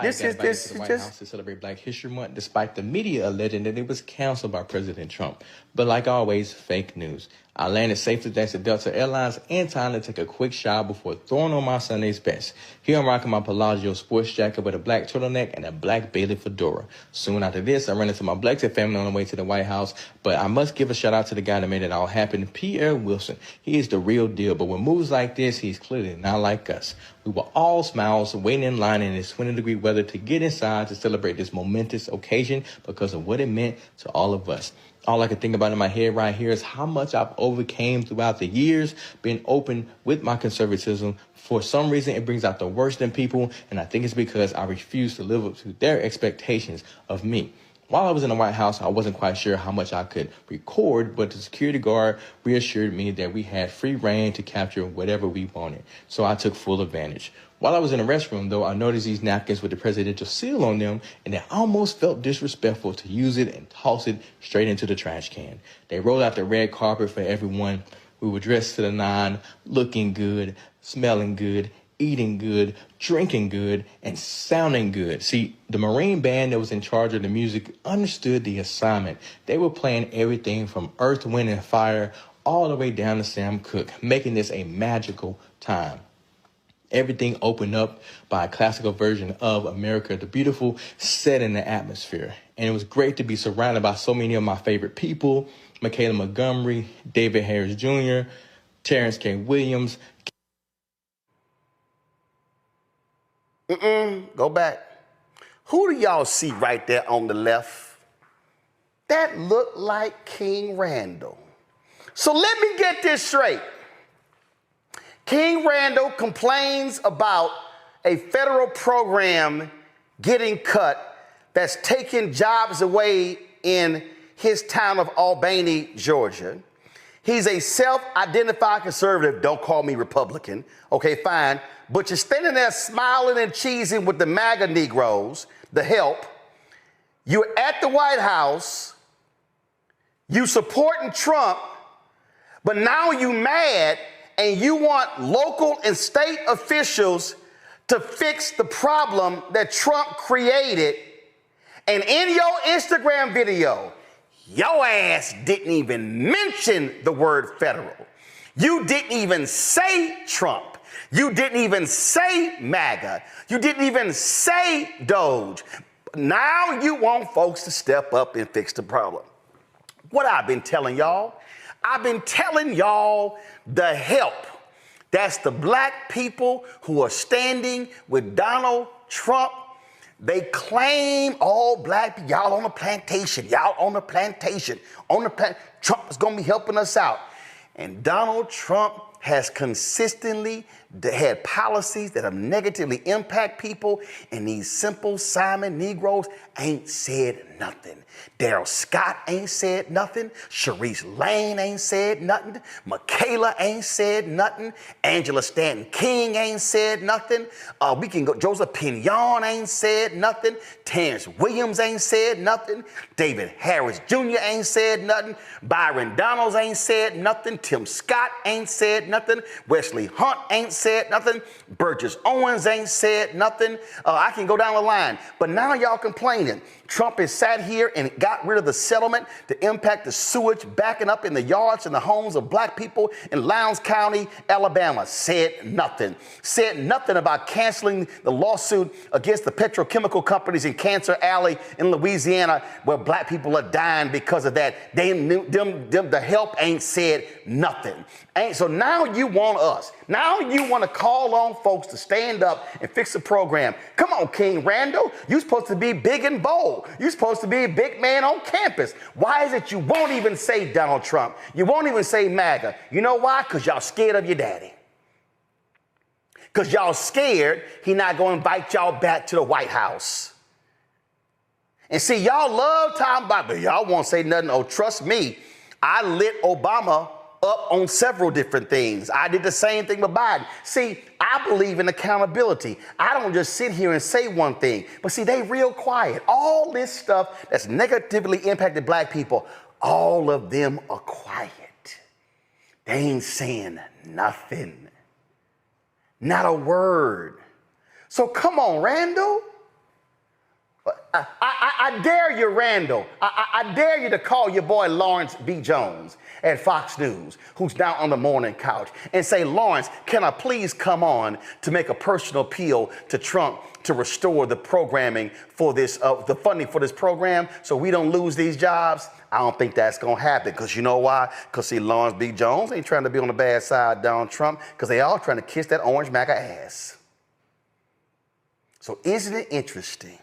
This is the White House to celebrate Black History Month, despite the media alleging that it was canceled by President Trump. But like always, fake news. I landed safely thanks to Delta Airlines and time to take a quick shower before throwing on my Sunday's best. Here I'm rocking my Palazzo sports jacket with a black turtleneck and a black Bailey fedora. Soon after this, I ran into my Blexit family on the way to the White House, but I must give a shout out to the guy that made it all happen, Pierre Wilson. He is the real deal, but with moves like this, he's clearly not like us. We were all smiles, waiting in line in this 20-degree weather to get inside to celebrate this momentous occasion because of what it meant to all of us. All I can think about in my head right here is how much I've overcame throughout the years, being open with my conservatism. For some reason, it brings out the worst in people, and I think it's because I refuse to live up to their expectations of me. While I was in the White House, I wasn't quite sure how much I could record, but the security guard reassured me that we had free reign to capture whatever we wanted, so I took full advantage. While I was in the restroom, though, I noticed these napkins with the presidential seal on them, and it almost felt disrespectful to use it and toss it straight into the trash can. They rolled out the red carpet for everyone. We were dressed to the nine, looking good, smelling good, eating good, drinking good, and sounding good. See, the Marine band that was in charge of the music understood the assignment. They were playing everything from Earth, Wind, and Fire all the way down to Sam Cooke, making this a magical time. Everything opened up by a classical version of America the Beautiful, set in the atmosphere. And it was great to be surrounded by so many of my favorite people: Michaela Montgomery, David Harris Jr., Terrence K. Williams. Go back. Who do y'all see right there on the left? That looked like King Randall. So let me get this straight. King Randall complains about a federal program getting cut that's taking jobs away in his town of Albany, Georgia. He's a self-identified conservative. Don't call me Republican. Okay, fine. But you're standing there smiling and cheesing with the MAGA Negroes, the help. You're at the White House. You supporting Trump, but now you mad and you want local and state officials to fix the problem that Trump created. And in your Instagram video, your ass didn't even mention the word federal. You didn't even say Trump. You didn't even say MAGA. You didn't even say Doge. Now you want folks to step up and fix the problem. What I've been telling y'all? I've been telling y'all the help. That's the black people who are standing with Donald Trump. They claim all black people, y'all on the plantation, y'all on the plantation, Trump is going to be helping us out. And Donald Trump has consistently had policies that have negatively impact people, and these simple Simon Negroes ain't said nothing. Daryl Scott ain't said nothing. Sharice Lane ain't said nothing. Michaela ain't said nothing. Angela Stanton King ain't said nothing. We can go. Joseph Pinion ain't said nothing. Terrence Williams ain't said nothing. David Harris Jr. ain't said nothing. Byron Donalds ain't said nothing. Tim Scott ain't said nothing. Wesley Hunt ain't said nothing. Burgess Owens ain't said nothing. I can go down the line. But now y'all complaining. Trump has sat here and got rid of the settlement to impact the sewage backing up in the yards and the homes of black people in Lowndes County, Alabama. Said nothing. Said nothing about canceling the lawsuit against the petrochemical companies in Cancer Alley in Louisiana, where black people are dying because of that. The help ain't said nothing. So now you want us. Now you want to call on folks to stand up and fix the program. Come on, King Randall. You're supposed to be big and bold. You're supposed to be a big man on campus. Why is it you won't even say Donald Trump? You won't even say MAGA. You know why? Because y'all scared of your daddy. Because y'all scared he not going to invite y'all back to the White House. And see, y'all love talking about, but y'all won't say nothing. Oh, trust me, I lit Obama up on several different things. I did the same thing with Biden. See, I believe in accountability. I don't just sit here and say one thing, but see, they real quiet. All this stuff that's negatively impacted black people, all of them are quiet. They ain't saying nothing. Not a word. So come on, Randall. I dare you, Randall. I dare you to call your boy Lawrence B. Jones at Fox News, who's down on the morning couch, and say, Lawrence, can I please come on to make a personal appeal to Trump to restore the programming for this, the funding for this program so we don't lose these jobs? I don't think that's going to happen, because you know why? Because see, Lawrence B. Jones ain't trying to be on the bad side of Donald Trump, because they all trying to kiss that orange MAGA ass. So isn't it interesting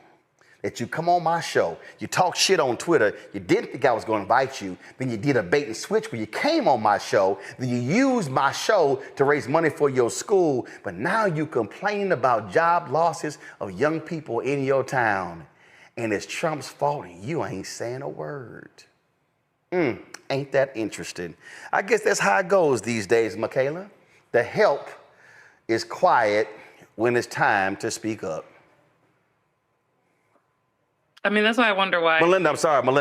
that you come on my show, you talk shit on Twitter, you didn't think I was going to invite you, then you did a bait and switch where you came on my show, then you used my show to raise money for your school, but now you complain about job losses of young people in your town, and it's Trump's fault and you ain't saying a word. Ain't that interesting? I guess that's how it goes these days, Michaela. The help is quiet when it's time to speak up. I mean, that's why I wonder why. Melinda, I'm sorry. Go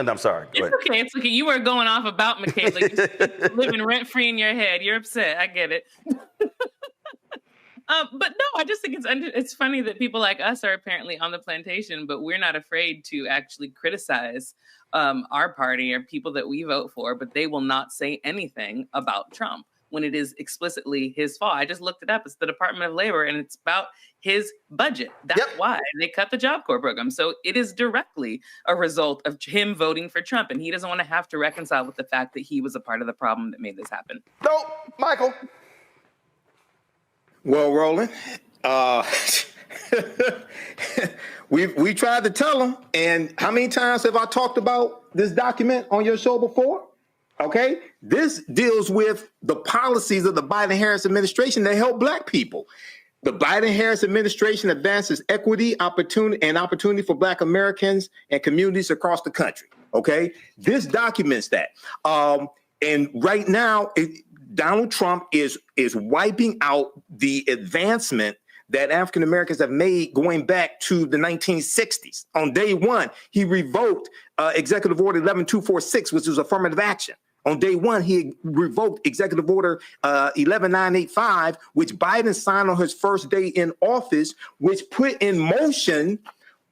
it's ahead. okay. It's okay. You were going off about Michaela. You're living rent-free in your head. You're upset. I get it. But no, I just think it's funny that people like us are apparently on the plantation, but we're not afraid to actually criticize our party or people that we vote for, but they will not say anything about Trump when it is explicitly his fault. I just looked it up. It's the Department of Labor, and it's about his budget. That's why they cut the Job Corps program. So it is directly a result of him voting for Trump, and he doesn't want to have to reconcile with the fact that he was a part of the problem that made this happen. No, Michael. Well, Roland, we tried to tell him, and how many times have I talked about this document on your show before? Okay, this deals with the policies of the Biden-Harris administration that help black people. The Biden-Harris administration advances equity, opportunity for black Americans and communities across the country. Okay, this documents that. And right now, Donald Trump is wiping out the advancement that African Americans have made going back to the 1960s. On day one, he revoked Executive Order 11246, which was affirmative action. On day one, he revoked Executive Order 11985, which Biden signed on his first day in office, which put in motion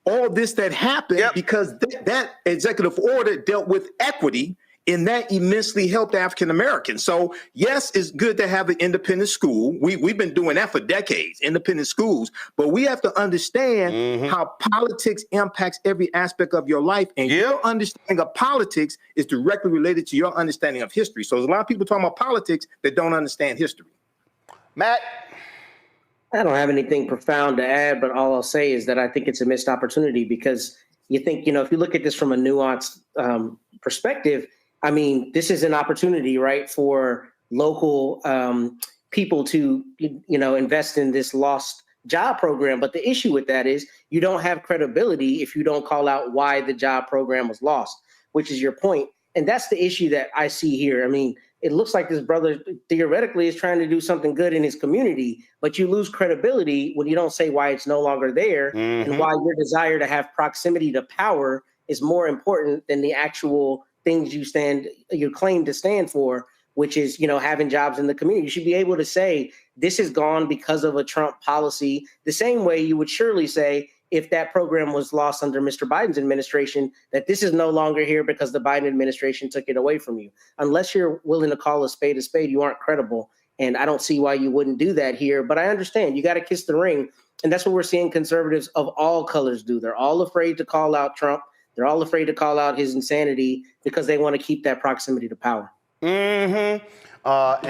all this that happened because that executive order dealt with equity and that immensely helped African Americans. So yes, it's good to have an independent school. We've been doing that for decades, independent schools, but we have to understand how politics impacts every aspect of your life, and your understanding of politics is directly related to your understanding of history. So there's a lot of people talking about politics that don't understand history. Matt? I don't have anything profound to add, but all I'll say is that I think it's a missed opportunity because you think, if you look at this from a nuanced perspective, I mean, this is an opportunity, right, for local people to, invest in this lost job program. But the issue with that is you don't have credibility if you don't call out why the job program was lost, which is your point. And that's the issue that I see here. I mean, it looks like this brother theoretically is trying to do something good in his community, but you lose credibility when you don't say why it's no longer there and why your desire to have proximity to power is more important than the actual things you claim to stand for, which is, having jobs in the community. You should be able to say this is gone because of a Trump policy, the same way you would surely say if that program was lost under Mr. Biden's administration, that this is no longer here because the Biden administration took it away from you. Unless you're willing to call a spade, you aren't credible. And I don't see why you wouldn't do that here. But I understand you got to kiss the ring. And that's what we're seeing conservatives of all colors do. They're all afraid to call out Trump. They're all afraid to call out his insanity because they want to keep that proximity to power. And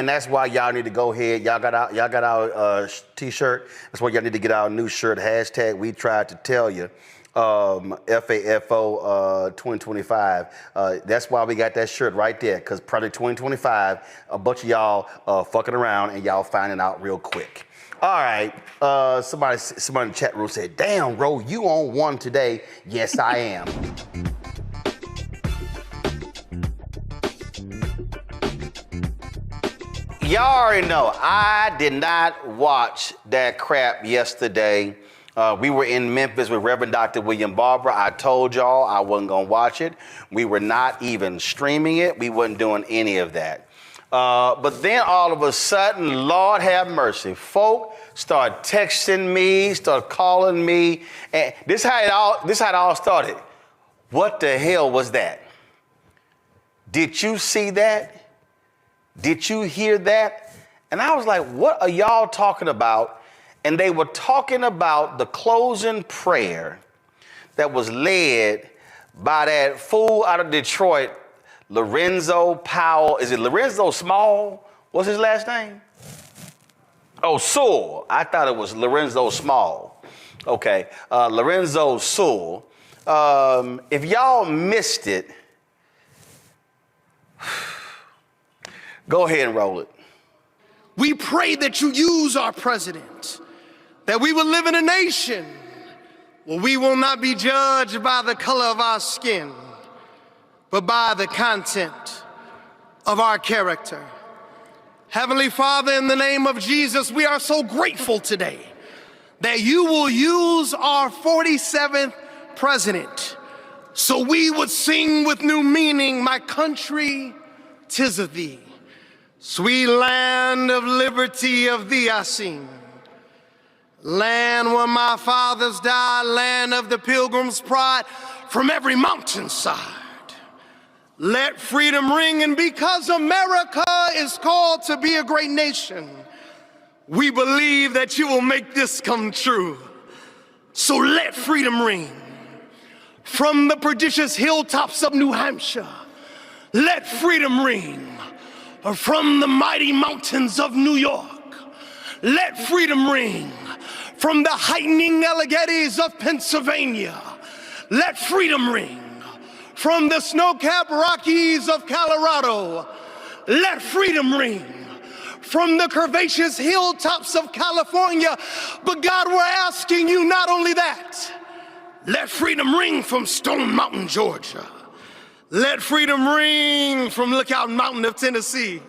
that's why y'all need to go ahead. Y'all got our t-shirt. That's why y'all need to get our new shirt. Hashtag we tried to tell you. FAFO 2025. That's why we got that shirt right there, because probably 2025, a bunch of y'all fucking around and y'all finding out real quick. All right. Somebody in the chat room said, damn, Ro, you on one today. Yes, I am. Y'all already know, I did not watch that crap yesterday. We were in Memphis with Reverend Dr. William Barber. I told y'all I wasn't going to watch it. We were not even streaming it. We wasn't doing any of that. But then all of a sudden, Lord have mercy, folk start texting me, start calling me. And this how it all started. What the hell was that? Did you see that? Did you hear that? And I was like, what are y'all talking about? And they were talking about the closing prayer that was led by that fool out of Detroit, Lorenzo Powell. Is it Lorenzo Small? What's his last name? Oh, Sewell. I thought it was Lorenzo Small. Okay, Lorenzo Sewell. If y'all missed it, go ahead and roll it. We pray that you use our president, that we will live in a nation where we will not be judged by the color of our skin, but by the content of our character. Heavenly Father, in the name of Jesus, we are so grateful today that you will use our 47th president so we would sing with new meaning, my country, 'tis of thee. Sweet land of liberty, of thee I sing. Land where my fathers died, land of the pilgrim's pride from every mountainside. Let freedom ring, and because America is called to be a great nation, we believe that you will make this come true. So let freedom ring. From the prodigious hilltops of New Hampshire, let freedom ring. From the mighty mountains of New York, let freedom ring. From the heightening Alleghenies of Pennsylvania, let freedom ring. From the snow-capped Rockies of Colorado, let freedom ring. From the curvaceous hilltops of California, but God, we're asking you not only that, let freedom ring from Stone Mountain, Georgia. Let freedom ring from Lookout Mountain of Tennessee.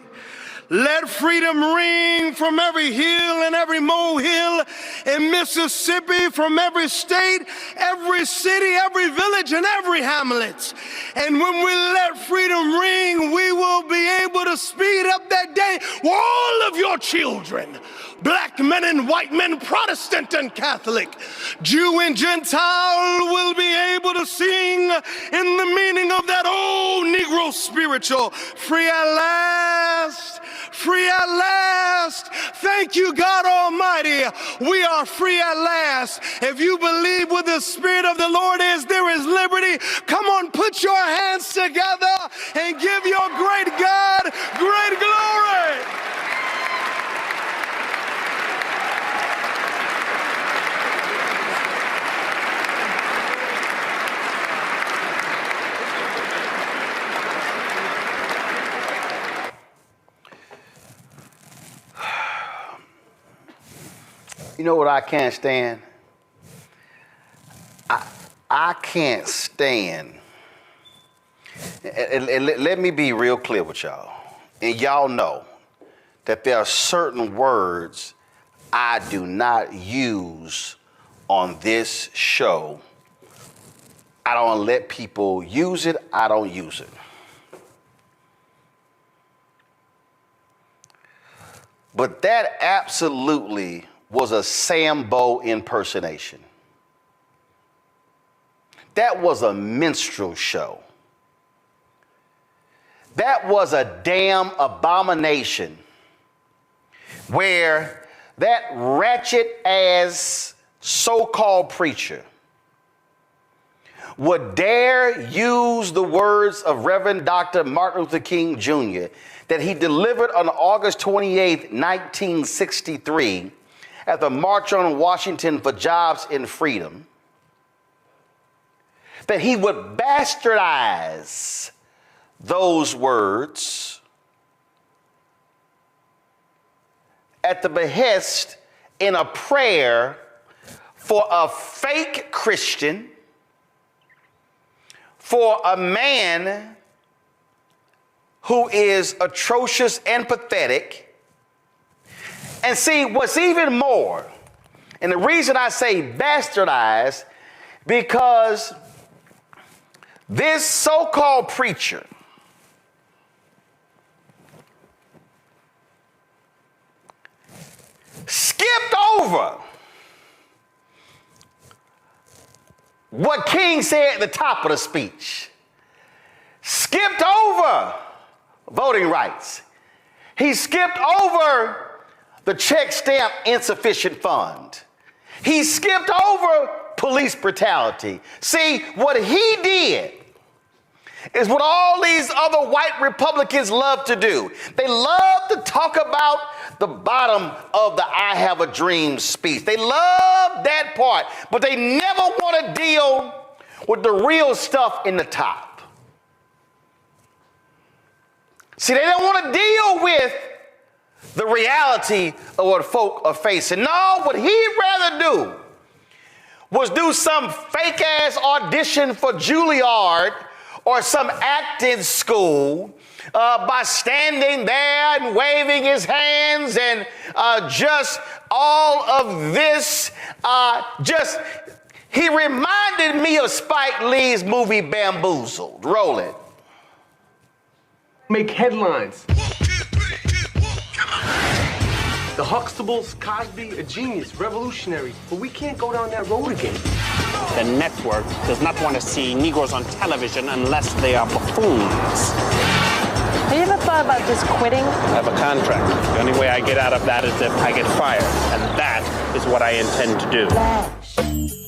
Let freedom ring from every hill and every molehill in Mississippi, from every state, every city, every village, and every hamlet. And when we let freedom ring, we will be able to speed up that day where all of your children, black men and white men, Protestant and Catholic, Jew and Gentile, will be able to sing in the meaning of that old Negro spiritual, free at last, free at last. Thank you, God Almighty. We are free at last. If you believe where the Spirit of the Lord is, there is liberty. Come on, put your hands together and give your great God great glory. You know what I can't stand? I can't stand, and let me be real clear with y'all, and y'all know that there are certain words I do not use on this show. I don't let people use it, I don't use it. But that absolutely was a Sambo impersonation. That was a minstrel show. That was a damn abomination where that ratchet ass so-called preacher would dare use the words of Reverend Dr. Martin Luther King Jr. that he delivered on August 28, 1963, at the March on Washington for Jobs and Freedom, that he would bastardize those words at the behest in a prayer for a fake Christian, for a man who is atrocious and pathetic. And see, what's even more, and the reason I say bastardized, because this so-called preacher skipped over what King said at the top of the speech, skipped over voting rights. He skipped over the check stamp insufficient fund. He skipped over police brutality. See, what he did is what all these other white Republicans love to do. They love to talk about the bottom of the I Have a Dream speech. They love that part, but they never want to deal with the real stuff in the top. See, they don't want to deal with the reality of what folk are facing. No, what he'd rather do was do some fake ass audition for Juilliard or some acting school by standing there and waving his hands and just all of this. He reminded me of Spike Lee's movie Bamboozled. Roll it. Make headlines. The Huxtables, Cosby, a genius, revolutionary, but we can't go down that road again. The network does not want to see Negroes on television unless they are buffoons. Have you ever thought about just quitting? I have a contract. The only way I get out of that is if I get fired, and that is what I intend to do.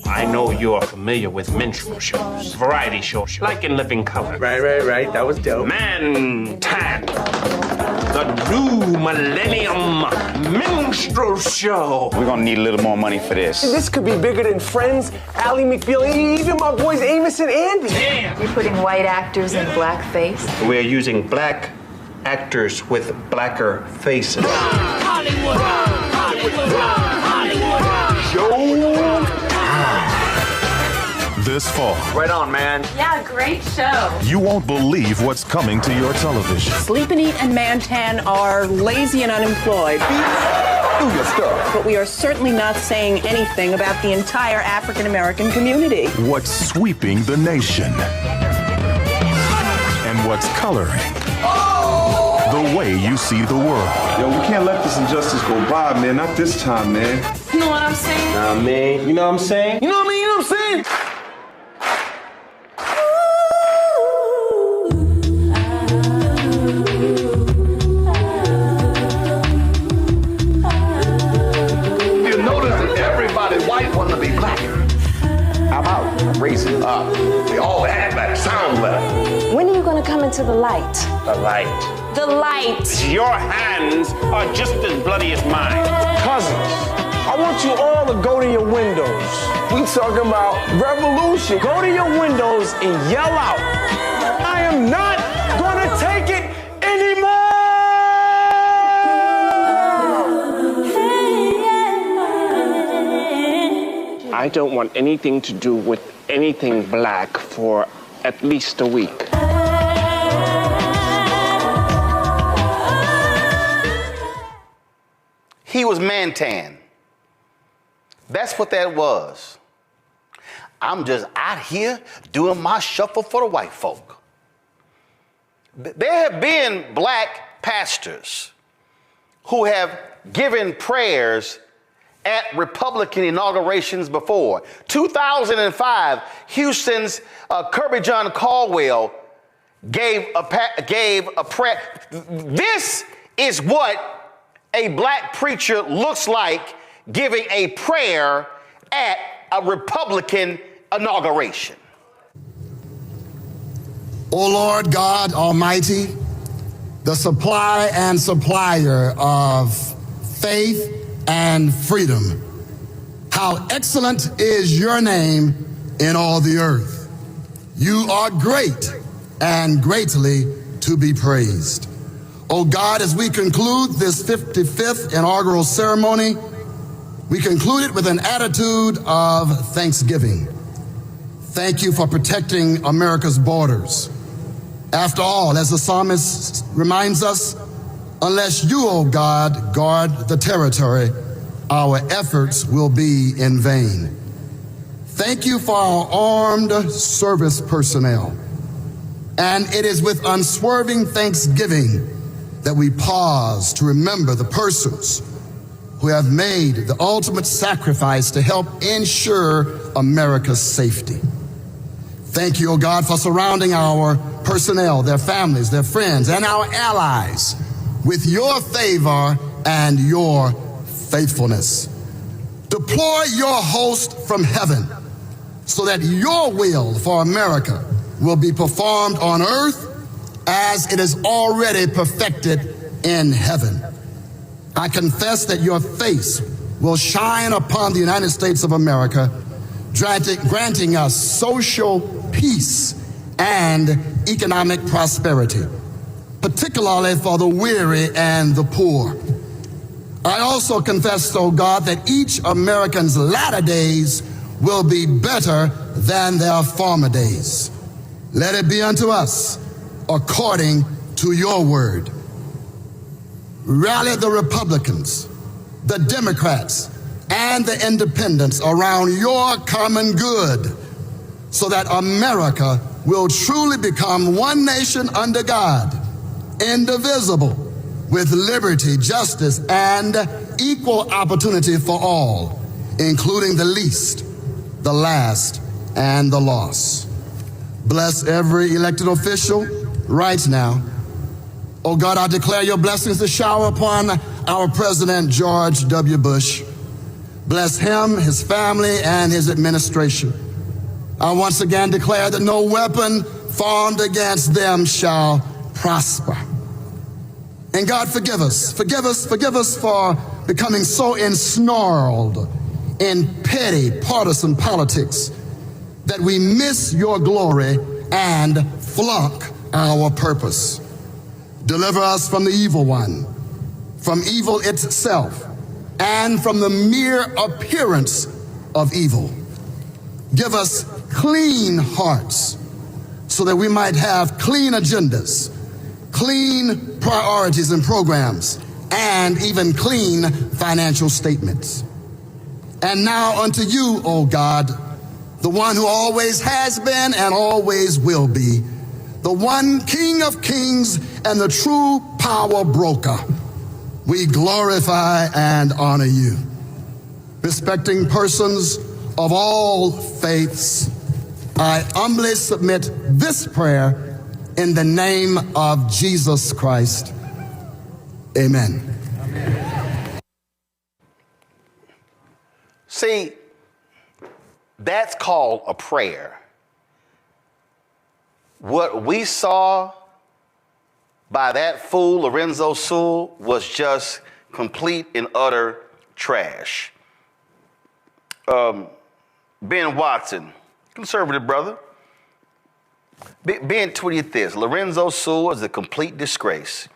I know you're familiar with minstrel shows, variety shows, like in Living Color. Right. That was dope. Man Tan, the new millennium minstrel show. We're gonna need a little more money for this. This could be bigger than Friends, Ally McBeal, even my boys Amos and Andy. Damn. You're putting white actors in blackface? We're using black actors with blacker faces. Hollywood! Hollywood! Hollywood! Show this fall. Right on, man. Yeah, great show. You won't believe what's coming to your television. Sleep and Eat and Mantan are lazy and unemployed. Do your stuff. But we are certainly not saying anything about the entire African American community. What's sweeping the nation? And what's coloring the way you see the world. Yo, we can't let this injustice go by, man. Not this time, man. You know what I'm saying? Nah, man. You know what I'm saying? You know what I mean? You know what I'm saying? You notice that everybody white want to be black. How about raising up? They all act better, sound better. When are you going to come into the light? The light. The light. Your hands are just as bloody as mine. Cousins, I want you all to go to your windows. We talking about revolution. Go to your windows and yell out, I am not gonna take it anymore! I don't want anything to do with anything black for at least a week. He was Mantan. That's what that was. I'm just out here doing my shuffle for the white folk. There have been black pastors who have given prayers at Republican inaugurations before. 2005, Houston's Kirby John Caldwell gave a prayer. This is what a black preacher looks like giving a prayer at a Republican inauguration. O Lord God Almighty, the supply and supplier of faith and freedom, how excellent is your name in all the earth. You are great and greatly to be praised. O God, as we conclude this 55th inaugural ceremony, we conclude it with an attitude of thanksgiving. Thank you for protecting America's borders. After all, as the psalmist reminds us, unless you, O God, guard the territory, our efforts will be in vain. Thank you for our armed service personnel. And it is with unswerving thanksgiving that we pause to remember the persons who have made the ultimate sacrifice to help ensure America's safety. Thank you, O God, for surrounding our personnel, their families, their friends, and our allies with your favor and your faithfulness. Deploy your host from heaven so that your will for America will be performed on earth as it is already perfected in heaven. I confess that your face will shine upon the United States of America, granting us social peace and economic prosperity, particularly for the weary and the poor. I also confess, O God, that each American's latter days will be better than their former days. Let it be unto us according to your word. Rally the Republicans, the Democrats, and the independents around your common good so that America will truly become one nation under God, indivisible, with liberty, justice, and equal opportunity for all, including the least, the last, and the lost. Bless every elected official right now. Oh God, I declare your blessings to shower upon our President George W. Bush. Bless him, his family, and his administration. I once again declare that no weapon formed against them shall prosper. And God, forgive us for becoming so ensnarled in petty partisan politics that we miss your glory and flunk our purpose. Deliver us from the evil one, from evil itself, and from the mere appearance of evil. Give us clean hearts so that we might have clean agendas, clean priorities and programs, and even clean financial statements. And now unto you, O God, the one who always has been and always will be, the one King of kings and the true power broker, we glorify and honor you. Respecting persons of all faiths, I humbly submit this prayer in the name of Jesus Christ. Amen. See, that's called a prayer. What we saw by that fool, Lorenzo Sewell, was just complete and utter trash. Ben Watson, conservative brother. Ben tweeted this: Lorenzo Sewell is a complete disgrace.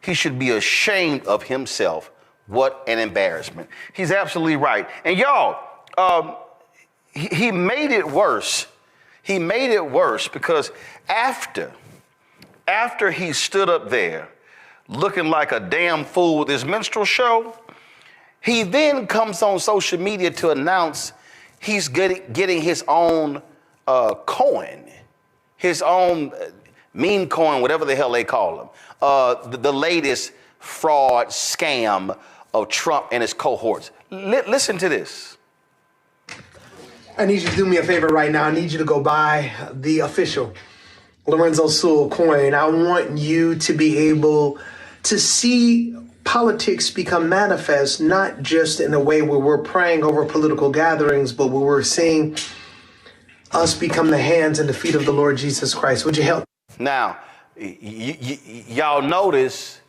He should be ashamed of himself. What an embarrassment. He's absolutely right. And y'all, he made it worse. He made it worse because after he stood up there looking like a damn fool with his minstrel show, he then comes on social media to announce he's getting his own coin, his own meme coin, whatever the hell they call them, the latest fraud scam of Trump and his cohorts. Listen to this. I need you to do me a favor right now. I need you to go buy the official Lorenzo Sewell coin. I want you to be able to see politics become manifest, not just in a way where we're praying over political gatherings, but where we're seeing us become the hands and the feet of the Lord Jesus Christ. Would you help? Now, y'all notice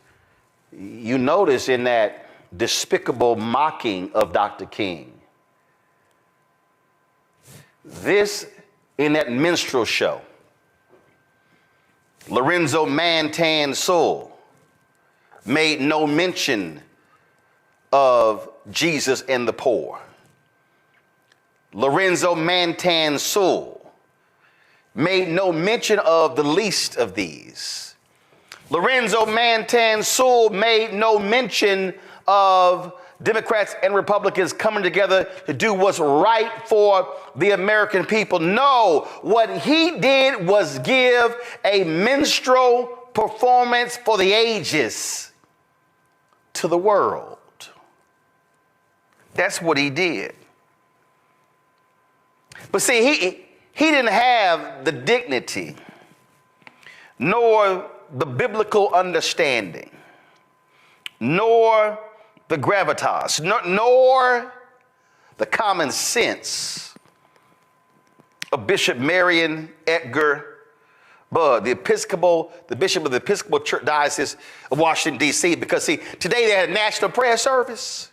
in that despicable mocking of Dr. King, this in that minstrel show, Lorenzo Martin Sewell made no mention of Jesus and the poor. Lorenzo Martin Sewell made no mention of the least of these. Lorenzo Martin Sewell made no mention of Democrats and Republicans coming together to do what's right for the American people. No, what he did was give a minstrel performance for the ages to the world. That's what he did. But see, he didn't have the dignity nor the biblical understanding nor the gravitas, nor the common sense of Bishop Marion Edgar Budd, the bishop of the Episcopal Church Diocese of Washington, D.C., because see, today they had a national prayer service,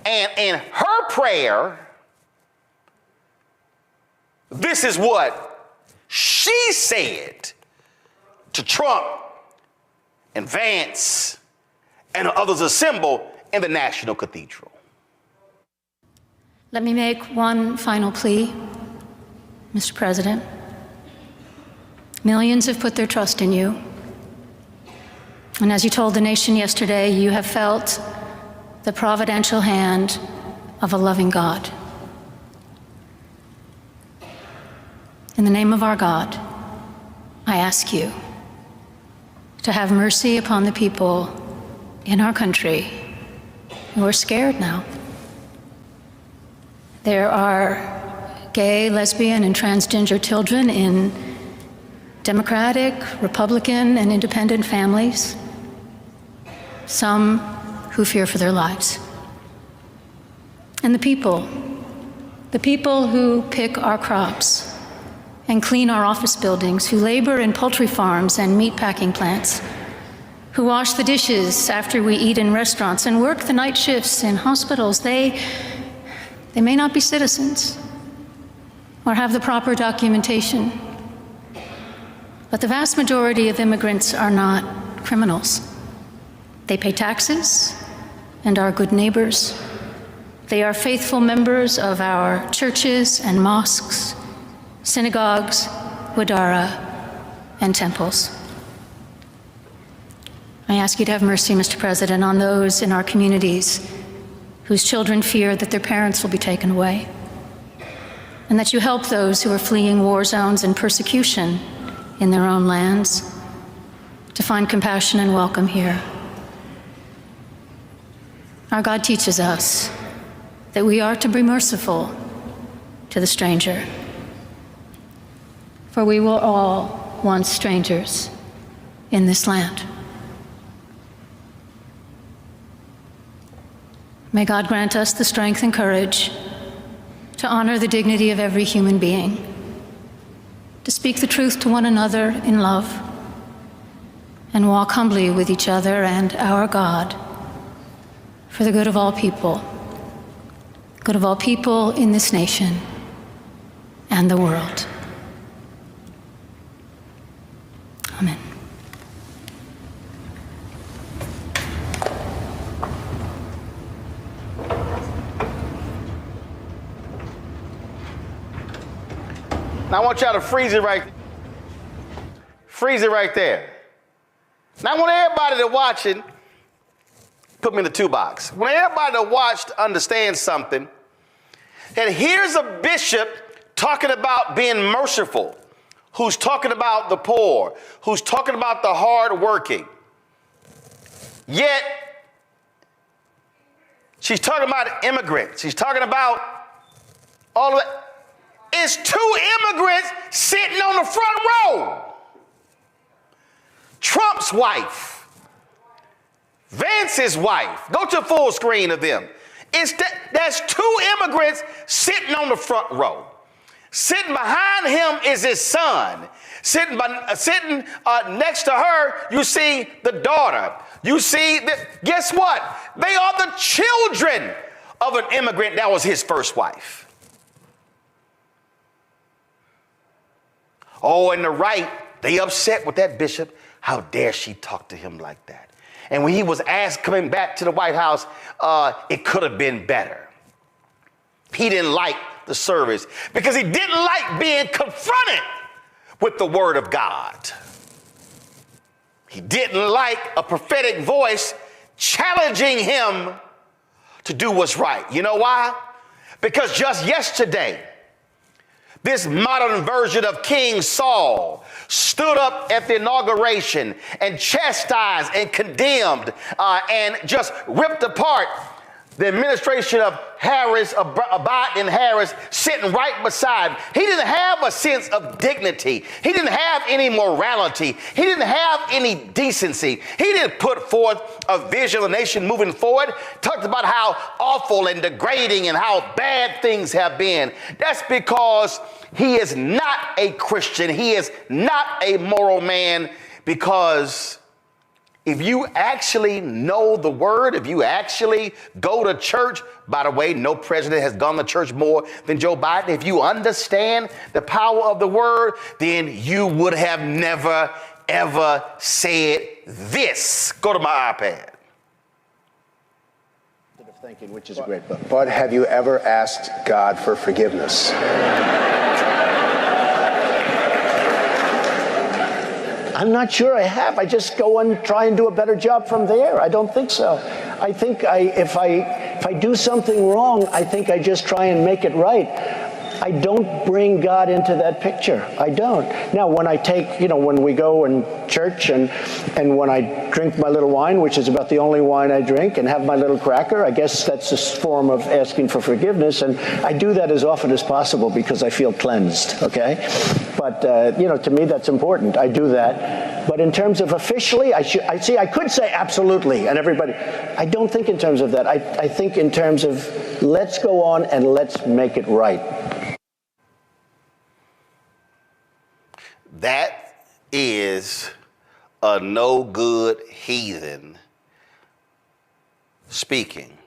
and in her prayer, this is what she said to Trump and Vance and others assembled in the National Cathedral. Let me make one final plea, Mr. President. Millions have put their trust in you. And as you told the nation yesterday, you have felt the providential hand of a loving God. In the name of our God, I ask you to have mercy upon the people in our country who are scared now. There are gay, lesbian, and transgender children in Democratic, Republican, and independent families, some who fear for their lives. And the people who pick our crops and clean our office buildings, who labor in poultry farms and meat packing plants, who wash the dishes after we eat in restaurants and work the night shifts in hospitals, they may not be citizens or have the proper documentation, but the vast majority of immigrants are not criminals. They pay taxes and are good neighbors. They are faithful members of our churches and mosques, synagogues, wadara, and temples. I ask you to have mercy, Mr. President, on those in our communities whose children fear that their parents will be taken away, and that you help those who are fleeing war zones and persecution in their own lands to find compassion and welcome here. Our God teaches us that we are to be merciful to the stranger, for we were all once strangers in this land. May God grant us the strength and courage to honor the dignity of every human being, to speak the truth to one another in love, and walk humbly with each other and our God for the good of all people in this nation and the world. Amen. Now I want y'all to freeze it right there. Now I want everybody to watching, put me in the 2 box. When everybody to watch to understand something, that here's a bishop talking about being merciful, who's talking about the poor, who's talking about the hardworking. Yet, she's talking about immigrants. She's talking about all of that. It's 2 immigrants sitting on the front row. Trump's wife, Vance's wife. Go to full screen of them. That's 2 immigrants sitting on the front row. Sitting behind him is his son. Sitting next to her, you see the daughter. You see, guess what? They are the children of an immigrant that was his first wife. Oh, and the right, they upset with that bishop. How dare she talk to him like that? And when he was asked coming back to the White House, it could have been better. He didn't like the service because he didn't like being confronted with the word of God. He didn't like a prophetic voice challenging him to do what's right. You know why? Because just yesterday, this modern version of King Saul stood up at the inauguration and chastised and condemned and just ripped apart the administration of Harris, of Biden and Harris, sitting right beside him. He didn't have a sense of dignity. He didn't have any morality. He didn't have any decency. He didn't put forth a vision of the nation moving forward. Talked about how awful and degrading and how bad things have been. That's because he is not a Christian. He is not a moral man, because if you actually know the word, if you actually go to church, by the way, no president has gone to church more than Joe Biden. If you understand the power of the word, then you would have never, ever said this. Go to my iPad. Thinking, which is a great book. But have you ever asked God for forgiveness? I'm not sure I have. I just go and try and do a better job from there. I don't think so. I think if I do something wrong, I think I just try and make it right. I don't bring God into that picture. I don't. Now, when I take, when we go in church and when I drink my little wine, which is about the only wine I drink, and have my little cracker, I guess that's a form of asking for forgiveness. And I do that as often as possible because I feel cleansed, okay? But, to me, that's important. I do that. But in terms of officially, I could say absolutely, and everybody, I don't think in terms of that. I think in terms of let's go on and let's make it right. That is a no good heathen speaking.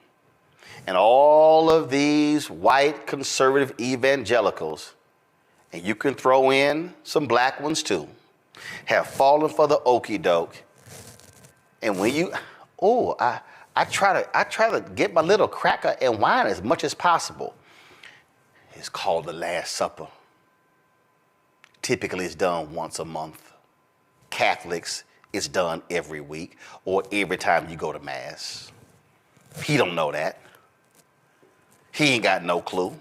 And all of these white conservative evangelicals, and you can throw in some black ones too, have fallen for the okie doke. And when I try to get my little cracker and wine as much as possible. It's called the Last Supper. typically is done once a month. Catholics, it's done every week or every time you go to Mass. He don't know that. He ain't got no clue.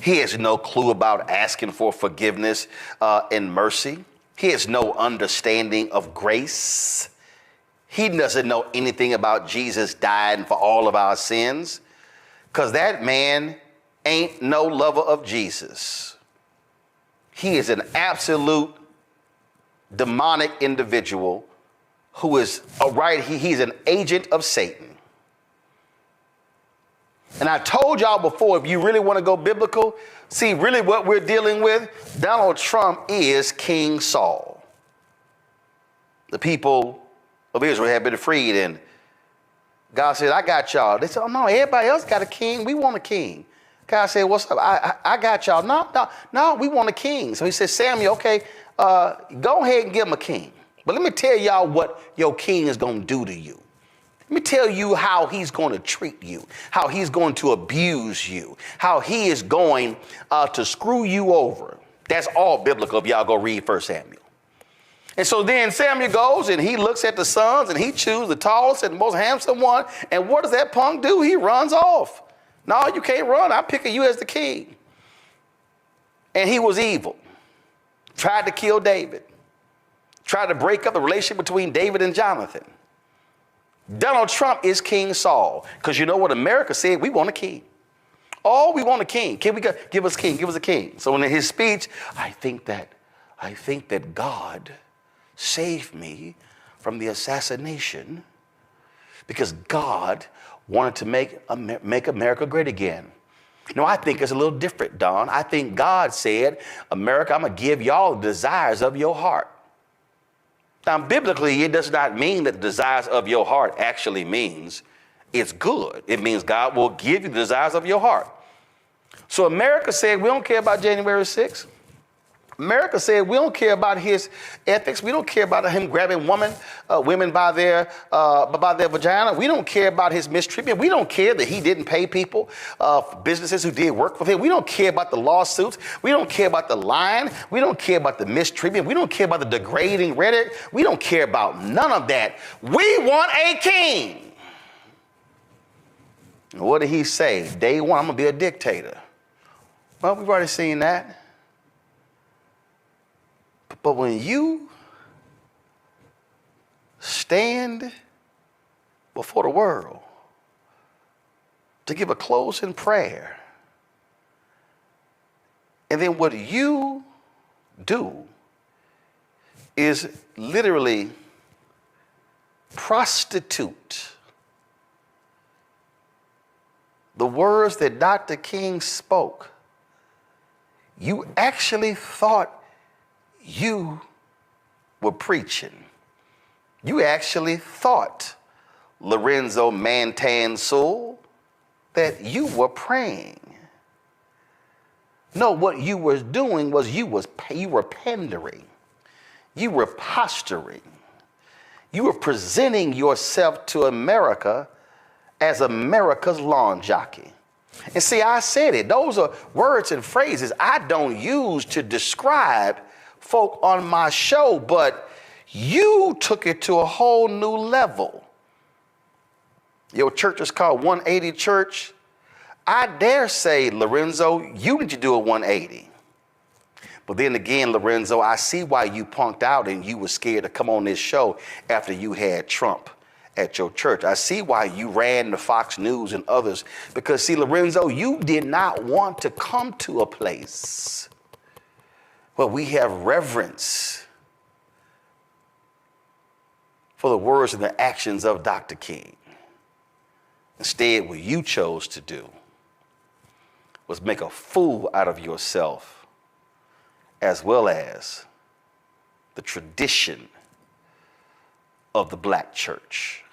He has no clue about asking for forgiveness and mercy. He has no understanding of grace. He doesn't know anything about Jesus dying for all of our sins, because that man ain't no lover of Jesus. He is an absolute demonic individual who is he's an agent of Satan. And I told y'all before, if you really want to go biblical, see, really what we're dealing with, Donald Trump is King Saul. The people of Israel have been freed, and God said, I got y'all. They said, oh, no, everybody else got a king. We want a king. God said, what's up? I got y'all. No, we want a king. So he said, Samuel, okay, go ahead and give him a king. But let me tell y'all what your king is going to do to you. Let me tell you how he's going to treat you, how he's going to abuse you, how he is going to screw you over. That's all biblical if y'all go read 1 Samuel. And so then Samuel goes and he looks at the sons and he chooses the tallest and most handsome one. And what does that punk do? He runs off. No, you can't run. I'm picking you as the king. And he was evil. Tried to kill David. Tried to break up the relationship between David and Jonathan. Donald Trump is King Saul, because you know what America said? We want a king. Oh, we want a king. Can we give us a king? Give us a king. So in his speech, I think that God saved me from the assassination because God wanted to make America great again. No, I think it's a little different, Don. I think God said, America, I'm going to give y'all the desires of your heart. Now, biblically, it does not mean that the desires of your heart actually means it's good. It means God will give you the desires of your heart. So America said, we don't care about January 6th. America said, we don't care about his ethics. We don't care about him grabbing women by their vagina. We don't care about his mistreatment. We don't care that he didn't pay people, businesses who did work for him. We don't care about the lawsuits. We don't care about the lying. We don't care about the mistreatment. We don't care about the degrading rhetoric. We don't care about none of that. We want a king. And what did he say? Day one, I'm going to be a dictator. Well, we've already seen that. But when you stand before the world to give a closing prayer, and then what you do is literally prostitute the words that Dr. King spoke, you actually thought you were preaching. You actually thought, Lorenzo Mantansul, that you were praying. No, what you were doing was you were pandering. You were posturing. You were presenting yourself to America as America's lawn jockey. And see, I said it. Those are words and phrases I don't use to describe folk on my show, but you took it to a whole new level. Your church is called 180 Church. I dare say, Lorenzo, you need to do a 180. But then again, Lorenzo, I see why you punked out and you were scared to come on this show after you had Trump at your church. I see why you ran to Fox News and others, because see, Lorenzo, you did not want to come to a place where we have reverence for the words and the actions of Dr. King. Instead, what you chose to do was make a fool out of yourself, as well as the tradition of the black church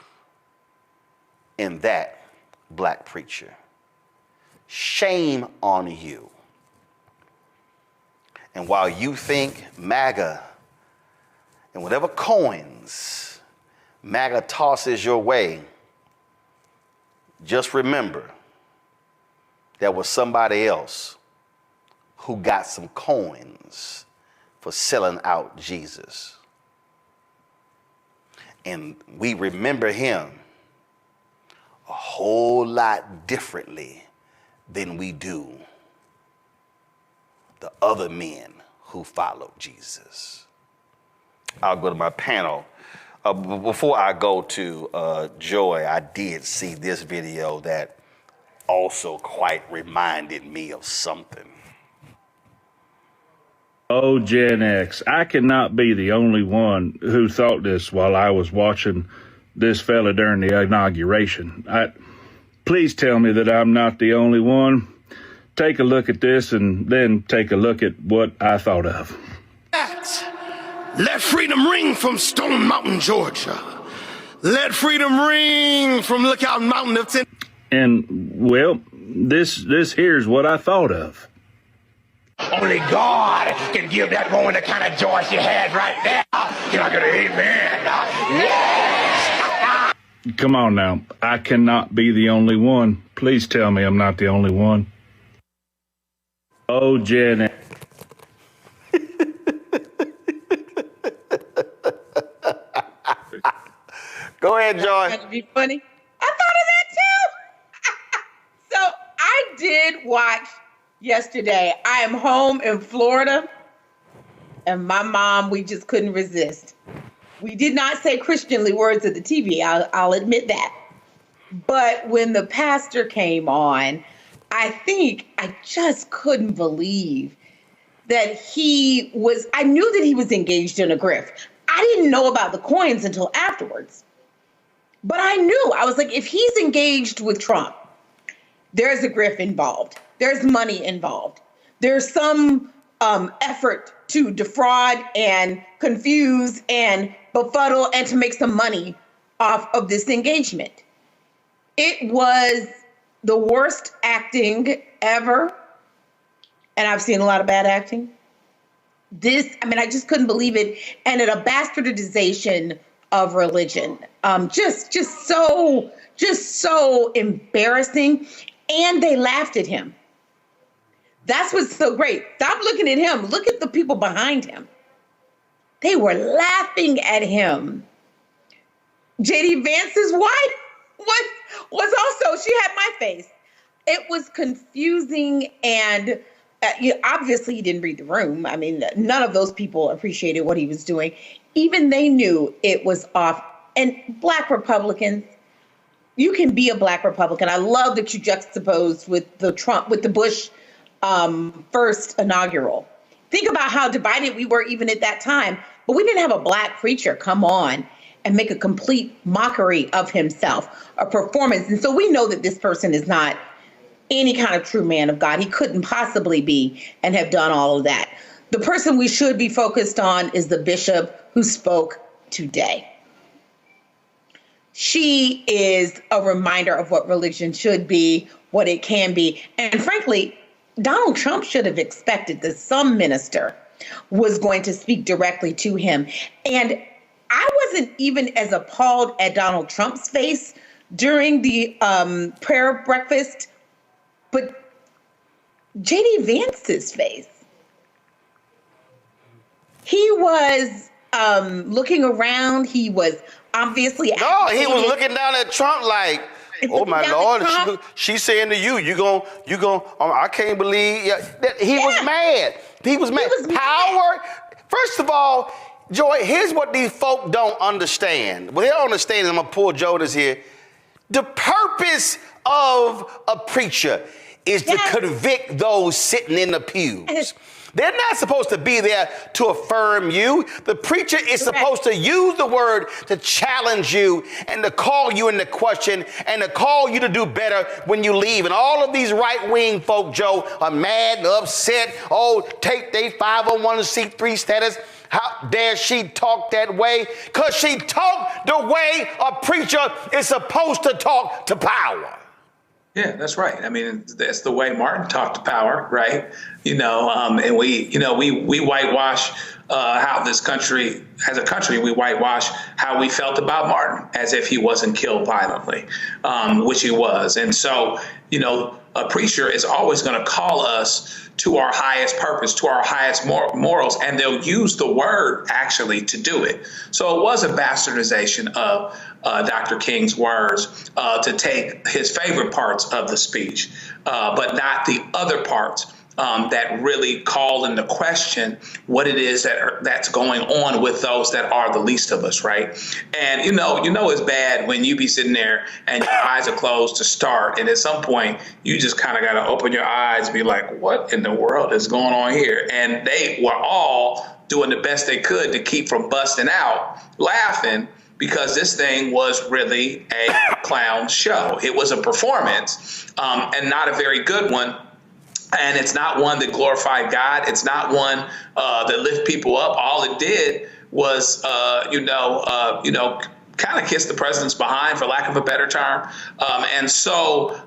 and that black preacher. Shame on you. And while you think MAGA and whatever coins MAGA tosses your way, just remember there was somebody else who got some coins for selling out Jesus. And we remember him a whole lot differently than we do the other men who followed Jesus. I'll go to my panel. Before I go to Joy, I did see this video that also quite reminded me of something. Oh, Gen X, I cannot be the only one who thought this while I was watching this fella during the inauguration. Please tell me that I'm not the only one. Take a look at this and then take a look at what I thought of. Let freedom ring from Stone Mountain, Georgia. Let freedom ring from Lookout Mountain of Tennessee. And, well, this here's what I thought of. Only God can give that woman the kind of joy she had right there. Can I get an amen? Yes! Come on now. I cannot be the only one. Please tell me I'm not the only one. Oh, Gen X. Go ahead, Joy. That'd be funny. I thought of that too. So I did watch yesterday. I am home in Florida, and my mom, we just couldn't resist. We did not say Christianly words at the TV, I'll admit that. But when the pastor came on, I just couldn't believe that I knew that he was engaged in a grift. I didn't know about the coins until afterwards. But I knew, I was like, if he's engaged with Trump, there's a grift involved. There's money involved. There's some effort to defraud and confuse and befuddle and to make some money off of this engagement. It was the worst acting ever. And I've seen a lot of bad acting. I just couldn't believe it. And a bastardization of religion. Just so embarrassing. And they laughed at him. That's what's so great. Stop looking at him. Look at the people behind him. They were laughing at him. J.D. Vance's wife was also, she had my face. It was confusing and obviously he didn't read the room. I mean, none of those people appreciated what he was doing. Even they knew it was off. And Black Republicans, you can be a Black Republican. I love that you juxtaposed with the Bush first inaugural. Think about how divided we were even at that time. But we didn't have a Black preacher come on and make a complete mockery of himself, a performance. And so we know that this person is not any kind of true man of God. He couldn't possibly be and have done all of that. The person we should be focused on is the bishop who spoke today. She is a reminder of what religion should be, what it can be. And frankly, Donald Trump should have expected that some minister was going to speak directly to him. And I wasn't even as appalled at Donald Trump's face during the prayer breakfast, but J.D. Vance's face. He was looking around. He was obviously... No, he was looking down at Trump like, oh my Lord, she's saying to you, you gon', I can't believe, he was mad. He was mad. Power, first of all, Joy, here's what these folk don't understand. Well, they don't understand, I'm gonna pull Jonas here. The purpose of a preacher is to convict those sitting in the pews. They're not supposed to be there to affirm you. The preacher is supposed to use the word to challenge you and to call you into question and to call you to do better when you leave. And all of these right-wing folk, Joe, are mad and upset. Oh, take their 501c3 status. How dare she talk that way? Because she talked the way a preacher is supposed to talk to power. Yeah, that's right. I mean, that's the way Martin talked to power, right? And we whitewash how this country, as a country, we whitewash how we felt about Martin as if he wasn't killed violently, which he was. And so, a preacher is always going to call us to our highest purpose, to our highest morals, and they'll use the word actually to do it. So it was a bastardization of Dr. King's words to take his favorite parts of the speech, but not the other parts that really call into question what it is that's going on with those that are the least of us, right? And you know it's bad when you be sitting there and your eyes are closed to start, and at some point you just kind of got to open your eyes and be like, what in the world is going on here? And they were all doing the best they could to keep from busting out laughing, because this thing was really a clown show. It was a performance, and not a very good one. And it's not one that glorified God. It's not one that lift people up. All it did was, kind of kiss the president's behind, for lack of a better term. And so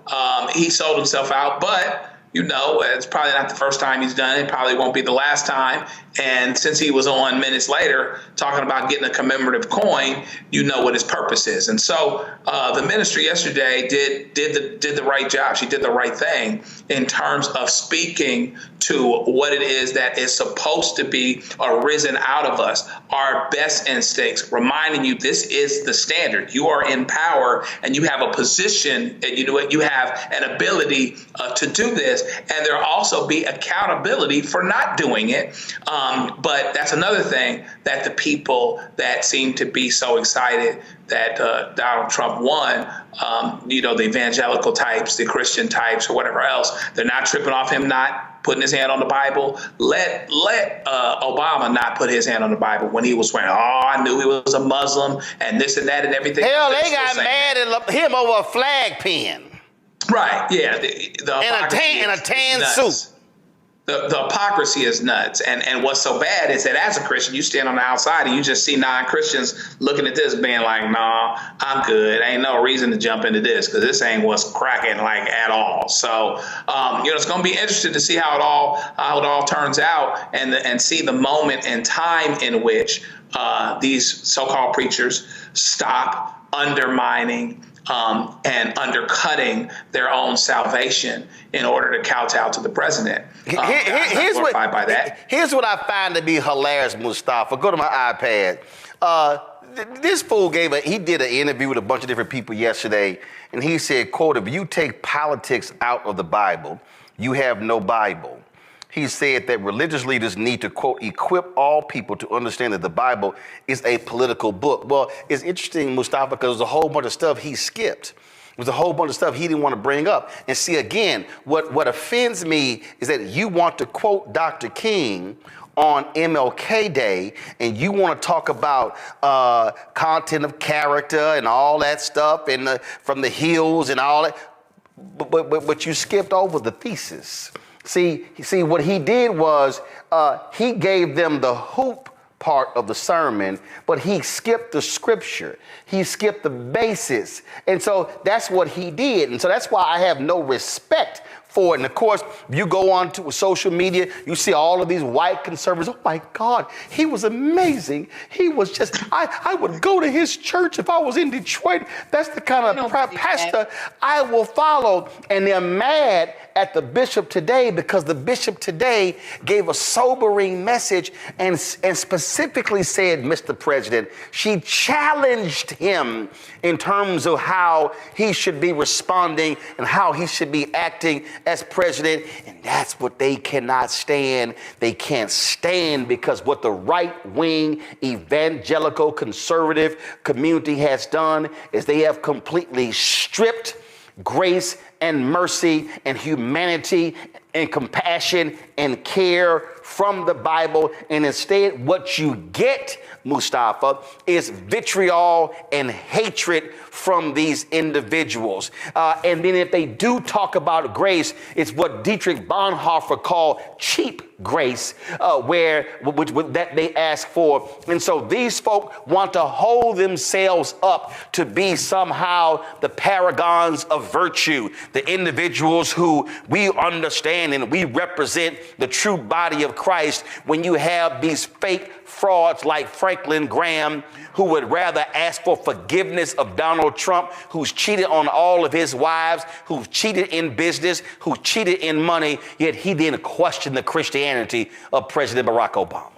he sold himself out. But, it's probably not the first time he's done it. Probably won't be the last time. And since he was on minutes later talking about getting a commemorative coin, you know what his purpose is. And so the ministry yesterday did the right job. She did the right thing in terms of speaking to what it is that is supposed to be arisen out of us, our best instincts, reminding you this is the standard. You are in power and you have a position, and you have an ability to do this. And there'll also be accountability for not doing it. But that's another thing that the people that seem to be so excited that Donald Trump won, the evangelical types, the Christian types, or whatever else, they're not tripping off him not putting his hand on the Bible. Let Obama not put his hand on the Bible when he was swearing, I knew he was a Muslim and this and that and everything. Hell, they got mad at him over a flag pin. Right, yeah. In a tan suit. The hypocrisy is nuts. And what's so bad is that as a Christian, you stand on the outside and you just see non-Christians looking at this being like, nah, I'm good. Ain't no reason to jump into this because this ain't what's cracking like at all. So, it's going to be interesting to see how it all turns out and see the moment and time in which these so-called preachers stop undermining and undercutting their own salvation in order to kowtow to the president. Here's what I find to be hilarious, Mustafa. Go to my iPad. This fool he did an interview with a bunch of different people yesterday, and he said, quote, if you take politics out of the Bible, you have no Bible. He said that religious leaders need to, quote, equip all people to understand that the Bible is a political book. Well, it's interesting, Mustafa, because there's a whole bunch of stuff he skipped. There's a whole bunch of stuff he didn't want to bring up. And see, again, what offends me is that you want to quote Dr. King on MLK Day, and you want to talk about content of character and all that stuff, and from the hills and all that, but you skipped over the thesis. See, what he did was he gave them the hoop part of the sermon, but he skipped the scripture. He skipped the basis. And so that's what he did. And so that's why I have no respect for it. And of course, you go on to social media, you see all of these white conservatives. Oh my God, he was amazing. He was just, I would go to his church if I was in Detroit. That's the kind of pastor I will follow. And they're mad at the bishop today because the bishop today gave a sobering message and specifically said, Mr. President, she challenged him in terms of how he should be responding and how he should be acting as president. And that's what they cannot stand. They can't stand because what the right-wing evangelical conservative community has done is they have completely stripped grace and mercy and humanity and compassion and care from the Bible. And instead, what you get, Mustafa, is vitriol and hatred from these individuals. And then if they do talk about grace, it's what Dietrich Bonhoeffer called cheap grace, that they ask for. And so these folk want to hold themselves up to be somehow the paragons of virtue, the individuals who we understand and we represent the true body of Christ, when you have these fake frauds like Franklin Graham, who would rather ask for forgiveness of Donald Donald Trump, who's cheated on all of his wives, who's cheated in business, who cheated in money, yet he didn't question the Christianity of President Barack Obama.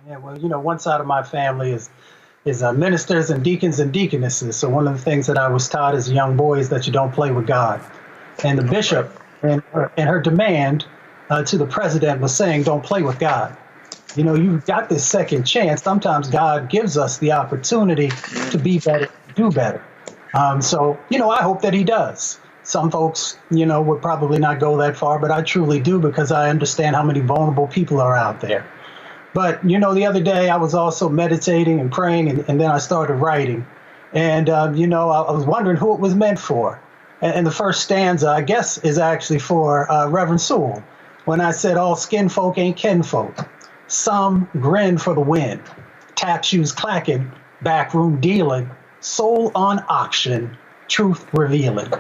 Yeah, well, one side of my family is ministers and deacons and deaconesses. So one of the things that I was taught as a young boy is that you don't play with God. And the bishop, and her demand to the president was saying, don't play with God. You've got this second chance. Sometimes God gives us the opportunity to be better, do better. So I hope that he does. Some folks, would probably not go that far, but I truly do, because I understand how many vulnerable people are out there. But, the other day I was also meditating and praying, and then I started writing. And, I was wondering who it was meant for. And the first stanza, I guess, is actually for Reverend Sewell, when I said all skin folk ain't kinfolk. Some grin for the win. Tap shoes clacking, backroom dealing, soul on auction, truth revealing.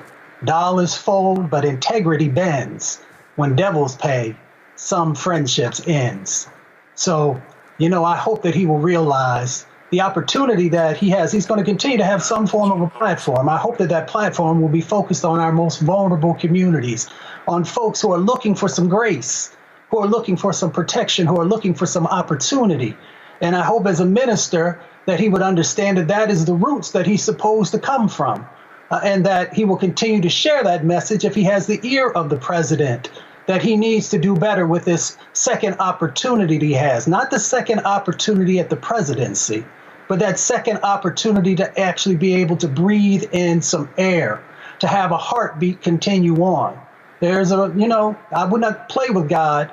Dollars fold, but integrity bends. When devils pay, some friendships ends. So, I hope that he will realize the opportunity that he has. He's going to continue to have some form of a platform. I hope that that platform will be focused on our most vulnerable communities, on folks who are looking for some grace, who are looking for some protection, who are looking for some opportunity. And I hope as a minister that he would understand that that is the roots that he's supposed to come from, and that he will continue to share that message if he has the ear of the president, that he needs to do better with this second opportunity he has. Not the second opportunity at the presidency, but that second opportunity to actually be able to breathe in some air, to have a heartbeat continue on. There's I would not play with God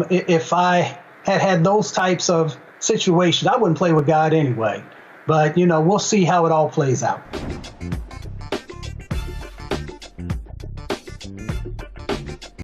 if I had those types of situations. I wouldn't play with God anyway. But, we'll see how it all plays out.